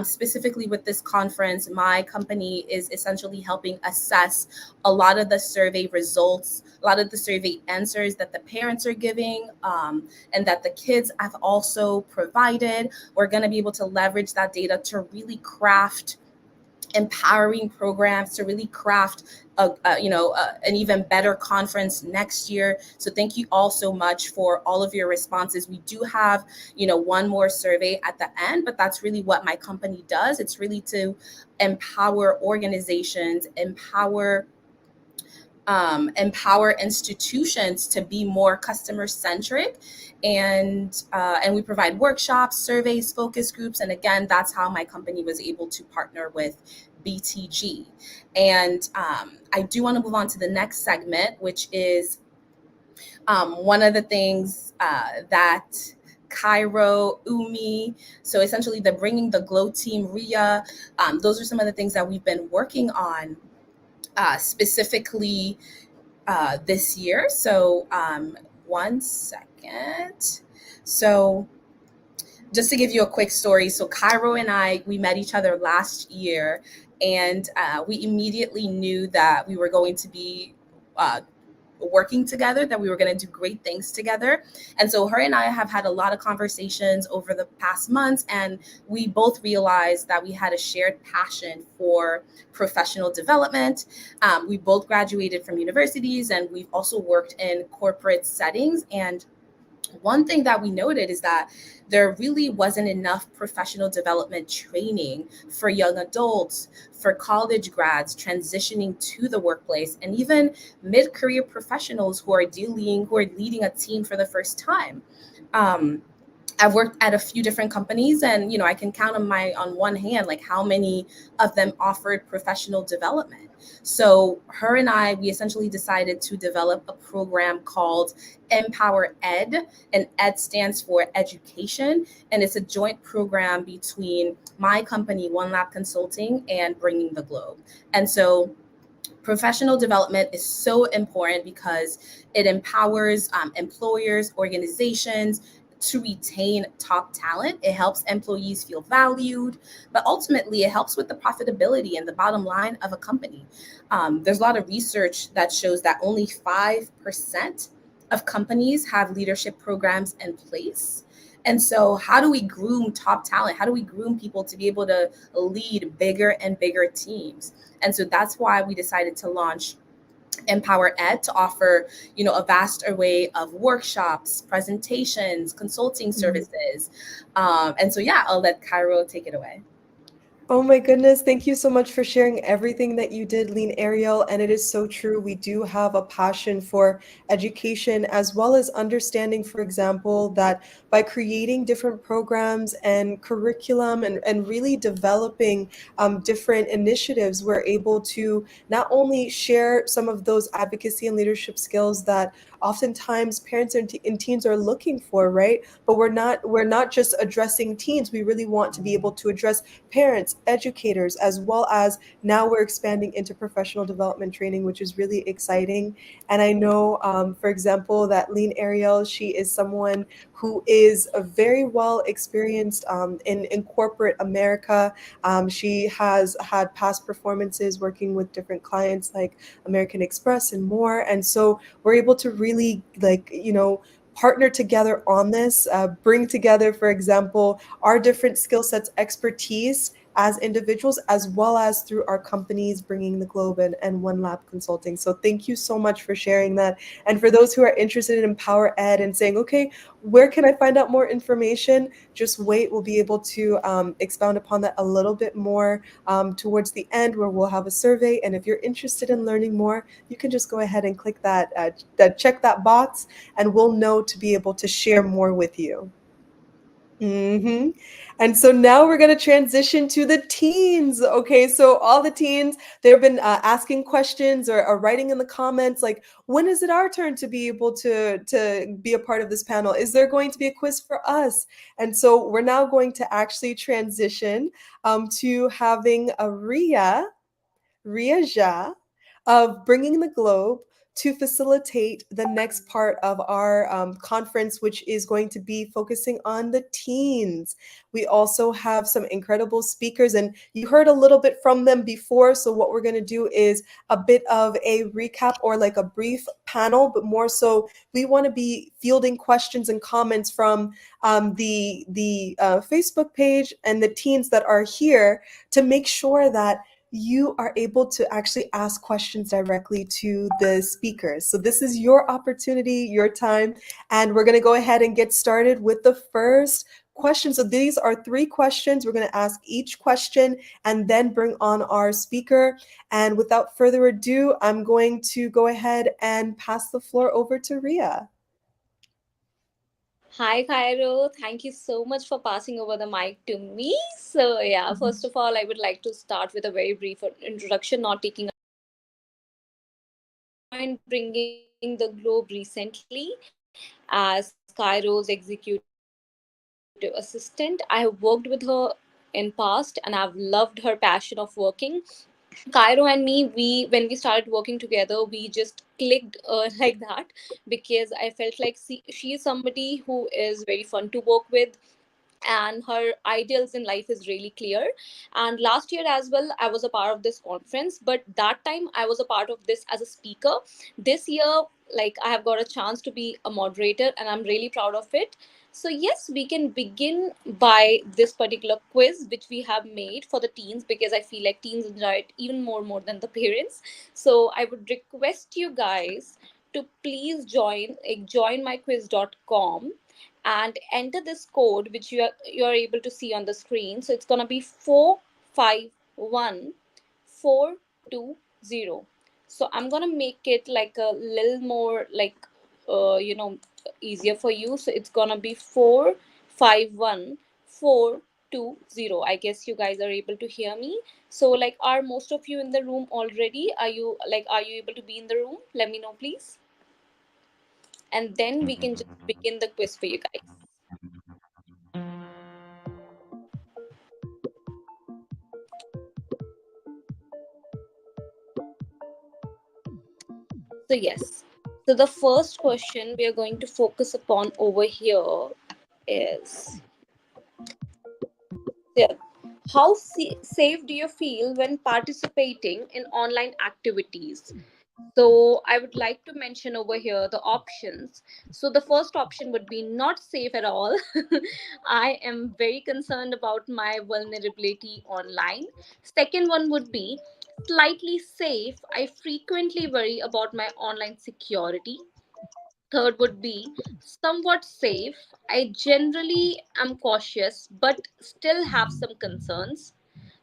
Specifically with this conference, my company is essentially helping assess a lot of the survey results, a lot of the survey answers that the parents are giving, and that the kids have also provided. We're going to be able to leverage that data to really craft empowering programs, to really craft an even better conference next year. So thank you all so much for all of your responses. We do have one more survey at the end, but that's really what my company does. It's really to empower organizations, empower institutions to be more customer centric, and we provide workshops, surveys, focus groups, and again, that's how my company was able to partner with BTG. And I do want to move on to the next segment, which is one of the things that Cairo, Umi, so essentially the Bringing the Glow team, Ria, those are some of the things that we've been working on specifically this year. So one second. So just to give you a quick story. So Cairo and I, we met each other last year, and we immediately knew that we were going to be working together, that we were going to do great things together. And so her and I have had a lot of conversations over the past months, and we both realized that we had a shared passion for professional development. We both graduated from universities, and we've also worked in corporate settings. And one thing that we noted is that there really wasn't enough professional development training for young adults, for college grads transitioning to the workplace, and even mid-career professionals who are leading a team for the first time. I've worked at a few different companies, and I can count on one hand like how many of them offered professional development. So her and I, we essentially decided to develop a program called Empower Ed, and Ed stands for education, and it's a joint program between my company, One Lab Consulting, and Bringing the Globe. And so professional development is so important because it empowers employers, organizations to retain top talent. It helps employees feel valued, but ultimately it helps with the profitability and the bottom line of a company. There's a lot of research that shows that only 5% of companies have leadership programs in place. And so how do we groom top talent? How do we groom people to be able to lead bigger and bigger teams? And so that's why we decided to launch Empower Ed, to offer, a vast array of workshops, presentations, consulting services. And so, I'll let Cairo take it away. Oh my goodness, thank you so much for sharing everything that you did, Lean Ariel. And it is so true. We do have a passion for education, as well as understanding, for example, that by creating different programs and curriculum and really developing different initiatives, we're able to not only share some of those advocacy and leadership skills that oftentimes parents and teens are looking for, right? But we're not just addressing teens. We really want to be able to address parents, us educators, as well as now we're expanding into professional development training, which is really exciting. And I know, for example, that Lean Ariel, she is someone who is a very well experienced in corporate America. She has had past performances working with different clients like American Express and more. And so we're able to really partner together on this, bring together, for example, our different skill sets, expertise as individuals, as well as through our companies bringing the globe and One Lab Consulting. So thank you so much for sharing that. And for those who are interested in Empower Ed and saying, okay, where can I find out more information? Just wait, we'll be able to expound upon that a little bit more towards the end, where we'll have a survey. And if you're interested in learning more, you can just go ahead and click that check that box, and we'll know to be able to share more with you. And so now we're going to transition to the teens. Okay, so all the teens, they've been asking questions or writing in the comments, like, when is it our turn to be able to be a part of this panel? Is there going to be a quiz for us? And so we're now going to actually transition to having a Ria Jha of Bringing the Globe to facilitate the next part of our conference, which is going to be focusing on the teens. We also have some incredible speakers, and you heard a little bit from them before. So what we're going to do is a bit of a recap, or like a brief panel, but more so we want to be fielding questions and comments from the Facebook page and the teens that are here, to make sure that you are able to actually ask questions directly to the speakers. So this is your opportunity, your time, and we're going to go ahead and get started with the first question. So these are 3 questions. We're going to ask each question and then bring on our speaker. And without further ado, I'm going to go ahead and pass the floor over to Ria. Hi, Cairo. Thank you so much for passing over the mic to me. So, yeah, first of all, I would like to start with a very brief introduction, not taking a bringing the globe recently as Cairo's executive assistant. I have worked with her in past, and I've loved her passion of working. Cairo and me, when we started working together, we just clicked like that, because I felt like she is somebody who is very fun to work with, and her ideals in life is really clear. And last year as well, I was a part of this conference, but that time I was a part of this as a speaker. This year, like, I have got a chance to be a moderator, and I'm really proud of it. So yes, we can begin by this particular quiz which we have made for the teens, because I feel like teens enjoy it even more than the parents. So I would request you guys to please join joinmyquiz.com and enter this code which you are able to see on the screen. So it's going to be 451420. So I'm going to make it like a little more like easier for you. So it's going to be 451420. I guess you guys are able to hear me. So, like, are most of you in the room already? Are you able to be in the room? Let me know, please. And then we can just begin the quiz for you guys. So yes, so the first question we are going to focus upon over here is, yeah, how safe do you feel when participating in online activities? So I would like to mention over here the options. So the first option would be not safe at all. I am very concerned about my vulnerability online. Second one would be slightly safe. I frequently worry about my online security. Third would be somewhat safe. I generally am cautious but still have some concerns.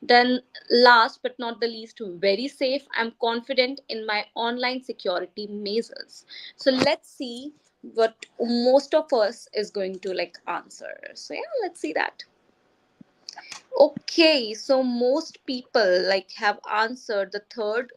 Then, last but not the least, very safe. I'm confident in my online security measures. So let's see what most of us is going to like answer. So yeah, let's see that. Okay, so most people like have answered the third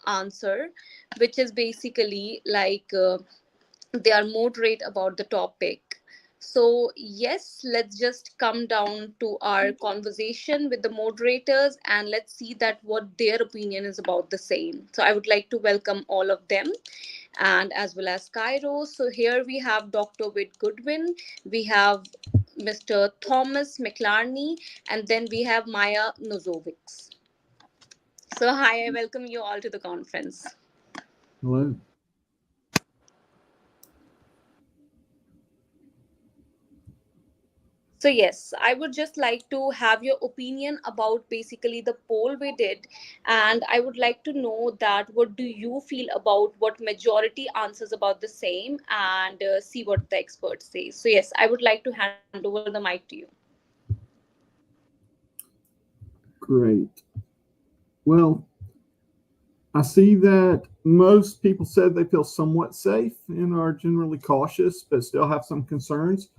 answer, which is basically like they are moderate about the topic. So, yes, let's just come down to our conversation with the moderators and let's see that what their opinion is about the same. So, I would like to welcome all of them and as well as Cairo. So, here we have Dr. Whit Goodwin, we have Mr. Thomas McLarney, and then we have Maya Nozovics. So, hi, I welcome you all to the conference. Hello. So yes, I would just like to have your opinion about basically the poll we did, and I would like to know that what do you feel about what majority answers about the same, and see what the experts say. So yes, I would like to hand over the mic to you. Great. Well, I see that most people said they feel somewhat safe and are generally cautious, but still have some concerns.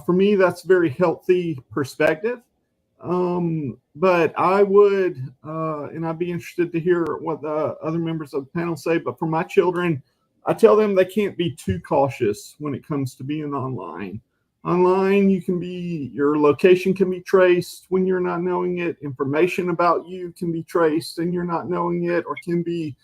For me, that's a very healthy perspective. But I would, and I'd be interested to hear what the other members of the panel say. But for my children, I tell them they can't be too cautious when it comes to being online. Online, your location can be traced when you're not knowing it. Information about you can be traced and you're not knowing it, or can be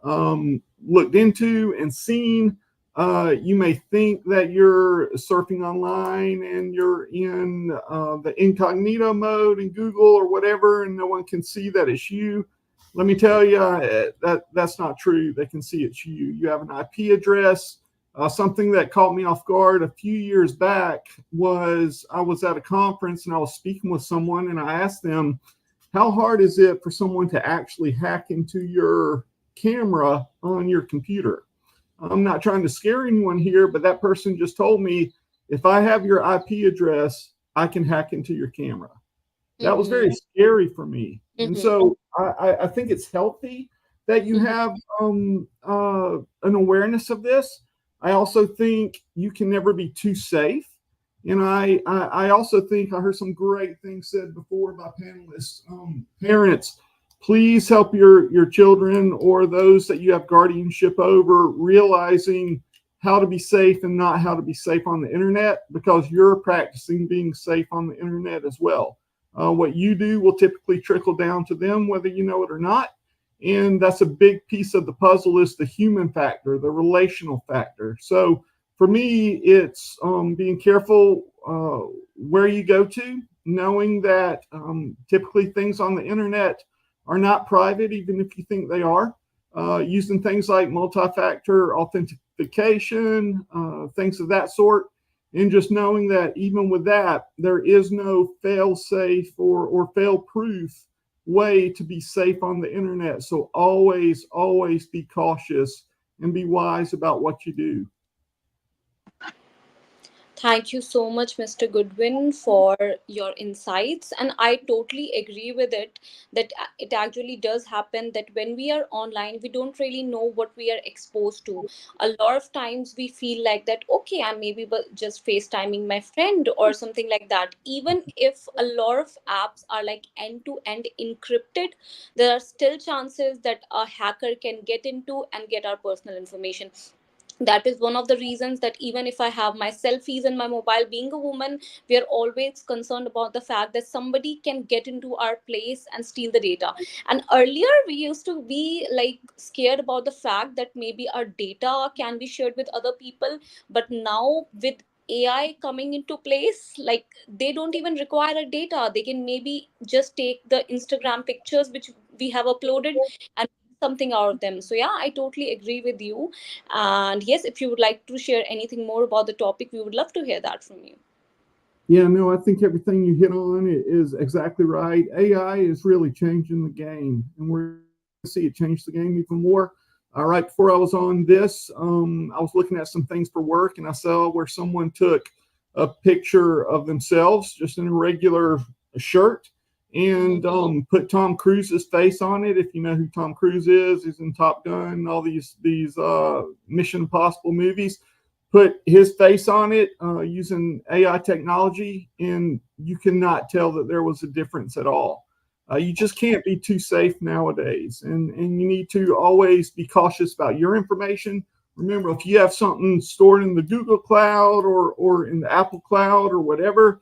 looked into and seen. You may think that you're surfing online and you're in the incognito mode in Google or whatever, and no one can see that it's you. Let me tell you, that's not true. They can see it's you. You have an IP address. Something that caught me off guard a few years back was I was at a conference and I was speaking with someone, and I asked them, how hard is it for someone to actually hack into your camera on your computer? I'm not trying to scare anyone here, but that person just told me, if I have your IP address, I can hack into your camera. That was very scary for me. And so I think it's healthy that you have an awareness of this. I also think you can never be too safe. And I also think I heard some great things said before by panelists. Parents, please help your children or those that you have guardianship over realizing how to be safe and not how to be safe on the internet, because you're practicing being safe on the internet as well. What you do will typically trickle down to them, whether you know it or not. And that's a big piece of the puzzle, is the human factor, the relational factor. So for me, it's being careful where you go to, knowing that typically things on the internet are not private, even if you think they are. Using things like multi-factor authentication, things of that sort. And just knowing that even with that, there is no fail-safe or fail-proof way to be safe on the internet. So always, always be cautious and be wise about what you do. Thank you so much, Mr. Goodwin, for your insights. And I totally agree with it that it actually does happen that when we are online, we don't really know what we are exposed to. A lot of times we feel like that, okay, I'm maybe just FaceTiming my friend or something like that. Even if a lot of apps are like end-to-end encrypted, there are still chances that a hacker can get into and get our personal information. That is one of the reasons that even if I have my selfies in my mobile, being a woman, we are always concerned about the fact that somebody can get into our place and steal the data. And earlier we used to be like scared about the fact that maybe our data can be shared with other people, but now with AI coming into place, like they don't even require our data. They can maybe just take the Instagram pictures which we have uploaded and something out of them. So yeah, I totally agree with you. And yes, if you would like to share anything more about the topic, we would love to hear that from you. Yeah, no, I think everything you hit on is exactly right. AI is really changing the game, and we're going to see it change the game even more. Right before I was on this, I was looking at some things for work, and I saw where someone took a picture of themselves just in a regular shirt and put Tom Cruise's face on it. If you know who Tom Cruise is, he's in Top Gun, all these Mission Impossible movies. Put his face on it using AI technology, and you cannot tell that there was a difference at all. You just can't be too safe nowadays, and you need to always be cautious about your information, Remember, if you have something stored in the Google Cloud or in the Apple Cloud or whatever,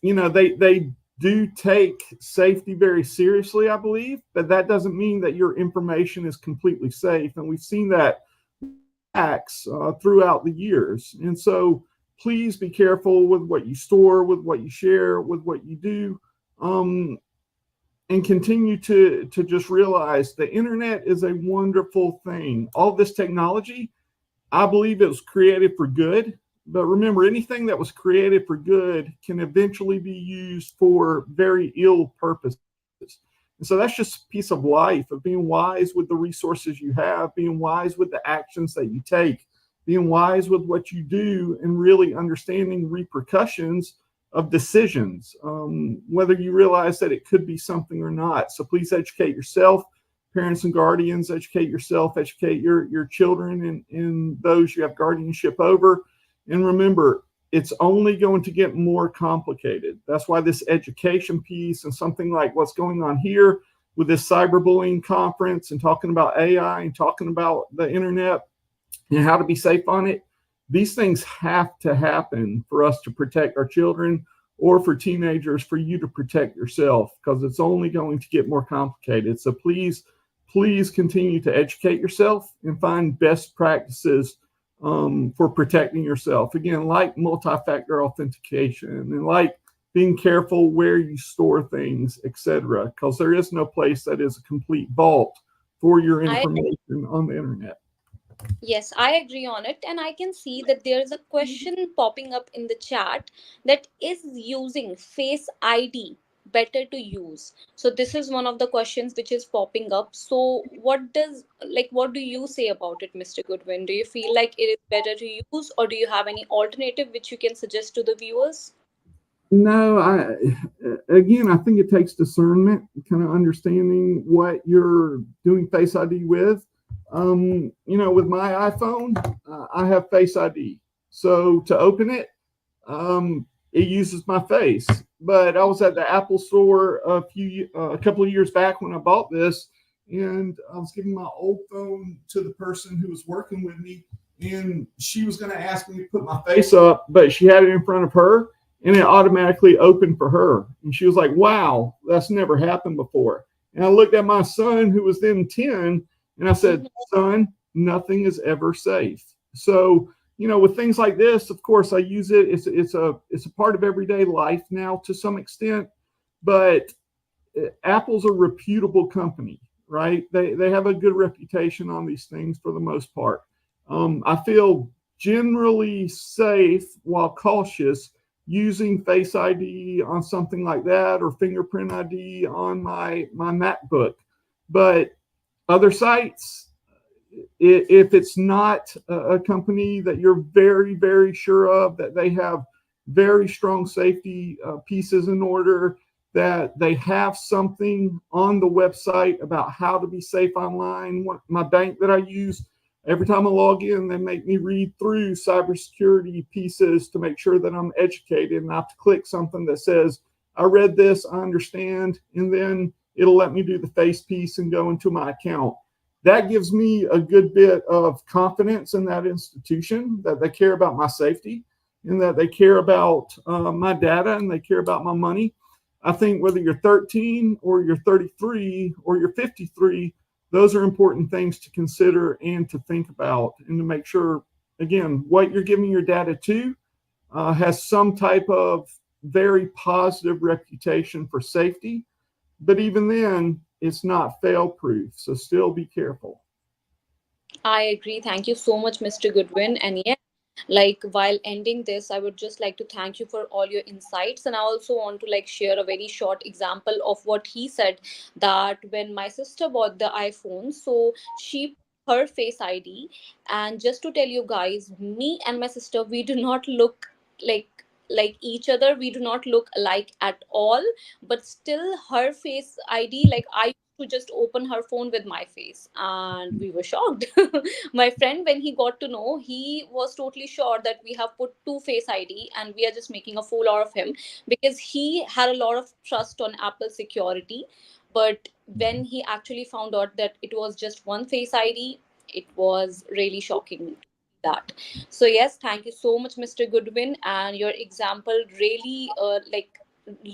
they do take safety very seriously, I believe, but that doesn't mean that your information is completely safe. And we've seen that hacks throughout the years. And so please be careful with what you store, with what you share, with what you do. And continue to just realize the internet is a wonderful thing. All this technology, I believe it was created for good. But remember, anything that was created for good can eventually be used for very ill purposes. And so that's just a piece of life, of being wise with the resources you have, being wise with the actions that you take, being wise with what you do, and really understanding repercussions of decisions, whether you realize that it could be something or not. So please educate yourself, parents and guardians, educate yourself, educate your children and those you have guardianship over. And remember, it's only going to get more complicated. That's why this education piece and something like what's going on here with this cyberbullying conference and talking about AI and talking about the internet and how to be safe on it, these things have to happen for us to protect our children, or for teenagers, for you to protect yourself, because it's only going to get more complicated. So please continue to educate yourself and find best practices for protecting yourself. Again, like multi-factor authentication and like being careful where you store things, etc., because there is no place that is a complete vault for your information on the internet. Yes, I agree on it. And I can see that there is a question popping up in the chat, that is using Face ID better to use? So this is one of the questions which is popping up. So what do you say about it, Mr. Goodwin? Do you feel like it is better to use, or do you have any alternative which you can suggest to the viewers? No, I think it takes discernment, kind of understanding what you're doing Face ID with. With my iPhone, I have Face ID. So to open it, it uses my face. But I was at the Apple store a couple of years back when I bought this, and I was giving my old phone to the person who was working with me, and she was going to ask me to put my face up, but she had it in front of her, and it automatically opened for her. And she was like, "Wow, that's never happened before." And I looked at my son, who was then 10, and I said, "Son, nothing is ever safe." So, with things like this, of course, I use it. It's a part of everyday life now to some extent, but Apple's a reputable company, right? They have a good reputation on these things for the most part. I feel generally safe while cautious using Face ID on something like that, or fingerprint ID on my MacBook. But other sites, if it's not a company that you're very, very sure of, that they have very strong safety pieces in order, that they have something on the website about how to be safe online. My bank that I use, every time I log in, they make me read through cybersecurity pieces to make sure that I'm educated, and I have to click something that says, "I read this, I understand," and then it'll let me do the face piece and go into my account. That gives me a good bit of confidence in that institution, that they care about my safety and that they care about my data and they care about my money. I think whether you're 13 or you're 33 or you're 53, those are important things to consider and to think about, and to make sure, again, what you're giving your data to has some type of very positive reputation for safety. But even then, it's not fail-proof, so still be careful. I agree. Thank you so much, Mr. Goodwin. And yeah, while ending this, I would just like to thank you for all your insights. And I also want to share a very short example of what he said, that when my sister bought the iPhone, so she put her Face ID. And just to tell you guys, me and my sister, we do not look like each other. We do not look alike at all. But still, her Face ID, I used to just open her phone with my face, and we were shocked. My friend, when he got to know, he was totally sure that we have put two Face ID and we are just making a fool out of him, because he had a lot of trust on Apple security. But when he actually found out that it was just one Face ID, It was really shocking that. So yes, thank you so much, Mr. Goodwin, and your example really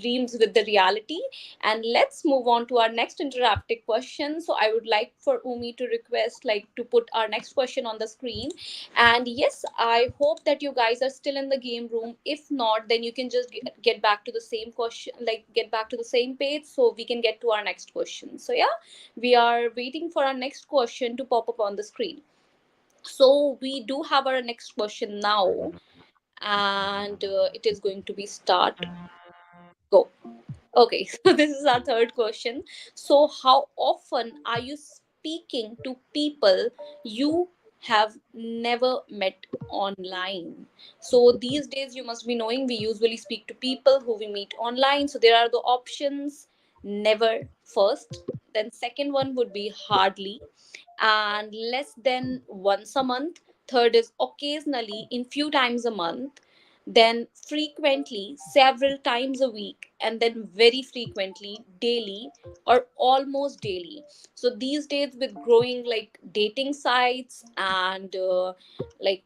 reams with the reality. And let's move on to our next interactive question. So I would like for Umi to request to put our next question on the screen. And yes, I hope that you guys are still in the game room. If not, then you can just get back to the same question, get back to the same page so we can get to our next question. So yeah, we are waiting for our next question to pop up on the screen. So we do have our next question now, and it is going to be start go. Okay, so this is our third question. So, how often are you speaking to people you have never met online? So, these days you must be knowing we usually speak to people who we meet online. So, there are the options: never first, then second one would be hardly, and less than once a month. Third is occasionally, in few times a month, then frequently, several times a week, and then very frequently, daily or almost daily. So these days, with growing dating sites and like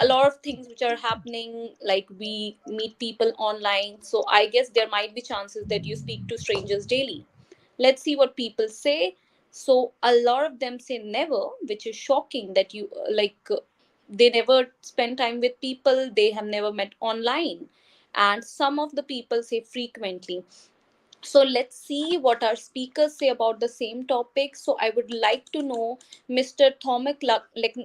a lot of things which are happening, like we meet people online, so I guess there might be chances that you speak to strangers daily. Let's see what people say. So a lot of them say never, which is shocking that you they never spend time with people they have never met online. And some of the people say frequently. So let's see what our speakers say about the same topic. So I would like to know Mr. Thomas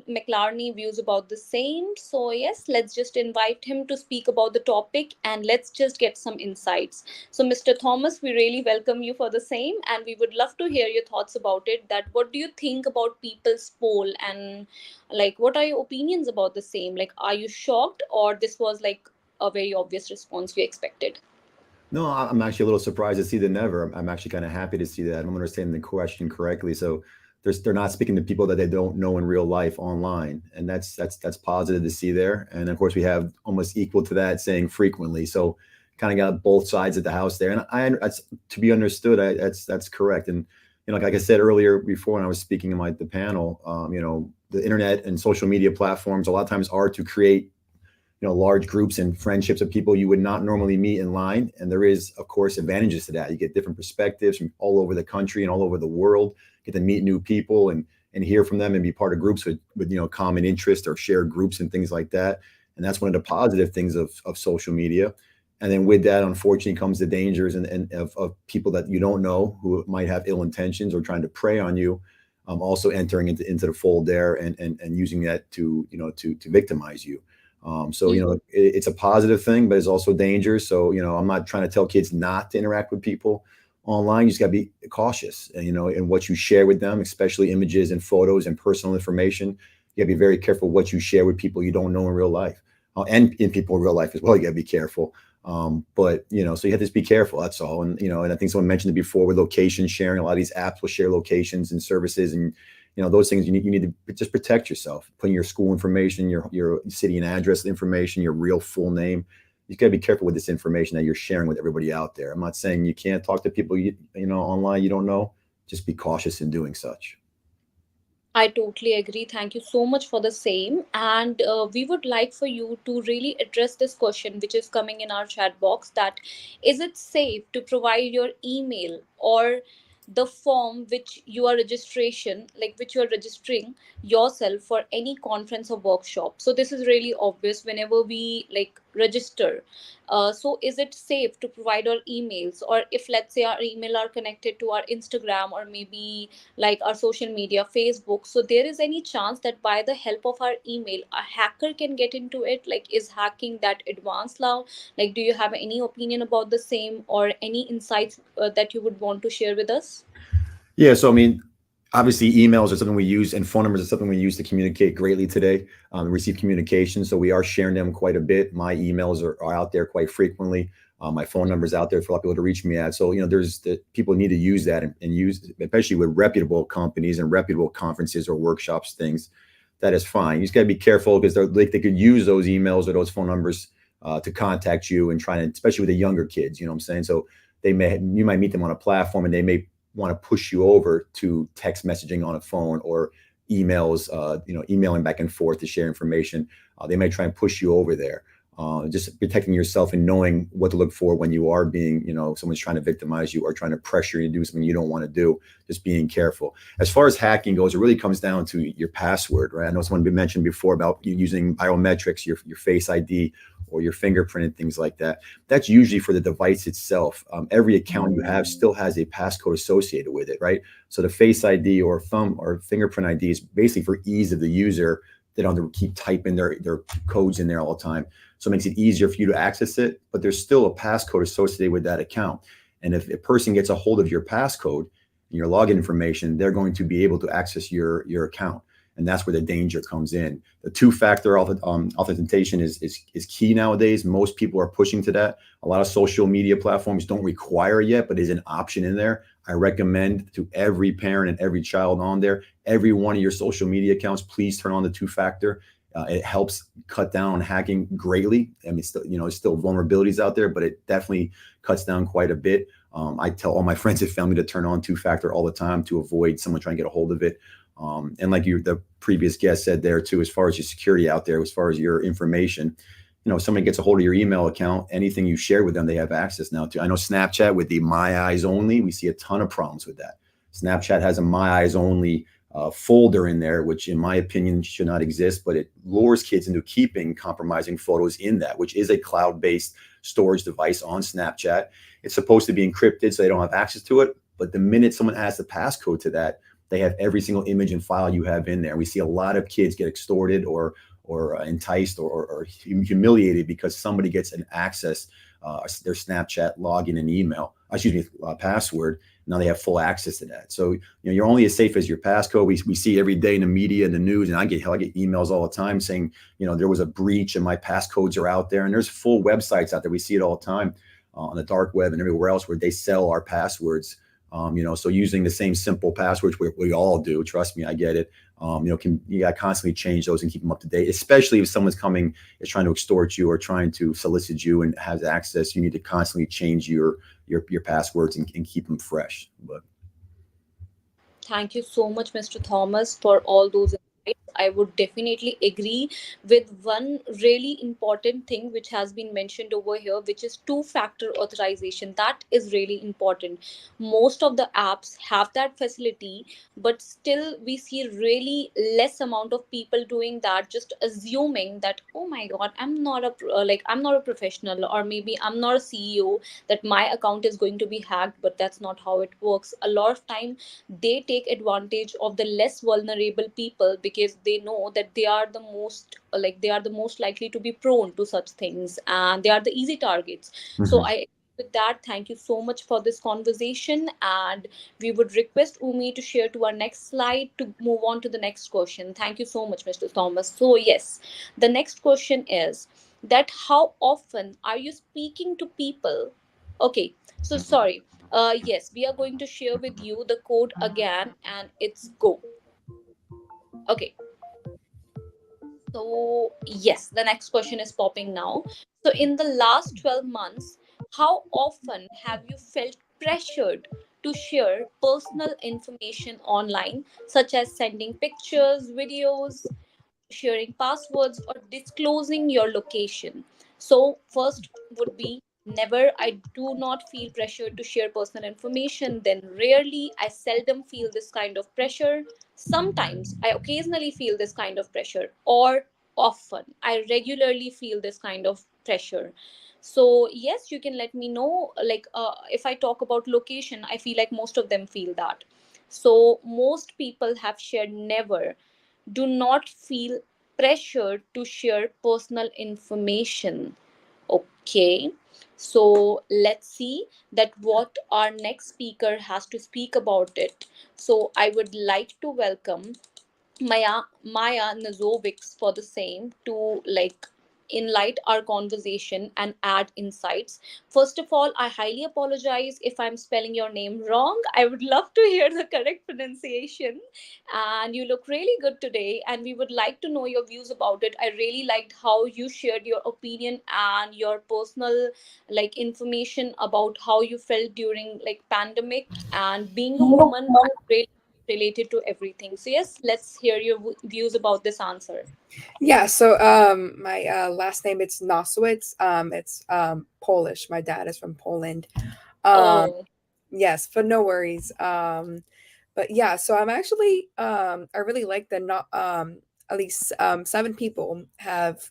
McLarney views about the same. So yes, let's just invite him to speak about the topic and let's just get some insights. So Mr. Thomas, we really welcome you for the same, and we would love to hear your thoughts about it. That what do you think about people's poll, and what are your opinions about the same? Are you shocked, or this was a very obvious response you expected? No, I'm actually a little surprised to see the never. I'm actually kind of happy to see that. I'm understanding the question correctly. So they're not speaking to people that they don't know in real life online, and that's positive to see there. And of course, we have almost equal to that saying frequently. So kind of got both sides of the house there, and that's to be understood. That's correct. And like I said earlier before when I was speaking in the panel, the internet and social media platforms a lot of times are to create large groups and friendships of people you would not normally meet in line. And there is, of course, advantages to that. You get different perspectives from all over the country and all over the world, get to meet new people and hear from them and be part of groups with common interest or shared groups and things like that. And that's one of the positive things of social media. And then with that, unfortunately, comes the dangers and of people that you don't know who might have ill intentions or trying to prey on you, also entering into the fold there and using that to victimize you. So, it's a positive thing, but it's also dangerous. So, I'm not trying to tell kids not to interact with people online. You just got to be cautious, in what you share with them, especially images and photos and personal information. You got to be very careful what you share with people you don't know in real life, and in people in real life as well. You got to be careful. But, so you have to just be careful. That's all. And, and I think someone mentioned it before with location sharing. A lot of these apps will share locations and services, and those things you need to just protect yourself, putting your school information, your city and address information, your real full name. You got to be careful with this information that you're sharing with everybody out there. I'm not saying you can't talk to people, online you don't know. Just be cautious in doing such. I totally agree. Thank you so much for the same. And we would like for you to really address this question, which is coming in our chat box, that is it safe to provide your email or the form which you are which you are registering yourself for any conference or workshop? So this is really obvious whenever we register. So is it safe to provide our emails, or if let's say our email are connected to our Instagram or maybe our social media, Facebook, so there is any chance that by the help of our email a hacker can get into it? Is hacking that advanced now? Do you have any opinion about the same, or any insights that you would want to share with us? Yeah, so I mean, obviously emails are something we use, and phone numbers are something we use to communicate greatly today, receive communication. So we are sharing them quite a bit. My emails are out there quite frequently. My phone number's out there for a lot of people to reach me at. So, there's people need to use that and use, especially with reputable companies and reputable conferences or workshops, things. That is fine. You just got to be careful because they could use those emails or those phone numbers to contact you and try to, especially with the younger kids, you know what I'm saying? So you might meet them on a platform and they may want to push you over to text messaging on a phone or emails, emailing back and forth to share information. They may try and push you over there. Just protecting yourself and knowing what to look for when you are being, someone's trying to victimize you or trying to pressure you to do something you don't want to do. Just being careful. As far as hacking goes, it really comes down to your password, right? I know someone mentioned before about you using biometrics, your Face ID or your fingerprint and things like that. That's usually for the device itself. Every account you have still has a passcode associated with it, right? So the Face ID or thumb or fingerprint ID is basically for ease of the user. They don't have to keep typing their codes in there all the time. So it makes it easier for you to access it, but there's still a passcode associated with that account. And if a person gets a hold of your passcode and your login information, they're going to be able to access your account. And that's where the danger comes in. The two-factor authentication is key nowadays. Most people are pushing to that. A lot of social media platforms don't require it yet, but is an option in there. I recommend to every parent and every child on there, every one of your social media accounts, please turn on the two-factor. It helps cut down on hacking greatly. I mean, there's still vulnerabilities out there, but it definitely cuts down quite a bit. I tell all my friends and family to turn on two-factor all the time to avoid someone trying to get a hold of it. And like the previous guest said there too, as far as your security out there, as far as your information, if somebody gets a hold of your email account, anything you share with them, they have access now to. I know Snapchat with the My Eyes Only, we see a ton of problems with that. Snapchat has a My Eyes Only folder in there, which in my opinion should not exist, but it lures kids into keeping compromising photos in that, which is a cloud-based storage device on Snapchat. It's supposed to be encrypted so they don't have access to it. But the minute someone adds the passcode to that, they have every single image and file you have in there. We see a lot of kids get extorted or enticed or humiliated because somebody gets an access, their Snapchat login and email, password. Now they have full access to that. So you're only as safe as your passcode. We see every day in the media and the news, and I get emails all the time saying, there was a breach and my passcodes are out there. And there's full websites out there. We see it all the time on the dark web and everywhere else where they sell our passwords. So using the same simple passwords we all do, trust me, I get it. You got to constantly change those and keep them up to date, especially if someone's is trying to extort you or trying to solicit you and has access. You need to constantly change your passwords and keep them fresh. But thank you so much, Mr. Thomas, for all those insights. I would definitely agree with one really important thing which has been mentioned over here, which is two-factor authorization. That is really important. Most of the apps have that facility, but still we see really less amount of people doing that, just assuming that, oh my God, I'm not a professional, or maybe I'm not a CEO, that my account is going to be hacked. But that's not how it works. A lot of time they take advantage of the less vulnerable people because they know that they are the most likely to be prone to such things, and they are the easy targets. So I with that, thank you so much for this conversation, and we would request Umi to share to our next slide to move on to the next question. Thank you so much, Mr. Thomas. So yes, the next question is that how often are you speaking to people? Okay, so sorry. Yes, we are going to share with you the code again, and it's go. Okay. So, yes, the next question is popping now. So, in the last 12 months, how often have you felt pressured to share personal information online, such as sending pictures, videos, sharing passwords, or disclosing your location? So, first would be never. I do not feel pressured to share personal information. Then, rarely. I seldom feel this kind of pressure. Sometimes I occasionally feel this kind of pressure, or often I regularly feel this kind of pressure. So, yes, you can let me know. If I talk about location, I feel like most of them feel that. So, most people have shared never, do not feel pressured to share personal information. Okay, so let's see that what our next speaker has to speak about it. So I would like to welcome Maya Nazovics for the same to enlighten our conversation and add insights. First of all, I highly apologize if I'm spelling your name wrong. I would love to hear the correct pronunciation. And you look really good today, and we would like to know your views about it. I really liked how you shared your opinion and your personal information about how you felt during pandemic, and being a woman. related to everything. So yes, let's hear your views about this answer. Yeah, so my last name it's Nosowitz. It's Polish. My dad is from Poland. Oh, Yes, but no worries. But yeah, so I'm actually I really like that not at least 7 people have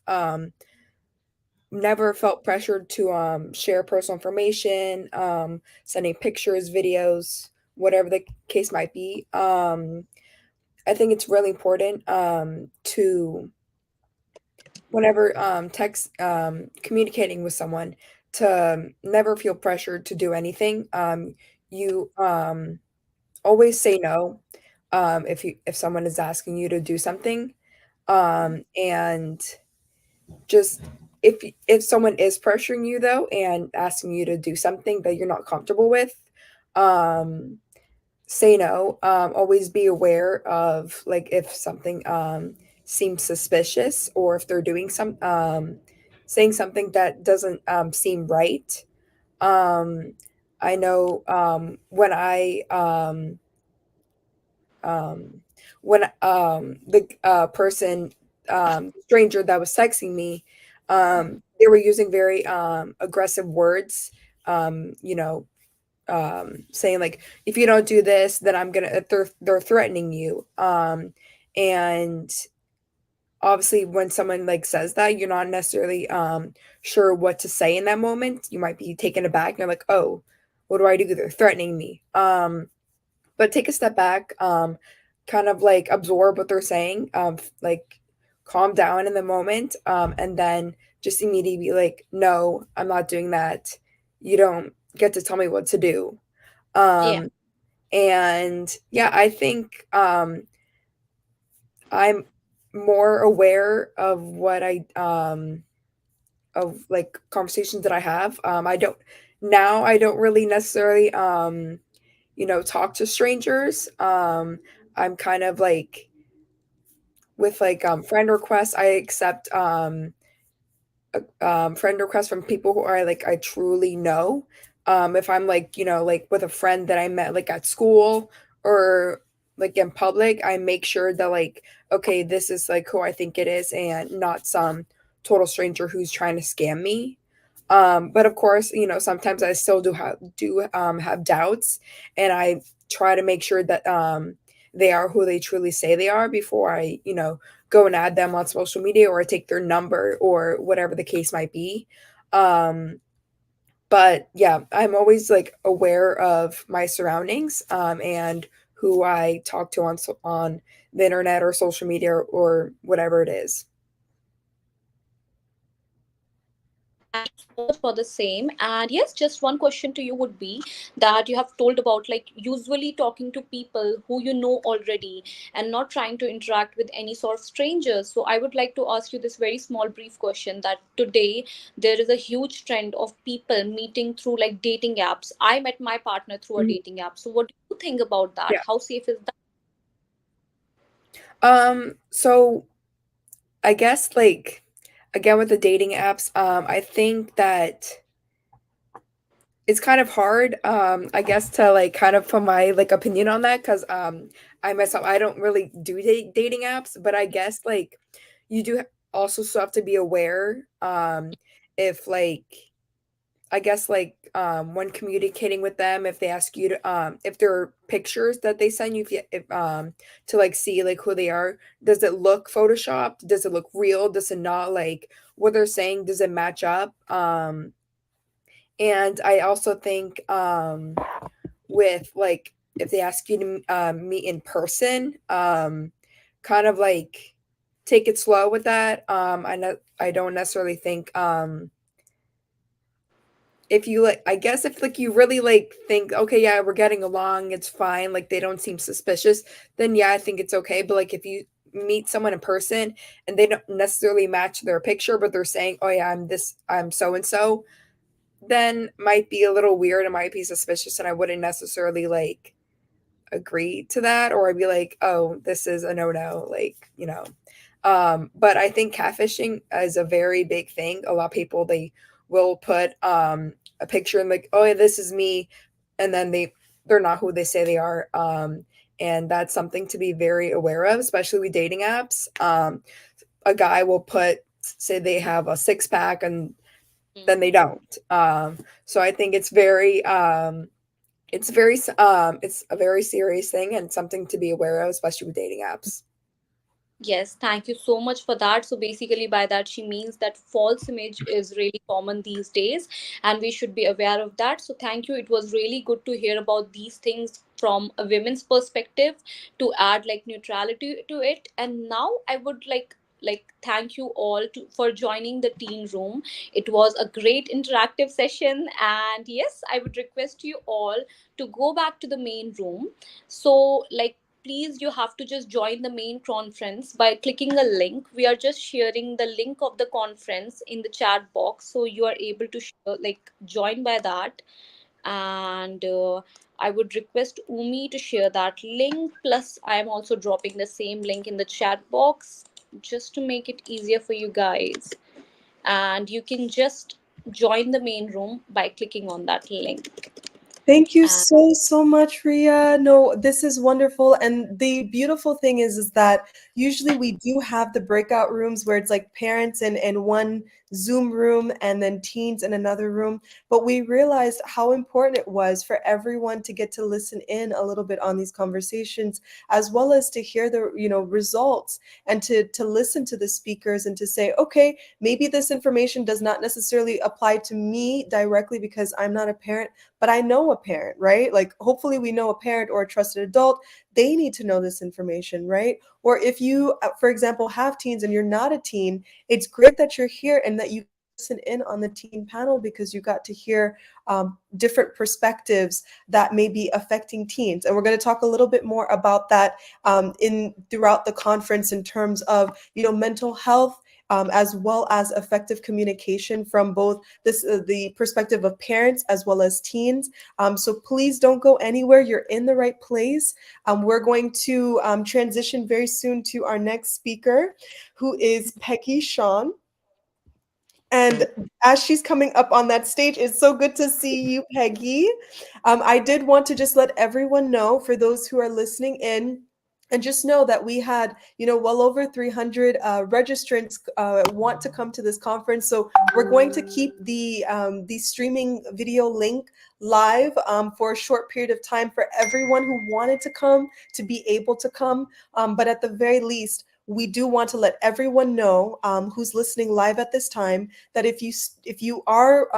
never felt pressured to share personal information, sending pictures, videos, whatever the case might be. I think it's really important to whenever text communicating with someone to never feel pressured to do anything. You always say no if someone is asking you to do something, and just if someone is pressuring you though and asking you to do something that you're not comfortable with, um, say no. Always be aware of like if something seems suspicious or if they're doing saying something that doesn't seem right. Um, I know um, when the person stranger that was texting me, they were using very aggressive words. You know, saying like if you don't do this then I'm gonna they're threatening you, and obviously when someone like says that you're not necessarily sure what to say in that moment. You might be taken aback and you're like, oh, what do I do? They're threatening me. But take a step back, kind of like absorb what they're saying, like calm down in the moment, and then just immediately be like, no, I'm not doing that. You don't get to tell me what to do. yeah. um and yeah, I think I'm more aware of what I of like conversations that I have. I don't really necessarily you know, talk to strangers. I'm kind of like with like friend requests, I accept friend requests from people who are like I truly know. If I'm like, you know, like with a friend that I met like at school or like in public, I make sure that like, okay, this is like who I think it is and not some total stranger who's trying to scam me. But of course, you know, sometimes I still have doubts, and I try to make sure that they are who they truly say they are before I, you know, go and add them on social media or take their number or whatever the case might be. Um, but yeah, I'm always like aware of my surroundings, and who I talk to on the internet or social media or whatever it is. So much for the same. And yes, just one question to you would be that you have told about like usually talking to people who you know already and not trying to interact with any sort of strangers. So I would like to ask you this very small brief question that today there is a huge trend of people meeting through like dating apps. I met my partner through a Mhm. dating app. So what do you think about that? Yeah. How safe is that? So I guess like again with the dating apps, I think that it's kind of hard, I guess, to like kind of put my like opinion on that because I myself I don't really do dating apps, but I guess like you do also still have to be aware, if like I guess like when communicating with them, if they ask you to if there are pictures that they send you, if to like see like who they are, does it look photoshopped? Does it look real? Does it not, like what they're saying, does it match up? And I also think with like if they ask you to meet in person, kind of like take it slow with that. I don't necessarily think if you like I guess if like you really like think okay, yeah, we're getting along, it's fine, like they don't seem suspicious, then yeah, I think it's okay. But like if you meet someone in person and they don't necessarily match their picture, but they're saying, oh yeah, I'm so and so, then might be a little weird. It might be suspicious, and I wouldn't necessarily like agree to that, or I'd be like, oh, this is a no-no, like, you know. But I think catfishing is a very big thing. A lot of people, they will put a picture and like, oh yeah, this is me, and then they're not who they say they are. and that's something to be very aware of, especially with dating apps. A guy will say they have a six-pack and then they don't. So I think it's it's a very serious thing and something to be aware of, especially with dating apps. Yes, thank you so much for that. So basically, by that, she means that false image is really common these days, and we should be aware of that. So thank you. It was really good to hear about these things from a women's perspective to add like neutrality to it. And now I would like thank you all for joining the teen room. It was a great interactive session, and yes, I would request you all to go back to the main room. So like, please, you have to just join the main conference by clicking a link. We are just sharing the link of the conference in the chat box, so you are able to join by that. And I would request Umi to share that link. Plus, I am also dropping the same link in the chat box just to make it easier for you guys. And you can just join the main room by clicking on that link. Thank you so much, Ria. No, this is wonderful. And the beautiful thing is that usually we do have the breakout rooms where it's like parents in one Zoom room and then teens in another room. But we realized how important it was for everyone to get to listen in a little bit on these conversations, as well as to hear the results and to listen to the speakers and to say, okay, maybe this information does not necessarily apply to me directly because I'm not a parent, but I know a parent, right? Like hopefully we know a parent or a trusted adult. They need to know this information, right? Or if you, for example, have teens and you're not a teen, it's great that you're here and that you listen in on the teen panel because you got to hear different perspectives that may be affecting teens. And we're going to talk a little bit more about that throughout the conference in terms of, mental health, as well as effective communication from both the perspective of parents as well as teens. So please don't go anywhere. You're in the right place. We're going to transition very soon to our next speaker, who is Peggy Sean. And as she's coming up on that stage, it's so good to see you, Peggy. I did want to just let everyone know, for those who are listening in, and just know that we had, well over 300 registrants want to come to this conference. So we're going to keep the streaming video link live for a short period of time for everyone who wanted to come to be able to come. But at the very least, we do want to let everyone know who's listening live at this time that if you are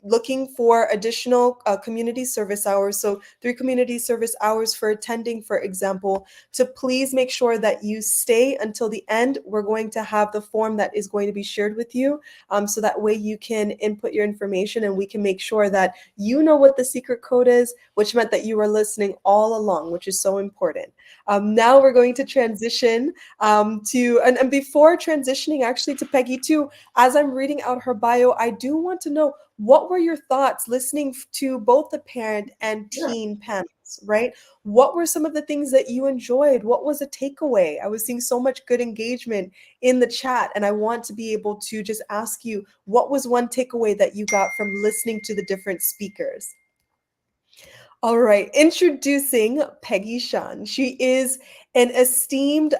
looking for additional community service hours, so 3 community service hours for attending, for example, to please make sure that you stay until the end. We're going to have the form that is going to be shared with you, so that way you can input your information and we can make sure that you know what the secret code is, which meant that you were listening all along, which is so important. Now we're going to transition and before transitioning actually to Peggy too, as I'm reading out her bio, I do want to know, what were your thoughts listening to both the parent and teen panels, right? What were some of the things that you enjoyed? What was a takeaway? I was seeing so much good engagement in the chat, and I want to be able to just ask you, what was one takeaway that you got from listening to the different speakers? All right, introducing Peggy Sean. She is an esteemed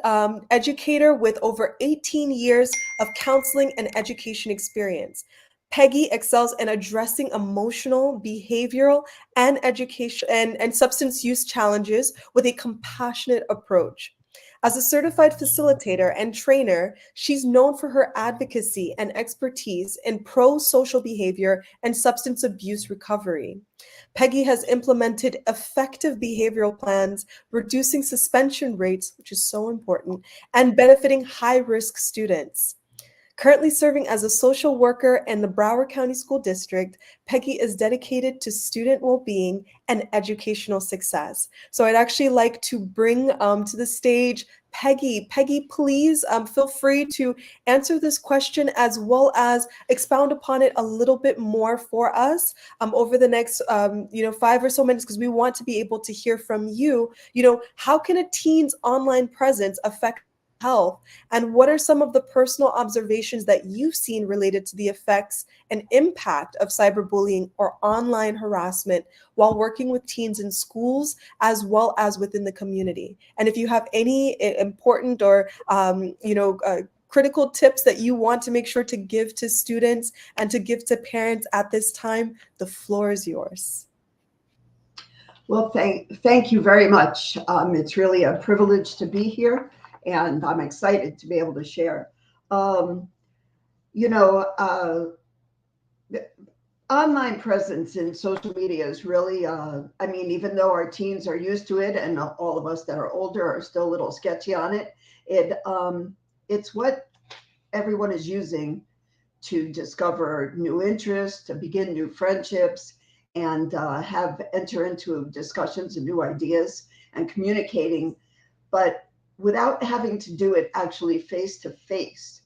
educator with over 18 years of counseling and education experience. Peggy excels in addressing emotional, behavioral, and education and substance use challenges with a compassionate approach. As a certified facilitator and trainer, she's known for her advocacy and expertise in pro-social behavior and substance abuse recovery. Peggy has implemented effective behavioral plans, reducing suspension rates, which is so important, and benefiting high-risk students. Currently serving as a social worker in the Broward County School District, Peggy is dedicated to student well-being and educational success. So I'd actually like to bring to the stage Peggy. Peggy, please feel free to answer this question as well as expound upon it a little bit more for us over the next 5 or so minutes, because we want to be able to hear from you. How can a teen's online presence affect health? And what are some of the personal observations that you've seen related to the effects and impact of cyberbullying or online harassment while working with teens in schools as well as within the community? And if you have any important or critical tips that you want to make sure to give to students and to give to parents at this time, the floor is yours. Well, thank you very much. It's really a privilege to be here, and I'm excited to be able to share. Online presence in social media is really, even though our teens are used to it and all of us that are older are still a little sketchy on it, it's what everyone is using to discover new interests, to begin new friendships, and enter into discussions and new ideas and communicating, but without having to do it actually face to face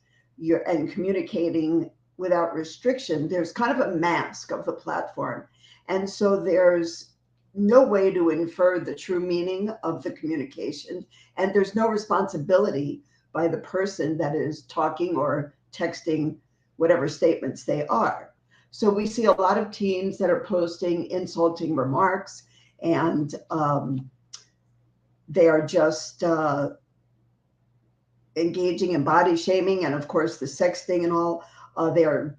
and communicating without restriction. There's kind of a mask of the platform. And so there's no way to infer the true meaning of the communication. And there's no responsibility by the person that is talking or texting whatever statements they are. So we see a lot of teens that are posting insulting remarks, and they are just engaging in body shaming and, of course, the sexting and all. They are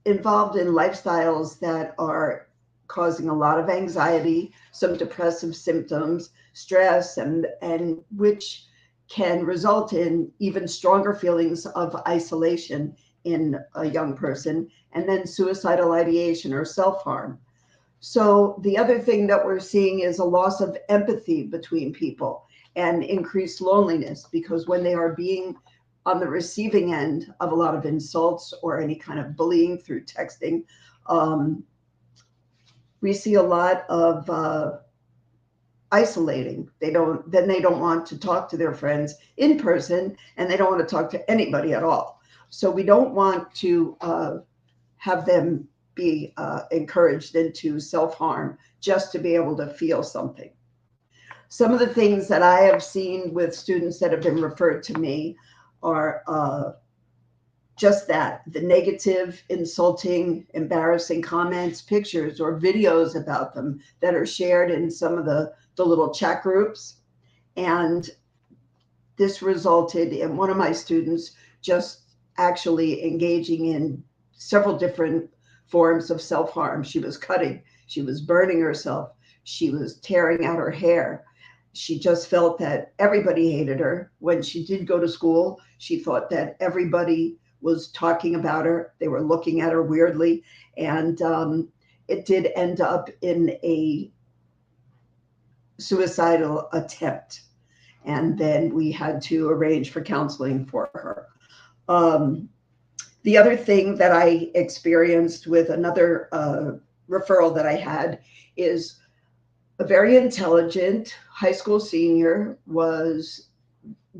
involved in lifestyles that are causing a lot of anxiety, some depressive symptoms, stress, and which can result in even stronger feelings of isolation in a young person, and then suicidal ideation or self-harm. So the other thing that we're seeing is a loss of empathy between people and increased loneliness, because when they are being on the receiving end of a lot of insults or any kind of bullying through texting, we see a lot of isolating. They don't want to talk to their friends in person, and they don't want to talk to anybody at all. So we don't want to have them be encouraged into self-harm just to be able to feel something. Some of the things that I have seen with students that have been referred to me are just that, the negative, insulting, embarrassing comments, pictures, or videos about them that are shared in some of the little chat groups. And this resulted in one of my students just actually engaging in several different forms of self-harm. She was cutting, she was burning herself, she was tearing out her hair. She just felt that everybody hated her. When she did go to school, she thought that everybody was talking about her. They were looking at her weirdly. And it did end up in a suicidal attempt. And then we had to arrange for counseling for her. The other thing that I experienced with another referral that I had is a very intelligent high school senior was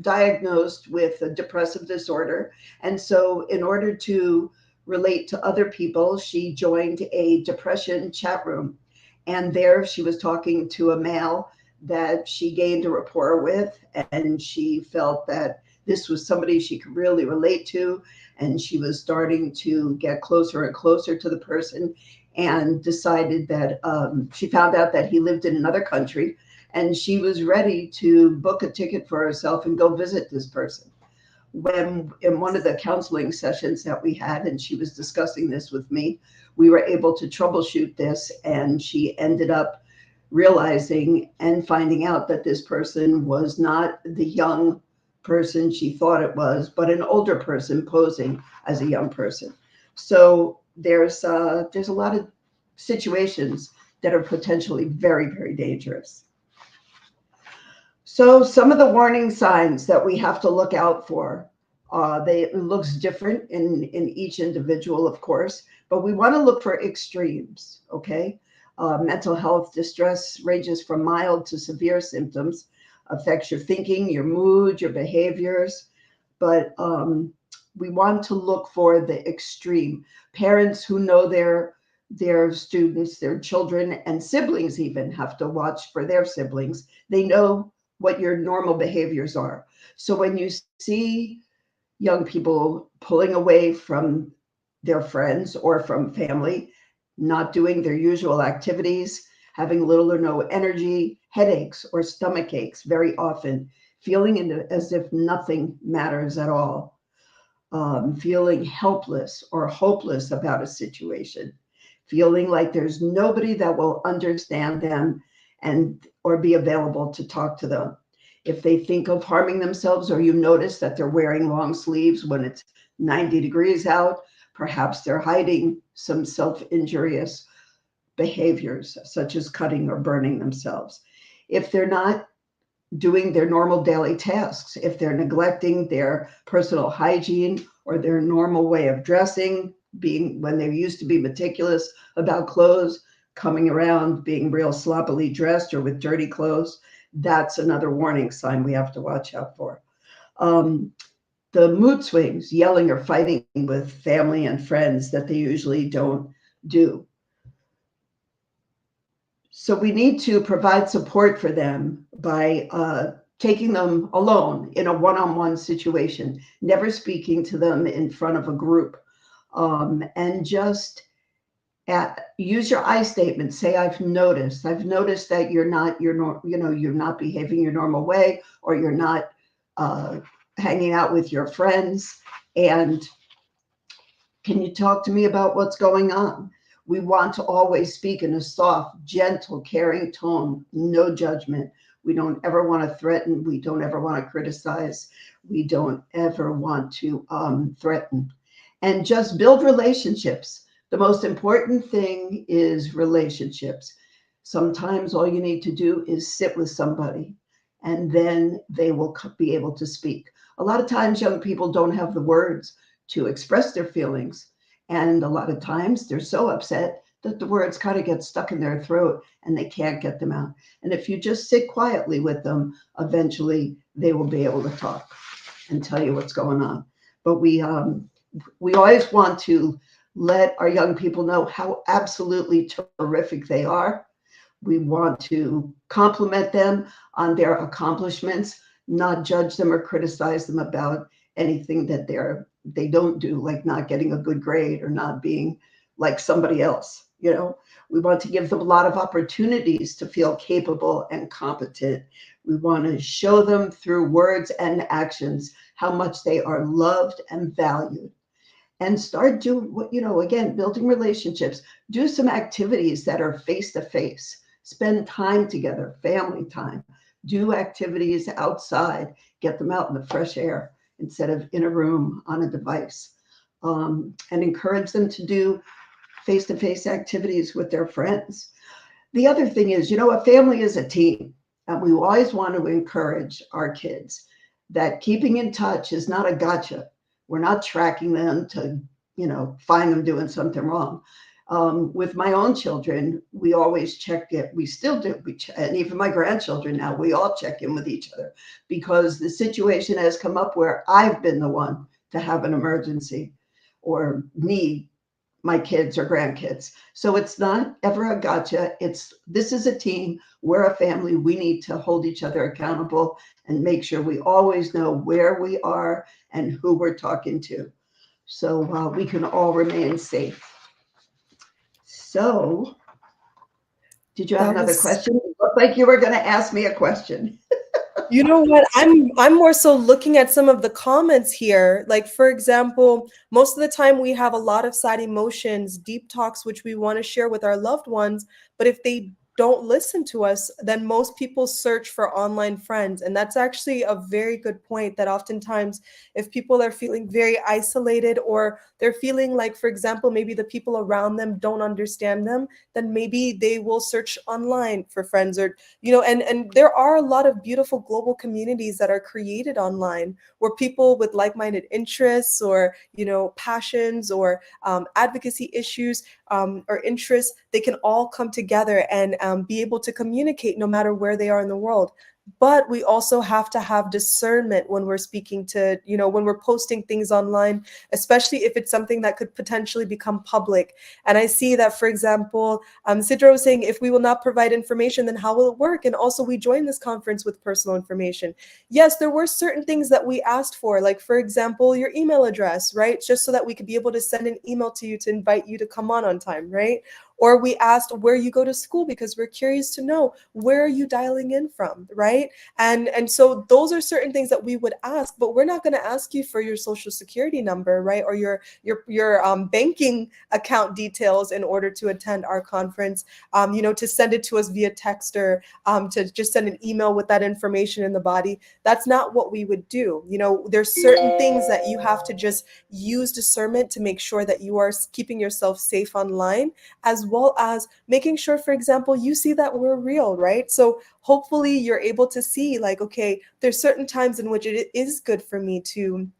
diagnosed with a depressive disorder. And so in order to relate to other people, she joined a depression chat room. And there she was talking to a male that she gained a rapport with, and she felt that this was somebody she could really relate to. And she was starting to get closer and closer to the person, and decided that she found out that he lived in another country, and she was ready to book a ticket for herself and go visit this person. When in one of the counseling sessions that we had, and she was discussing this with me, we were able to troubleshoot this, and she ended up realizing and finding out that this person was not the young person she thought it was, but an older person posing as a young person. So there's a lot of situations that are potentially very, very dangerous. So some of the warning signs that we have to look out for, it looks different in each individual, of course, but we want to look for extremes, okay? Mental health distress ranges from mild to severe symptoms, affects your thinking, your mood, your behaviors, but we want to look for the extreme. Parents who know their students, their children, and siblings even have to watch for their siblings. They know what your normal behaviors are. So when you see young people pulling away from their friends or from family, not doing their usual activities, having little or no energy, headaches or stomach aches very often, feeling as if nothing matters at all, feeling helpless or hopeless about a situation, feeling like there's nobody that will understand them and or be available to talk to them. If they think of harming themselves, or you notice that they're wearing long sleeves when it's 90 degrees out, perhaps they're hiding some self-injurious behaviors, such as cutting or burning themselves. If they're not doing their normal daily tasks, if they're neglecting their personal hygiene or their normal way of dressing, being when they used to be meticulous about clothes, coming around being real sloppily dressed or with dirty clothes, that's another warning sign we have to watch out for. The mood swings, yelling or fighting with family and friends that they usually don't do. So we need to provide support for them by taking them alone in a one-on-one situation, never speaking to them in front of a group, and just use your I statement. Say, I've noticed that you're not behaving your normal way, or you're not hanging out with your friends. And can you talk to me about what's going on? We want to always speak in a soft, gentle, caring tone, no judgment. We don't ever want to threaten. We don't ever want to criticize. We don't ever want to threaten. And just build relationships. The most important thing is relationships. Sometimes all you need to do is sit with somebody, and then they will be able to speak. A lot of times young people don't have the words to express their feelings. And a lot of times they're so upset that the words kind of get stuck in their throat and they can't get them out. And if you just sit quietly with them, eventually they will be able to talk and tell you what's going on. But we always want to let our young people know how absolutely terrific they are. We want to compliment them on their accomplishments, not judge them or criticize them about anything that they don't do, like not getting a good grade or not being like somebody else. We want to give them a lot of opportunities to feel capable and competent. We want to show them through words and actions how much they are loved and valued. And start doing again, building relationships. Do some activities that are face-to-face. Spend time together, family time. Do activities outside. Get them out in the fresh air instead of in a room on a device. And encourage them to do face-to-face activities with their friends. The other thing is, a family is a team. And we always want to encourage our kids that keeping in touch is not a gotcha. We're not tracking them to, find them doing something wrong. With my own children, we always check it. We still do. And even my grandchildren now, we all check in with each other because the situation has come up where I've been the one to have an emergency or need my kids or grandkids. So it's not ever a gotcha. This is a team. We're a family. We need to hold each other accountable and make sure we always know where we are and who we're talking to, so we can all remain safe. So, did you have another question? It looked like you were going to ask me a question. You know what? I'm more so looking at some of the comments here. Like, for example, most of the time we have a lot of sad emotions, deep talks, which we want to share with our loved ones. But if they don't listen to us, then most people search for online friends. And that's actually a very good point, that oftentimes if people are feeling very isolated, or they're feeling like, for example, maybe the people around them don't understand them, then maybe they will search online for friends, or, and there are a lot of beautiful global communities that are created online where people with like-minded interests or, passions or advocacy issues or interests, they can all come together and be able to communicate no matter where they are in the world. but we also have to have discernment when we're speaking to, when we're posting things online, especially if it's something that could potentially become public. And I see that, for example, Sidra was saying, if we will not provide information, then how will it work? And also, we joined this conference with personal information. Yes, there were certain things that we asked for, like, for example, your email address, right? Just so that we could be able to send an email to you to invite you to come on time, right? Or we asked where you go to school because we're curious to know where are you dialing in from, right? And so those are certain things that we would ask, but we're not going to ask you for your social security number, right? Or your banking account details in order to attend our conference, to send it to us via text or to just send an email with that information in the body. That's not what we would do. There's certain things that you have to just use discernment to make sure that you are keeping yourself safe online, as well as making sure, for example, you see that we're real, right? So hopefully you're able to see, like, okay, there's certain times in which it is good for me to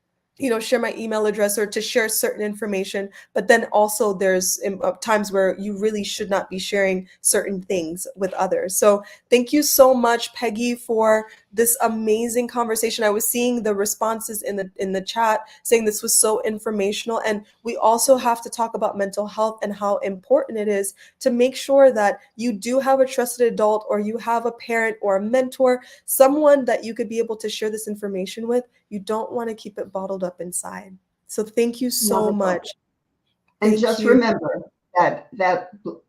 share my email address or to share certain information, but then also there's times where you really should not be sharing certain things with others. So thank you so much, Peggy, for this amazing conversation. I was seeing the responses in the chat saying this was so informational, and we also have to talk about mental health and how important it is to make sure that you do have a trusted adult, or you have a parent or a mentor, someone that you could be able to share this information with. You don't want to keep it bottled up inside. So thank you so much. And Thank just you. remember that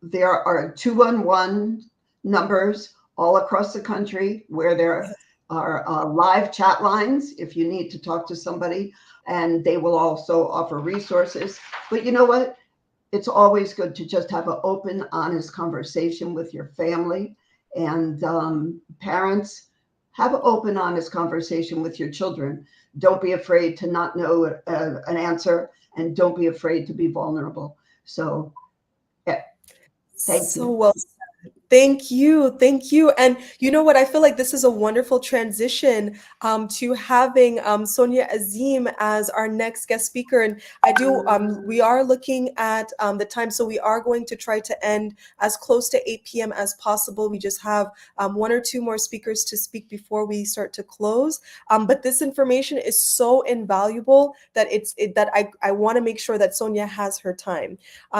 there are 211 numbers all across the country where there are live chat lines if you need to talk to somebody, and they will also offer resources. But you know what? It's always good to just have an open, honest conversation with your family, and parents. Have an open, honest conversation with your children. Don't be afraid to not know an answer, and don't be afraid to be vulnerable. So, yeah, thank you. So well said. Thank you. Thank you. And you know what? I feel like this is a wonderful transition to having Sonia Azim as our next guest speaker. And we are looking at the time. So we are going to try to end as close to 8 p.m. as possible. We just have one or two more speakers to speak before we start to close. But this information is so invaluable that I want to make sure that Sonia has her time.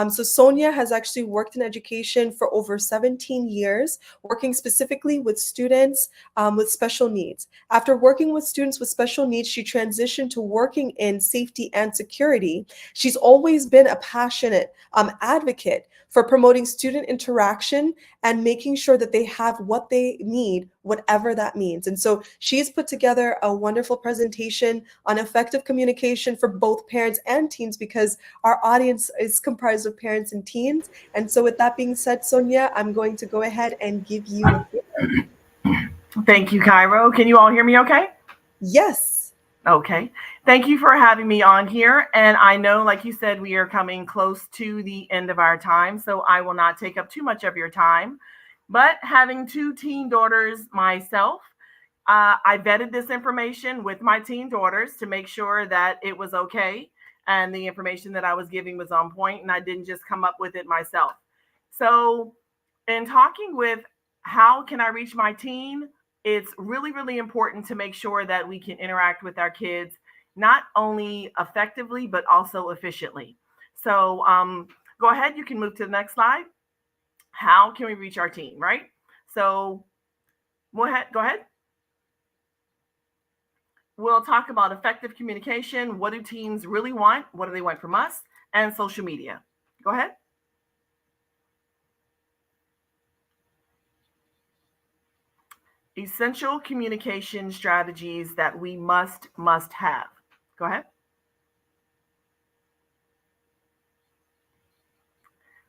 So Sonia has actually worked in education for over 17 years, working specifically with students with special needs. After working with students with special needs, she transitioned to working in safety and security. She's always been a passionate advocate for promoting student interaction and making sure that they have what they need, whatever that means. And so she's put together a wonderful presentation on effective communication for both parents and teens, because our audience is comprised of parents and teens. And so with that being said, Sonia, I'm going to go ahead and give you the floor. Thank you, Cairo. Can you all hear me okay? Yes. Okay. Thank you for having me on here. And I know, like you said, we are coming close to the end of our time, so I will not take up too much of your time. But having two teen daughters myself, I vetted this information with my teen daughters to make sure that it was okay and the information that I was giving was on point, and I didn't just come up with it myself. So in talking with how can I reach my teen, it's really, really important to make sure that we can interact with our kids, not only effectively, but also efficiently. So go ahead, you can move to the next slide. How can we reach our teen, right? So go ahead. We'll talk about effective communication. What do teens really want? What do they want from us? And social media. Go ahead. Essential communication strategies that we must have. Go ahead.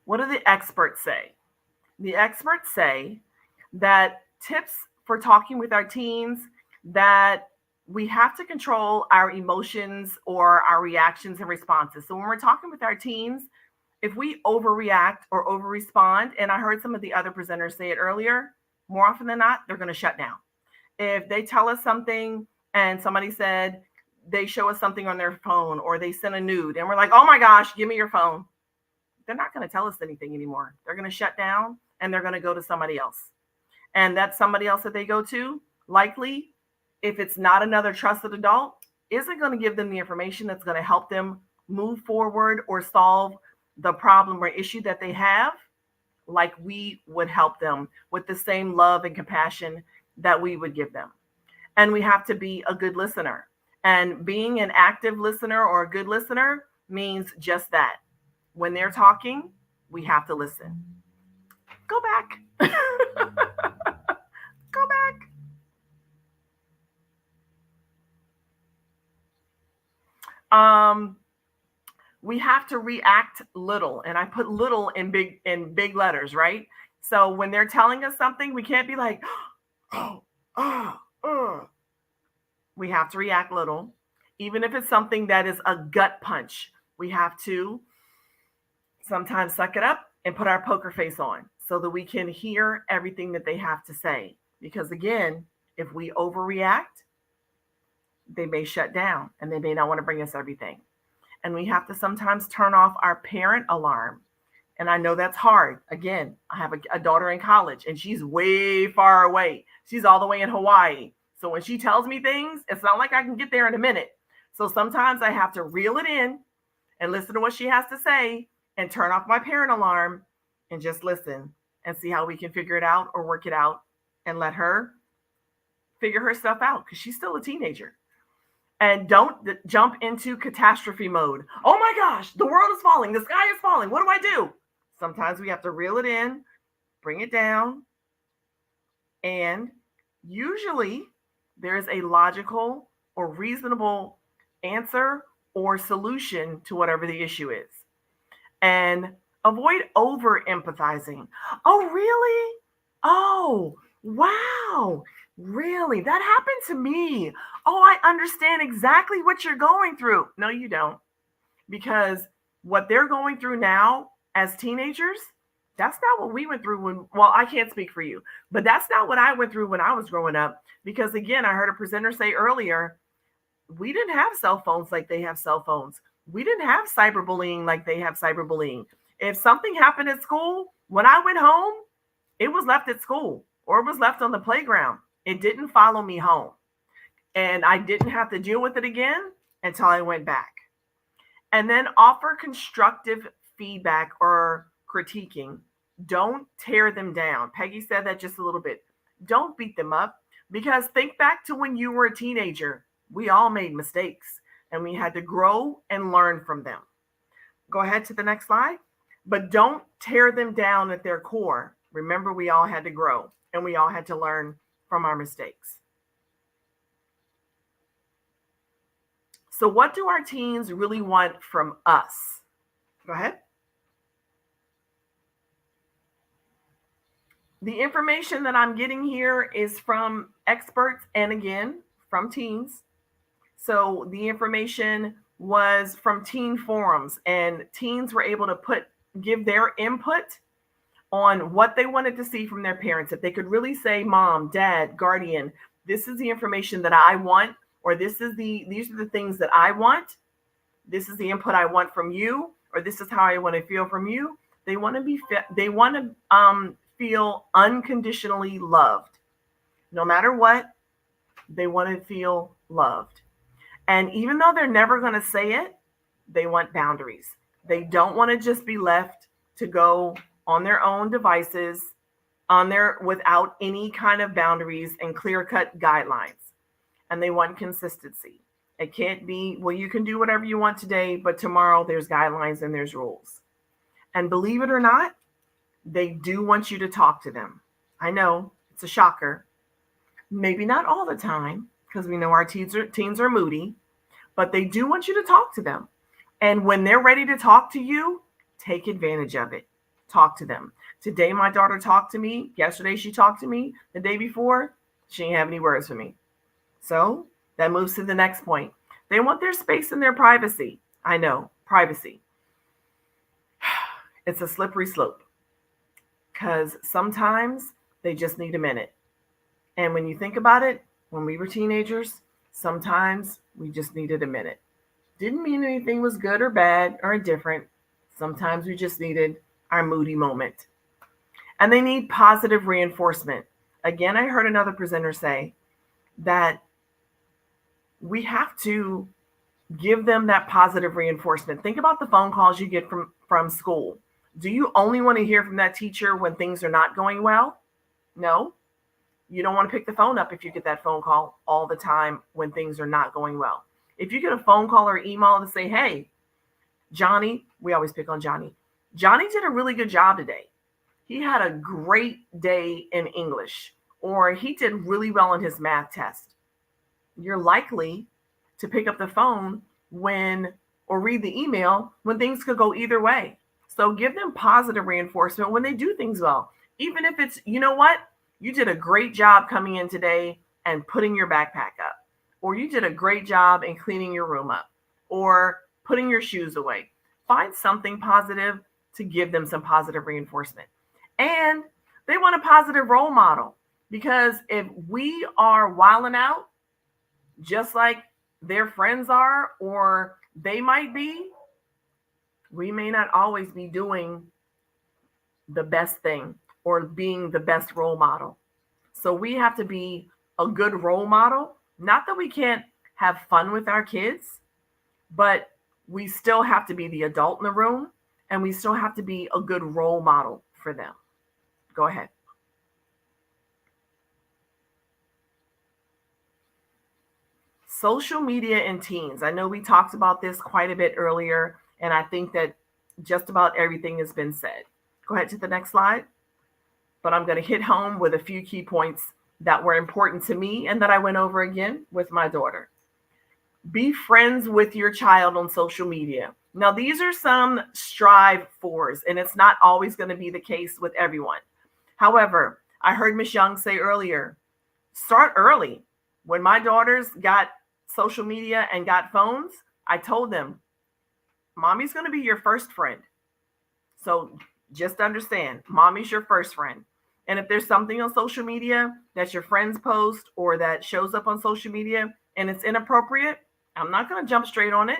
What do the experts say? The experts say that tips for talking with our teens, that we have to control our emotions or our reactions and responses. So when we're talking with our teens, if we overreact or overrespond, and I heard some of the other presenters say it earlier, more often than not, they're going to shut down. If they tell us something and somebody said they show us something on their phone, or they send a nude and we're like, oh my gosh, give me your phone. They're not going to tell us anything anymore. They're going to shut down and they're going to go to somebody else. And that somebody else that they go to likely, if it's not another trusted adult, isn't going to give them the information that's going to help them move forward or solve the problem or issue that they have, like we would help them with the same love and compassion that we would give them. And we have to be a good listener. And being an active listener or a good listener means just that. When they're talking, we have to listen. Go back. Go back. We have to react little, and I put little in big letters, right? So when they're telling us something, we can't be like, we have to react little. Even if it's something that is a gut punch, we have to sometimes suck it up and put our poker face on so that we can hear everything that they have to say. Because again, if we overreact, they may shut down and they may not want to bring us everything. And we have to sometimes turn off our parent alarm. And I know that's hard. Again, I have a daughter in college and she's way far away. She's all the way in Hawaii. So when she tells me things, it's not like I can get there in a minute. So sometimes I have to reel it in and listen to what she has to say and turn off my parent alarm and just listen and see how we can figure it out or work it out and let her figure her stuff out because she's still a teenager. And don't jump into catastrophe mode. Oh my gosh, the world is falling. The sky is falling. What do I do? Sometimes we have to reel it in, bring it down. And usually there's a logical or reasonable answer or solution to whatever the issue is. And avoid over empathizing. Oh, really? Oh, wow. Really? That happened to me. Oh, I understand exactly what you're going through. No, you don't. Because what they're going through now as teenagers, that's not what we went through when, well, I can't speak for you, but that's not what I went through when I was growing up. Because again, I heard a presenter say earlier, we didn't have cell phones like they have cell phones. We didn't have cyberbullying like they have cyberbullying. If something happened at school, when I went home, it was left at school or it was left on the playground. It didn't follow me home. And I didn't have to deal with it again until I went back. And then offer constructive feedback or critiquing. Don't tear them down. Peggy said that just a little bit. Don't beat them up because think back to when you were a teenager. We all made mistakes and we had to grow and learn from them. Go ahead to the next slide. But don't tear them down at their core. Remember, we all had to grow and we all had to learn from our mistakes. So what do our teens really want from us? Go ahead. The information that I'm getting here is from experts and again, from teens. So the information was from teen forums and teens were able to give their input on what they wanted to see from their parents. If they could really say, mom, dad, guardian, this is the information that I want, or these are the things that I want. This is the input I want from you, or this is how I want to feel from you. They want to feel unconditionally loved. No matter what, they want to feel loved. And even though they're never going to say it, they want boundaries. They don't want to just be left to go on their own devices, without any kind of boundaries and clear-cut guidelines. And they want consistency. It can't be, well, you can do whatever you want today, but tomorrow there's guidelines and there's rules. And believe it or not, they do want you to talk to them. I know it's a shocker. Maybe not all the time, because we know our teens are moody, but they do want you to talk to them. And when they're ready to talk to you, take advantage of it. Talk to them. Today, my daughter talked to me. Yesterday, she talked to me. The day before, she didn't have any words for me. So that moves to the next point. They want their space and their privacy. I know, privacy. It's a slippery slope because sometimes they just need a minute. And when you think about it, when we were teenagers, sometimes we just needed a minute. Didn't mean anything was good or bad or indifferent. Sometimes we just needed our moody moment. And they need positive reinforcement. Again, I heard another presenter say, that we have to give them that positive reinforcement. Think about the phone calls you get from school. Do you only want to hear from that teacher when things are not going well? No. You don't want to pick the phone up if you get that phone call all the time when things are not going well. If you get a phone call or email to say, hey, Johnny, we always pick on Johnny. Johnny did a really good job today. He had a great day in English, or he did really well in his math test. You're likely to pick up the phone or read the email when things could go either way. So give them positive reinforcement when they do things well. Even if it's, you know what? You did a great job coming in today and putting your backpack up, or you did a great job in cleaning your room up, or putting your shoes away. Find something positive to give them some positive reinforcement. And they want a positive role model, because if we are wilding out just like their friends are, or they might be, we may not always be doing the best thing or being the best role model. So we have to be a good role model. Not that we can't have fun with our kids, but we still have to be the adult in the room, and we still have to be a good role model for them. Go ahead. Social media and teens. I know we talked about this quite a bit earlier, and I think that just about everything has been said. Go ahead to the next slide. But I'm going to hit home with a few key points that were important to me and that I went over again with my daughter. Be friends with your child on social media. Now, these are some strive fors, and it's not always going to be the case with everyone. However, I heard Ms. Young say earlier, start early. When my daughters got social media and got phones, I told them, mommy's going to be your first friend. So just understand, mommy's your first friend. And if there's something on social media that your friends post or that shows up on social media and it's inappropriate, I'm not going to jump straight on it.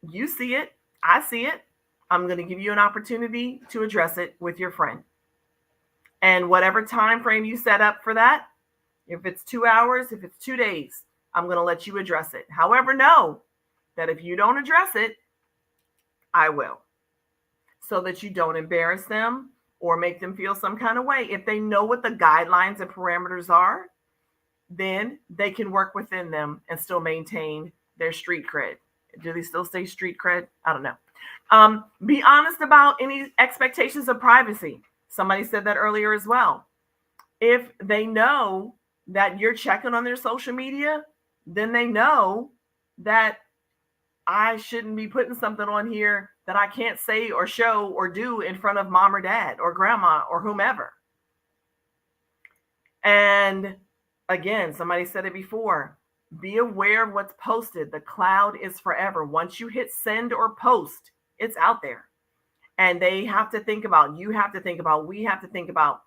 You see it, I see it. I'm going to give you an opportunity to address it with your friend. And whatever time frame you set up for that, if it's 2 hours, if it's 2 days, I'm going to let you address it. However, know that if you don't address it, I will, so that you don't embarrass them or make them feel some kind of way. If they know what the guidelines and parameters are, then they can work within them and still maintain their street cred. Do they still say street cred? I don't know. Be honest about any expectations of privacy. Somebody said that earlier as well. If they know that you're checking on their social media, then they know that I shouldn't be putting something on here that I can't say or show or do in front of mom or dad or grandma or whomever. And again, somebody said it before, be aware of what's posted. The cloud is forever. Once you hit send or post, it's out there. And they have to think about, you have to think about, we have to think about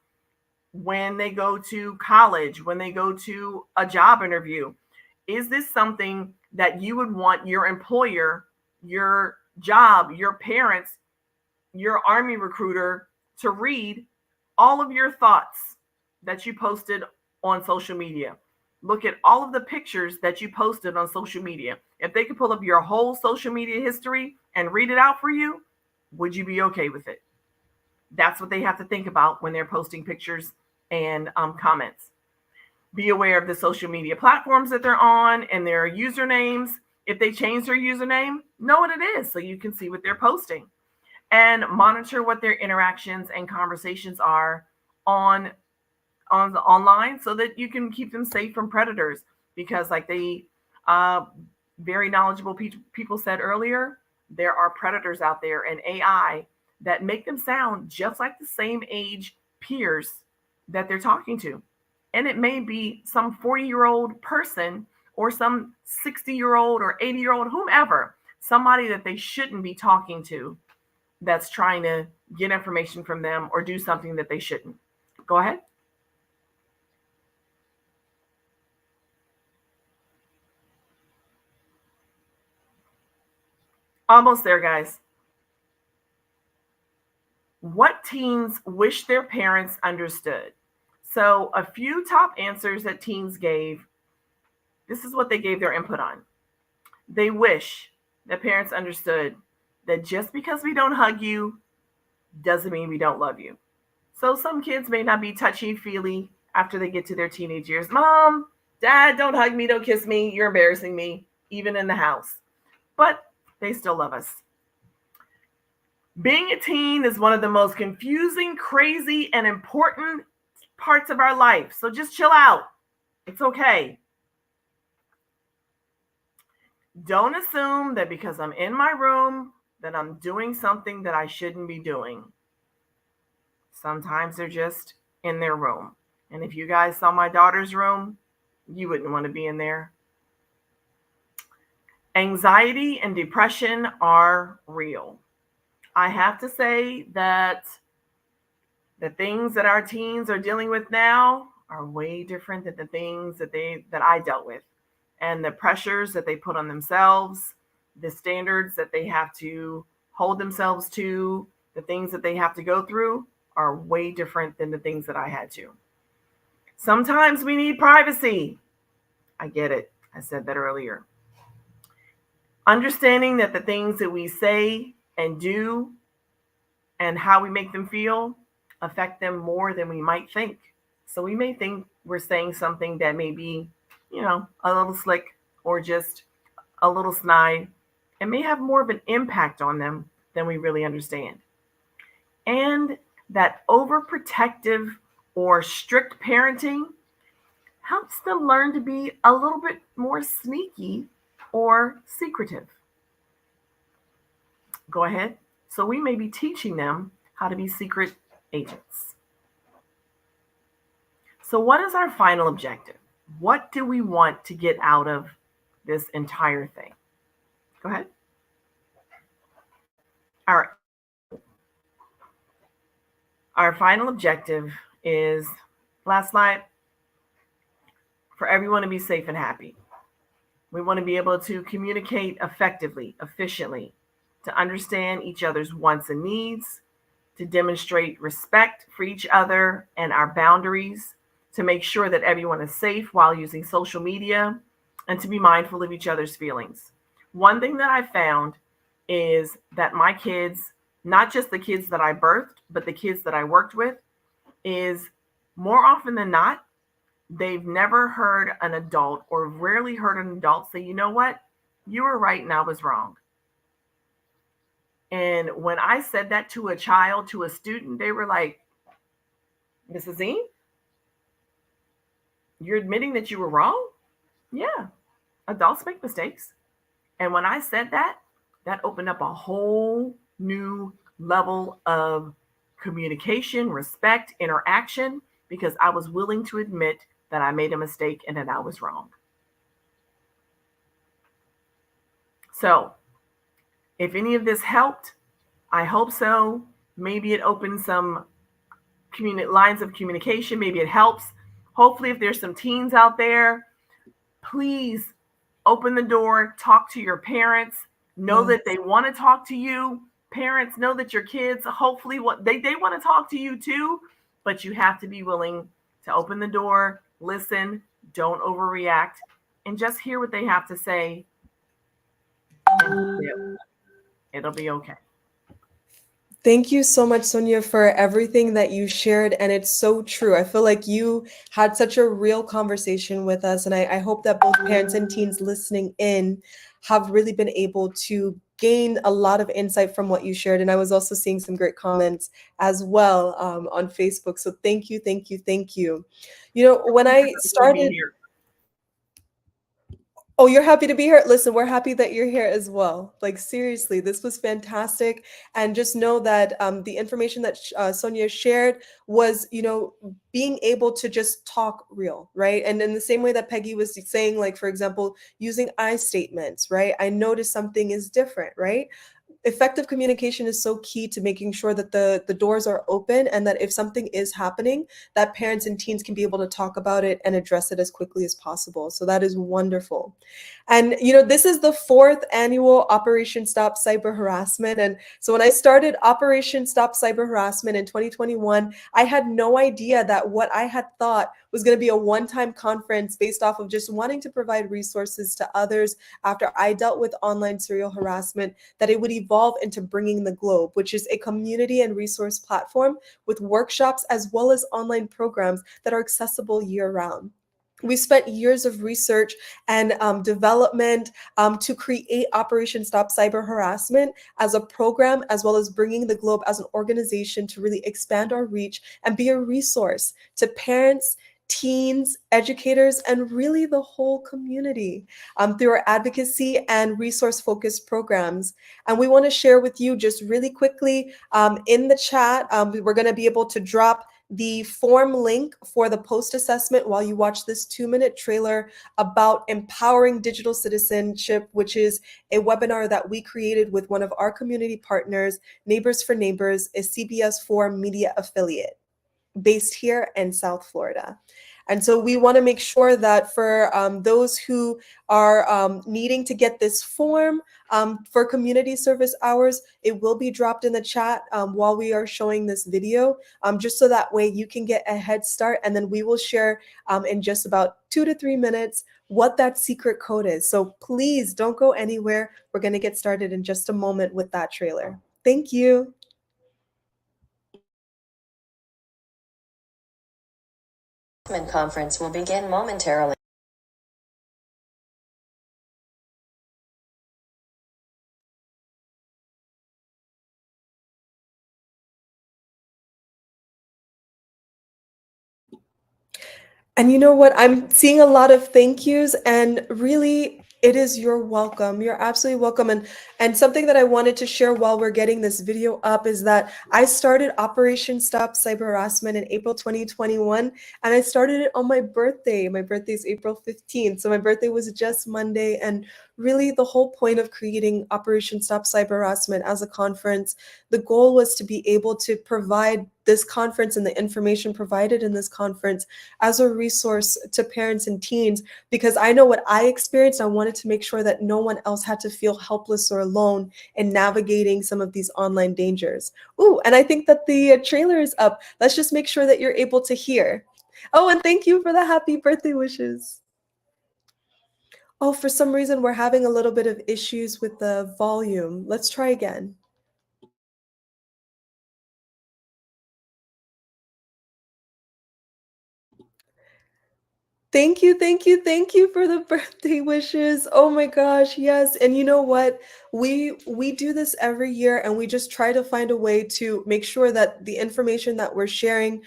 when they go to college, when they go to a job interview. Is this something that you would want your employer, your job, your parents, your Army recruiter to read all of your thoughts that you posted on social media? Look at all of the pictures that you posted on social media. If they could pull up your whole social media history and read it out for you, would you be okay with it? That's what they have to think about when they're posting pictures and comments. Be aware of the social media platforms that they're on and their usernames. If they change their username, know what it is so you can see what they're posting. And monitor what their interactions and conversations are on the online so that you can keep them safe from predators. Because like the very knowledgeable people said earlier, there are predators out there and AI that make them sound just like the same age peers that they're talking to. And it may be some 40-year-old person or some 60-year-old or 80-year-old, whomever, somebody that they shouldn't be talking to that's trying to get information from them or do something that they shouldn't. Go ahead. Almost there, guys. What teens wish their parents understood? So a few top answers that teens gave, this is what they gave their input on. They wish that parents understood that just because we don't hug you doesn't mean we don't love you. So some kids may not be touchy-feely after they get to their teenage years. Mom, Dad, don't hug me, don't kiss me, you're embarrassing me, even in the house. But they still love us. Being a teen is one of the most confusing, crazy, and important parts of our life. So just chill out. It's okay. Don't assume that because I'm in my room that I'm doing something that I shouldn't be doing. Sometimes they're just in their room. And if you guys saw my daughter's room, you wouldn't want to be in there. Anxiety and depression are real. I have to say that the things that our teens are dealing with now are way different than the things that I dealt with. And the pressures that they put on themselves, the standards that they have to hold themselves to, the things that they have to go through are way different than the things that I had to. Sometimes we need privacy. I get it. I said that earlier. Understanding that the things that we say and do and how we make them feel affect them more than we might think. So we may think we're saying something that may be, a little slick or just a little snide and may have more of an impact on them than we really understand. And that overprotective or strict parenting helps them learn to be a little bit more sneaky or secretive. Go ahead. So we may be teaching them how to be secret agents. So what is our final objective? What do we want to get out of this entire thing? Go ahead. Our final objective is, last slide, for everyone to be safe and happy. We want to be able to communicate effectively, efficiently, to understand each other's wants and needs, to demonstrate respect for each other and our boundaries, to make sure that everyone is safe while using social media, and to be mindful of each other's feelings. One thing that I found is that my kids, not just the kids that I birthed, but the kids that I worked with, is more often than not, they've never heard an adult or rarely heard an adult say, you know what, you were right and I was wrong. And when I said that to a child, to a student, they were like, Mrs. E, you're admitting that you were wrong? Yeah, adults make mistakes. And when I said that, that opened up a whole new level of communication, respect, interaction, because I was willing to admit that I made a mistake and that I was wrong. So if any of this helped, I hope so. Maybe it opened some lines of communication. Maybe it helps. Hopefully, if there's some teens out there, please open the door, talk to your parents, know that they want to talk to you. Parents, know that your kids, hopefully they want to talk to you too, but you have to be willing to open the door, listen, don't overreact, and just hear what they have to say. It'll be okay. Thank you so much, Sonia, for everything that you shared. And it's so true. I feel like you had such a real conversation with us. And I hope that both parents and teens listening in have really been able to gain a lot of insight from what you shared. And I was also seeing some great comments as well on Facebook. So thank you, thank you, thank you. When I started... Oh, you're happy to be here? Listen, we're happy that you're here as well. Like, seriously, this was fantastic. And just know that the information that Sonia shared was, being able to just talk real, right? And in the same way that Peggy was saying, like, for example, using I statements, right? I noticed something is different, right? effective communication is so key to making sure that the doors are open, and that if something is happening, that parents and teens can be able to talk about it and address it as quickly as possible. So that is wonderful. And this is the 4th annual Operation Stop Cyber Harassment. And so when I started Operation Stop Cyber Harassment in 2021, I had no idea that what I had thought was going to be a one-time conference based off of just wanting to provide resources to others after I dealt with online serial harassment, that it would evolve into Bringing the Globe, which is a community and resource platform with workshops as well as online programs that are accessible year-round. We spent years of research and development to create Operation Stop Cyber Harassment as a program, as well as Bringing the Globe as an organization to really expand our reach and be a resource to parents, teens, educators, and really the whole community through our advocacy and resource-focused programs. And we want to share with you just really quickly in the chat, we're going to be able to drop the form link for the post assessment while you watch this 2-minute trailer about empowering digital citizenship, which is a webinar that we created with one of our community partners, Neighbors for Neighbors, a CBS4 media affiliate based here in South Florida. And so we want to make sure that for those who are needing to get this form for community service hours, it will be dropped in the chat while we are showing this video, just so that way you can get a head start. And then we will share in just about 2 to 3 minutes what that secret code is. So please don't go anywhere. We're going to get started in just a moment with that trailer. Thank you. Conference will begin momentarily. And you know what? I'm seeing a lot of thank yous, and really it is your welcome. You're absolutely welcome. And something that I wanted to share while we're getting this video up is that I started Operation Stop Cyber Harassment in April 2021, and I started it on my birthday. My birthday is April 15th. So my birthday was just Monday. And really the whole point of creating Operation Stop Cyber Harassment as a conference, the goal was to be able to provide this conference and the information provided in this conference as a resource to parents and teens, because I know what I experienced. I wanted to make sure that no one else had to feel helpless or alone in navigating some of these online dangers. Ooh, and I think that the trailer is up. Let's just make sure that you're able to hear. Oh, and thank you for the happy birthday wishes. Oh, for some reason, we're having a little bit of issues with the volume. Let's try again. Thank you, thank you, thank you for the birthday wishes. Oh my gosh, yes. And you know what? We do this every year, and we just try to find a way to make sure that the information that we're sharing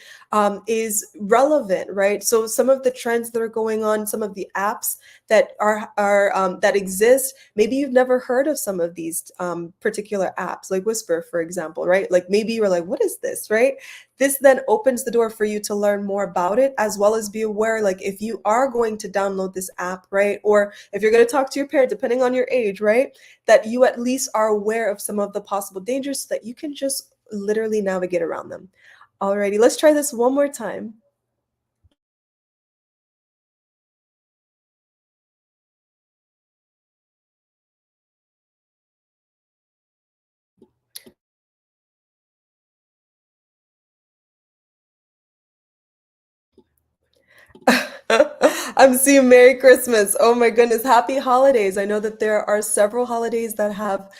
is relevant, right? So some of the trends that are going on, some of the apps that are that exist, maybe you've never heard of some of these particular apps, like Whisper, for example, right? Like maybe you're like, what is this, right? This then opens the door for you to learn more about it, as well as be aware, like if you are going to download this app, right? Or if you're going to talk to your parent, depending on your age, right? That you at least are aware of some of the possible dangers so that you can just literally navigate around them. Alrighty, let's try this one more time. I'm seeing Merry Christmas. Oh my goodness. Happy holidays. I know that there are several holidays that have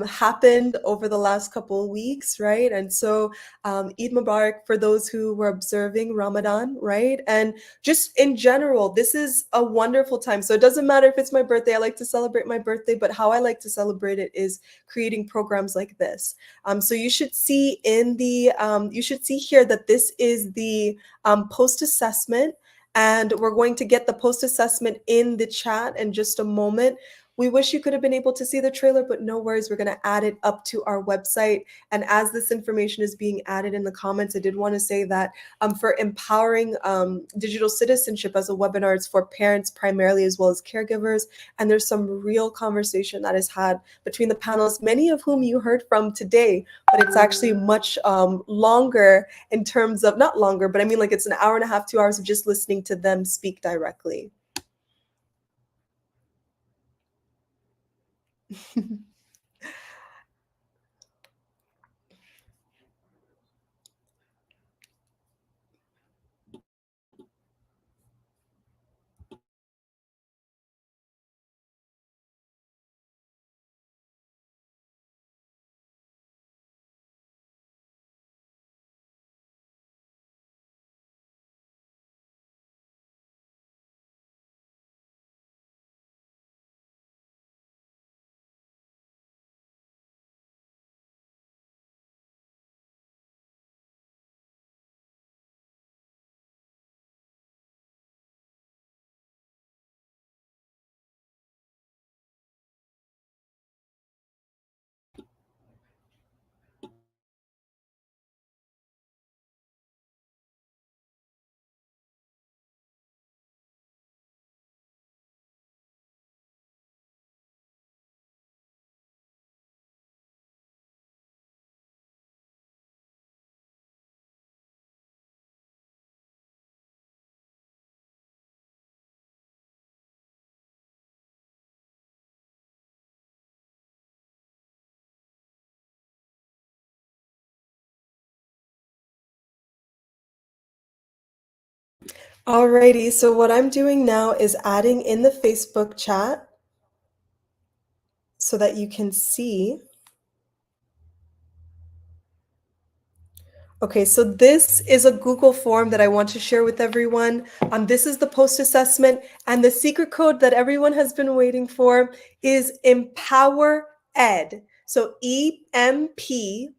happened over the last couple of weeks, right? And so Eid Mubarak for those who were observing Ramadan, right? And just in general, this is a wonderful time. So it doesn't matter if it's my birthday. I like to celebrate my birthday, but how I like to celebrate it is creating programs like this. So you should see in the, you should see here that this is the post-assessment. And we're going to get the post assessment in the chat in just a moment. We wish you could have been able to see the trailer, but no worries. We're going to add it up to our website. And as this information is being added in the comments, I did want to say that for empowering digital citizenship as a webinar, it's for parents primarily as well as caregivers. And there's some real conversation that is had between the panelists, many of whom you heard from today, but it's actually much longer in terms of, not longer, but I mean like it's an hour and a half, 2 hours of just listening to them speak directly. Alrighty, so what I'm doing now is adding in the Facebook chat so that you can see. Okay, so this is a Google form that I want to share with everyone. This is the post assessment, and the secret code that everyone has been waiting for is Empower Ed. So EMPOWER,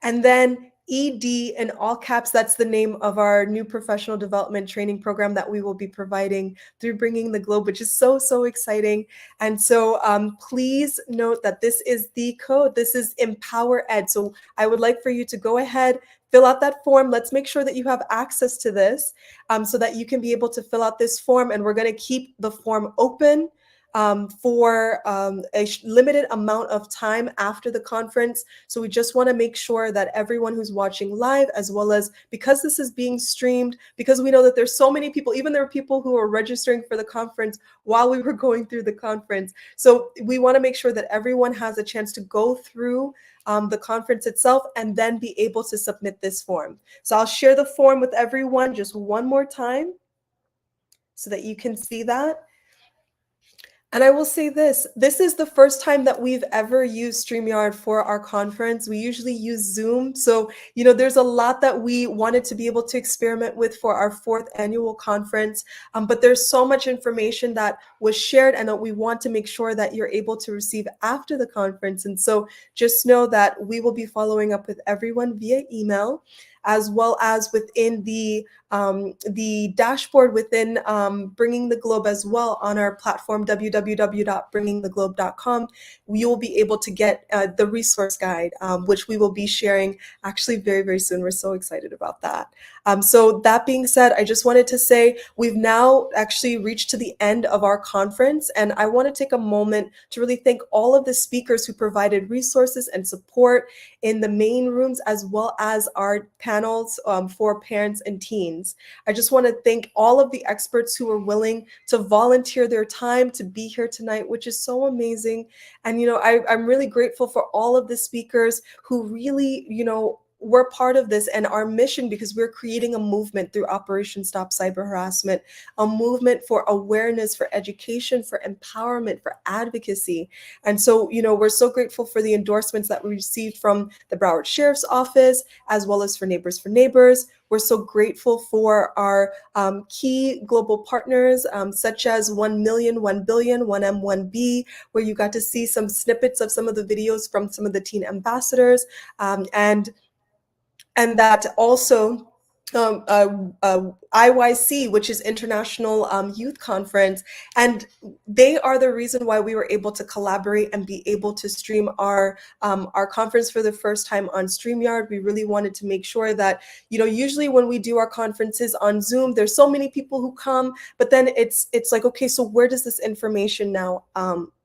and then ED in all caps. That's the name of our new professional development training program that we will be providing through Bringing the Globe, which is so, so exciting. And so please note that this is the code. This is Empower Ed. So I would like for you to go ahead, fill out that form. Let's make sure that you have access to this so that you can be able to fill out this form. And we're going to keep the form open for a limited amount of time after the conference. So we just want to make sure that everyone who's watching live, as well as because this is being streamed, because we know that there's so many people, even there are people who are registering for the conference while we were going through the conference. So we want to make sure that everyone has a chance to go through the conference itself and then be able to submit this form. So I'll share the form with everyone just one more time so that you can see that. And I will say this is the first time that we've ever used StreamYard for our conference. We usually use Zoom. So, you know, there's a lot that we wanted to be able to experiment with for our 4th annual conference. But there's so much information that was shared and that we want to make sure that you're able to receive after the conference. And so just know that we will be following up with everyone via email, as well as within the dashboard within Bringing the Globe as well on our platform, www.bringingtheglobe.com. You will be able to get the resource guide, which we will be sharing actually very, very soon. We're so excited about that. So that being said, I just wanted to say we've now actually reached to the end of our conference, and I want to take a moment to really thank all of the speakers who provided resources and support in the main rooms, as well as our panels for parents and teens. I just want to thank all of the experts who were willing to volunteer their time to be here tonight, which is so amazing. And, you know, I'm really grateful for all of the speakers who really, you know, we're part of this and our mission, because we're creating a movement through Operation Stop Cyber Harassment, a movement for awareness, for education, for empowerment, for advocacy. And so, you know, we're so grateful for the endorsements that we received from the Broward Sheriff's Office, as well as for Neighbors for Neighbors. We're so grateful for our key global partners, such as 1 Million, 1 Billion, 1M1B, where you got to see some snippets of some of the videos from some of the teen ambassadors, and that also IYC, which is International Youth Conference, and they are the reason why we were able to collaborate and be able to stream our conference for the first time on StreamYard. We really wanted to make sure that, usually when we do our conferences on Zoom, there's so many people who come, but then it's like, okay, so where does this information now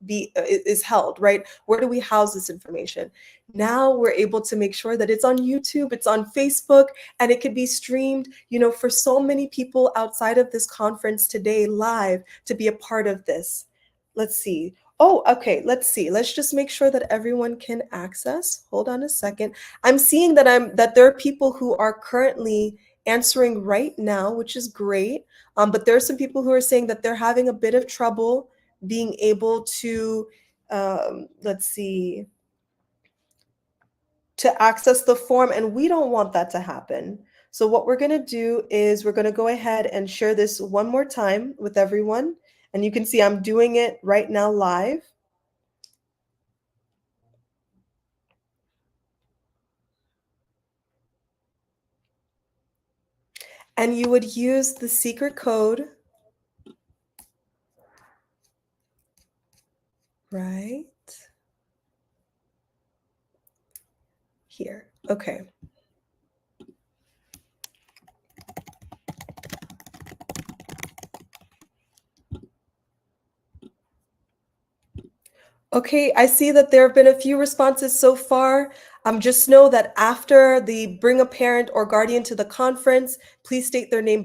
is held, right? Where do we house this information? Now we're able to make sure that it's on YouTube, it's on Facebook, and it could be streamed, for so many people outside of this conference today live to be a part of this. Let's see. Oh, okay. Let's see. Let's just make sure that everyone can access. Hold on a second. I'm seeing that there are people who are currently answering right now, which is great. But there are some people who are saying that they're having a bit of trouble being able to, let's see, to access the form, and we don't want that to happen. So what we're going to do is we're going to go ahead and share this one more time with everyone. And you can see I'm doing it right now live. And you would use the secret code right here. Okay. Okay, I see that there have been a few responses so far. Just know that after the bring a parent or guardian to the conference, please state their name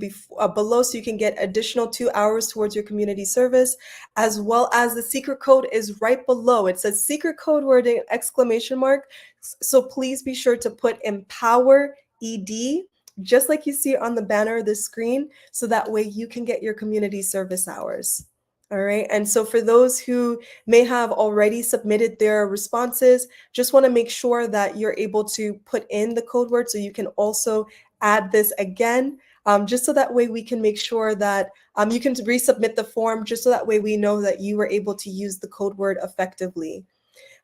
below so you can get additional 2 hours towards your community service, as well as the secret code is right below. It says secret code word exclamation mark. So please be sure to put Empower ED, just like you see on the banner of the screen, so that way you can get your community service hours. All right. And so for those who may have already submitted their responses, just want to make sure that you're able to put in the code word so you can also add this again, just so that way we can make sure that you can resubmit the form, just so that way we know that you were able to use the code word effectively.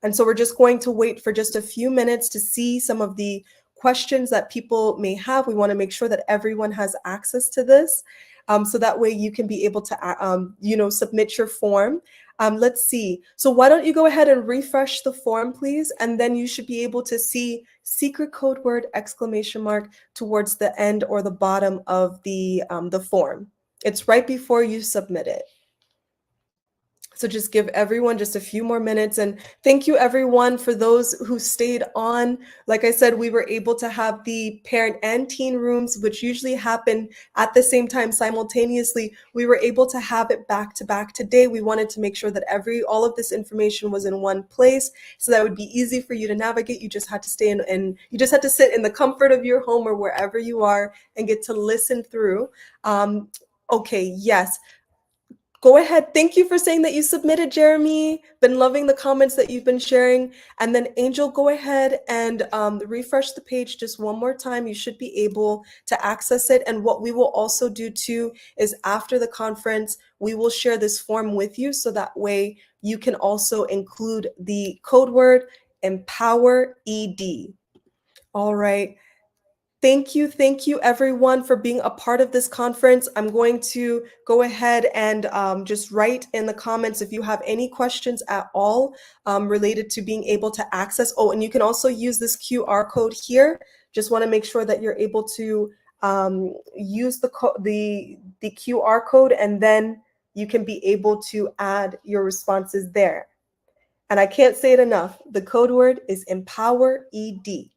And so we're just going to wait for just a few minutes to see some of the questions that people may have. We want to make sure that everyone has access to this. So that way you can be able to, submit your form. Let's see. So why don't you go ahead and refresh the form, please? And then you should be able to see secret code word exclamation mark towards the end or the bottom of the form. It's right before you submit it. So just give everyone just a few more minutes. And thank you everyone for those who stayed on. Like I said, we were able to have the parent and teen rooms, which usually happen at the same time simultaneously. We were able to have it back to back today. We wanted to make sure that all of this information was in one place, so that would be easy for you to navigate. You just had to stay in, and you just had to sit in the comfort of your home or wherever you are and get to listen through. Okay, yes. Go ahead. Thank you for saying that you submitted, Jeremy. Been loving the comments that you've been sharing. And then Angel, go ahead and refresh the page just one more time. You should be able to access it. And what we will also do too is after the conference, we will share this form with you, so that way you can also include the code word Empower ED. All right. Thank you everyone for being a part of this conference. I'm going to go ahead and just write in the comments if you have any questions at all related to being able to access. Oh, and you can also use this QR code here. Just want to make sure that you're able to use the QR code, and then you can be able to add your responses there. And I can't say it enough. The code word is Empower ED.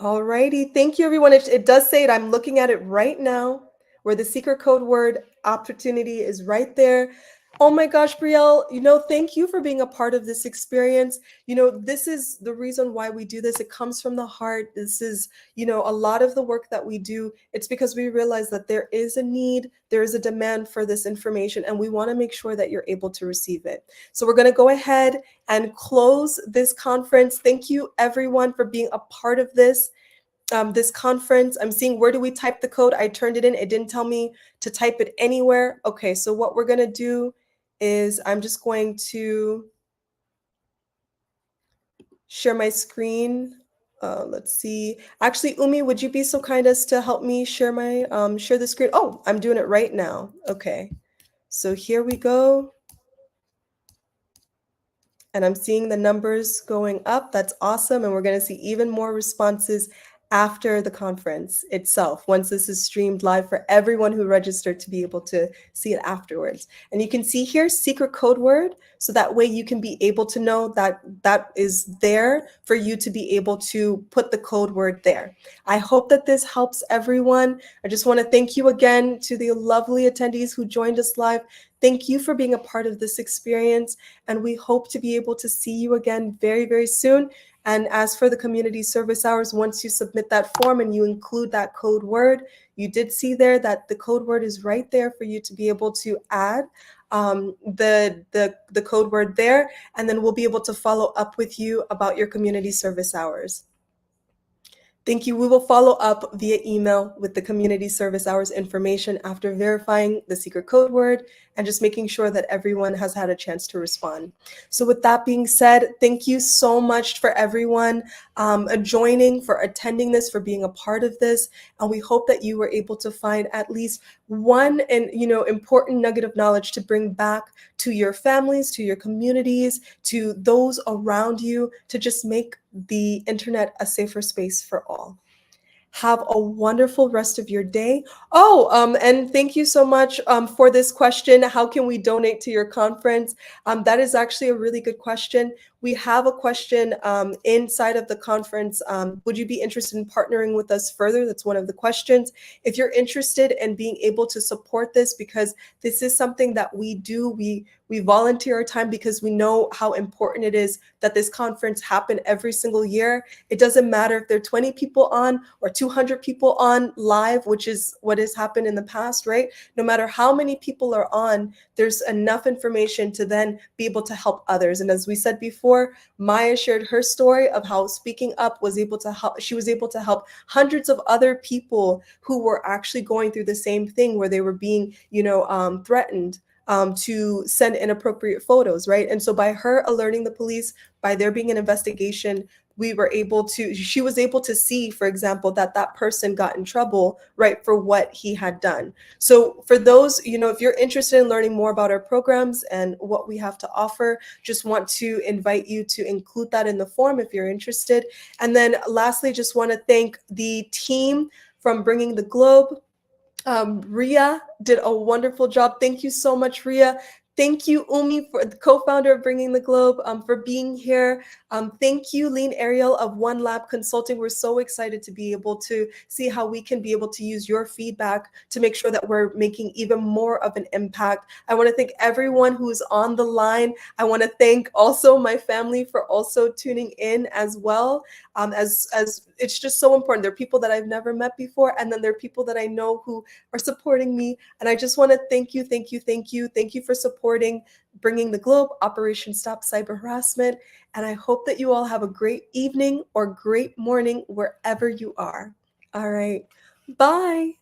All righty. Thank you, everyone. It does say it. I'm looking at it right now, where the secret code word opportunity is right there. Oh my gosh, Brielle, thank you for being a part of this experience. This is the reason why we do this. It comes from the heart. This is, a lot of the work that we do. It's because we realize that there is a need, there is a demand for this information, and we want to make sure that you're able to receive it. So we're going to go ahead and close this conference. Thank you, everyone, for being a part of this. This conference. I'm seeing, where do we type the code? I turned it in. It didn't tell me to type it anywhere. Okay, so what we're going to do is I'm just going to share my screen Let's see. Actually, Umi, would you be so kind as to help me share my share the screen? Oh, I'm doing it right now. Okay. So here we go. And I'm seeing the numbers going up. That's awesome. And we're going to see even more responses after the conference itself, once this is streamed live for everyone who registered to be able to see it afterwards. And you can see here, secret code word. So that way you can be able to know that that is there for you to be able to put the code word there. I hope that this helps everyone. I just want to thank you again to the lovely attendees who joined us live. Thank you for being a part of this experience. And we hope to be able to see you again very, very soon. And as for the community service hours, once you submit that form and you include that code word, you did see there that the code word is right there for you to be able to add the code word there, and then we'll be able to follow up with you about your community service hours. Thank you. We will follow up via email with the community service hours information after verifying the secret code word and just making sure that everyone has had a chance to respond. So with that being said, thank you so much for everyone joining, for attending this, for being a part of this. And we hope that you were able to find at least one important nugget of knowledge to bring back to your families, to your communities, to those around you, to just make the internet a safer space for all. Have a wonderful rest of your day. Oh, and thank you so much for this question. How can we donate to your conference? That is actually a really good question. We have a question inside of the conference. Would you be interested in partnering with us further? That's one of the questions. If you're interested in being able to support this, because this is something that we do, we volunteer our time because we know how important it is that this conference happen every single year. It doesn't matter if there are 20 people on or 200 people on live, which is what has happened in the past, right? No matter how many people are on, there's enough information to then be able to help others. And as we said before, Maya shared her story of how speaking up was able to help. She was able to help hundreds of other people who were actually going through the same thing, where they were being, threatened to send inappropriate photos, right? And so by her alerting the police, by there being an investigation, she was able to see, for example, that person got in trouble, right, for what he had done. So for those, if you're interested in learning more about our programs and what we have to offer, just want to invite you to include that in the form if you're interested. And then lastly, just want to thank the team from Bringing the Globe. Ria did a wonderful job. Thank you so much, Ria. Thank you, Umi, for the co-founder of Bringing the Globe, for being here. Thank you, Lean Ariel of One Lab Consulting. We're so excited to be able to see how we can be able to use your feedback to make sure that we're making even more of an impact. I want to thank everyone who's on the line. I want to thank also my family for also tuning in as well. As it's just so important. There are people that I've never met before, and then there are people that I know who are supporting me. And I just want to thank you, thank you, thank you. Thank you for supporting Bringing the Globe, Operation Stop Cyber Harassment. And I hope that you all have a great evening or great morning wherever you are. All right. Bye.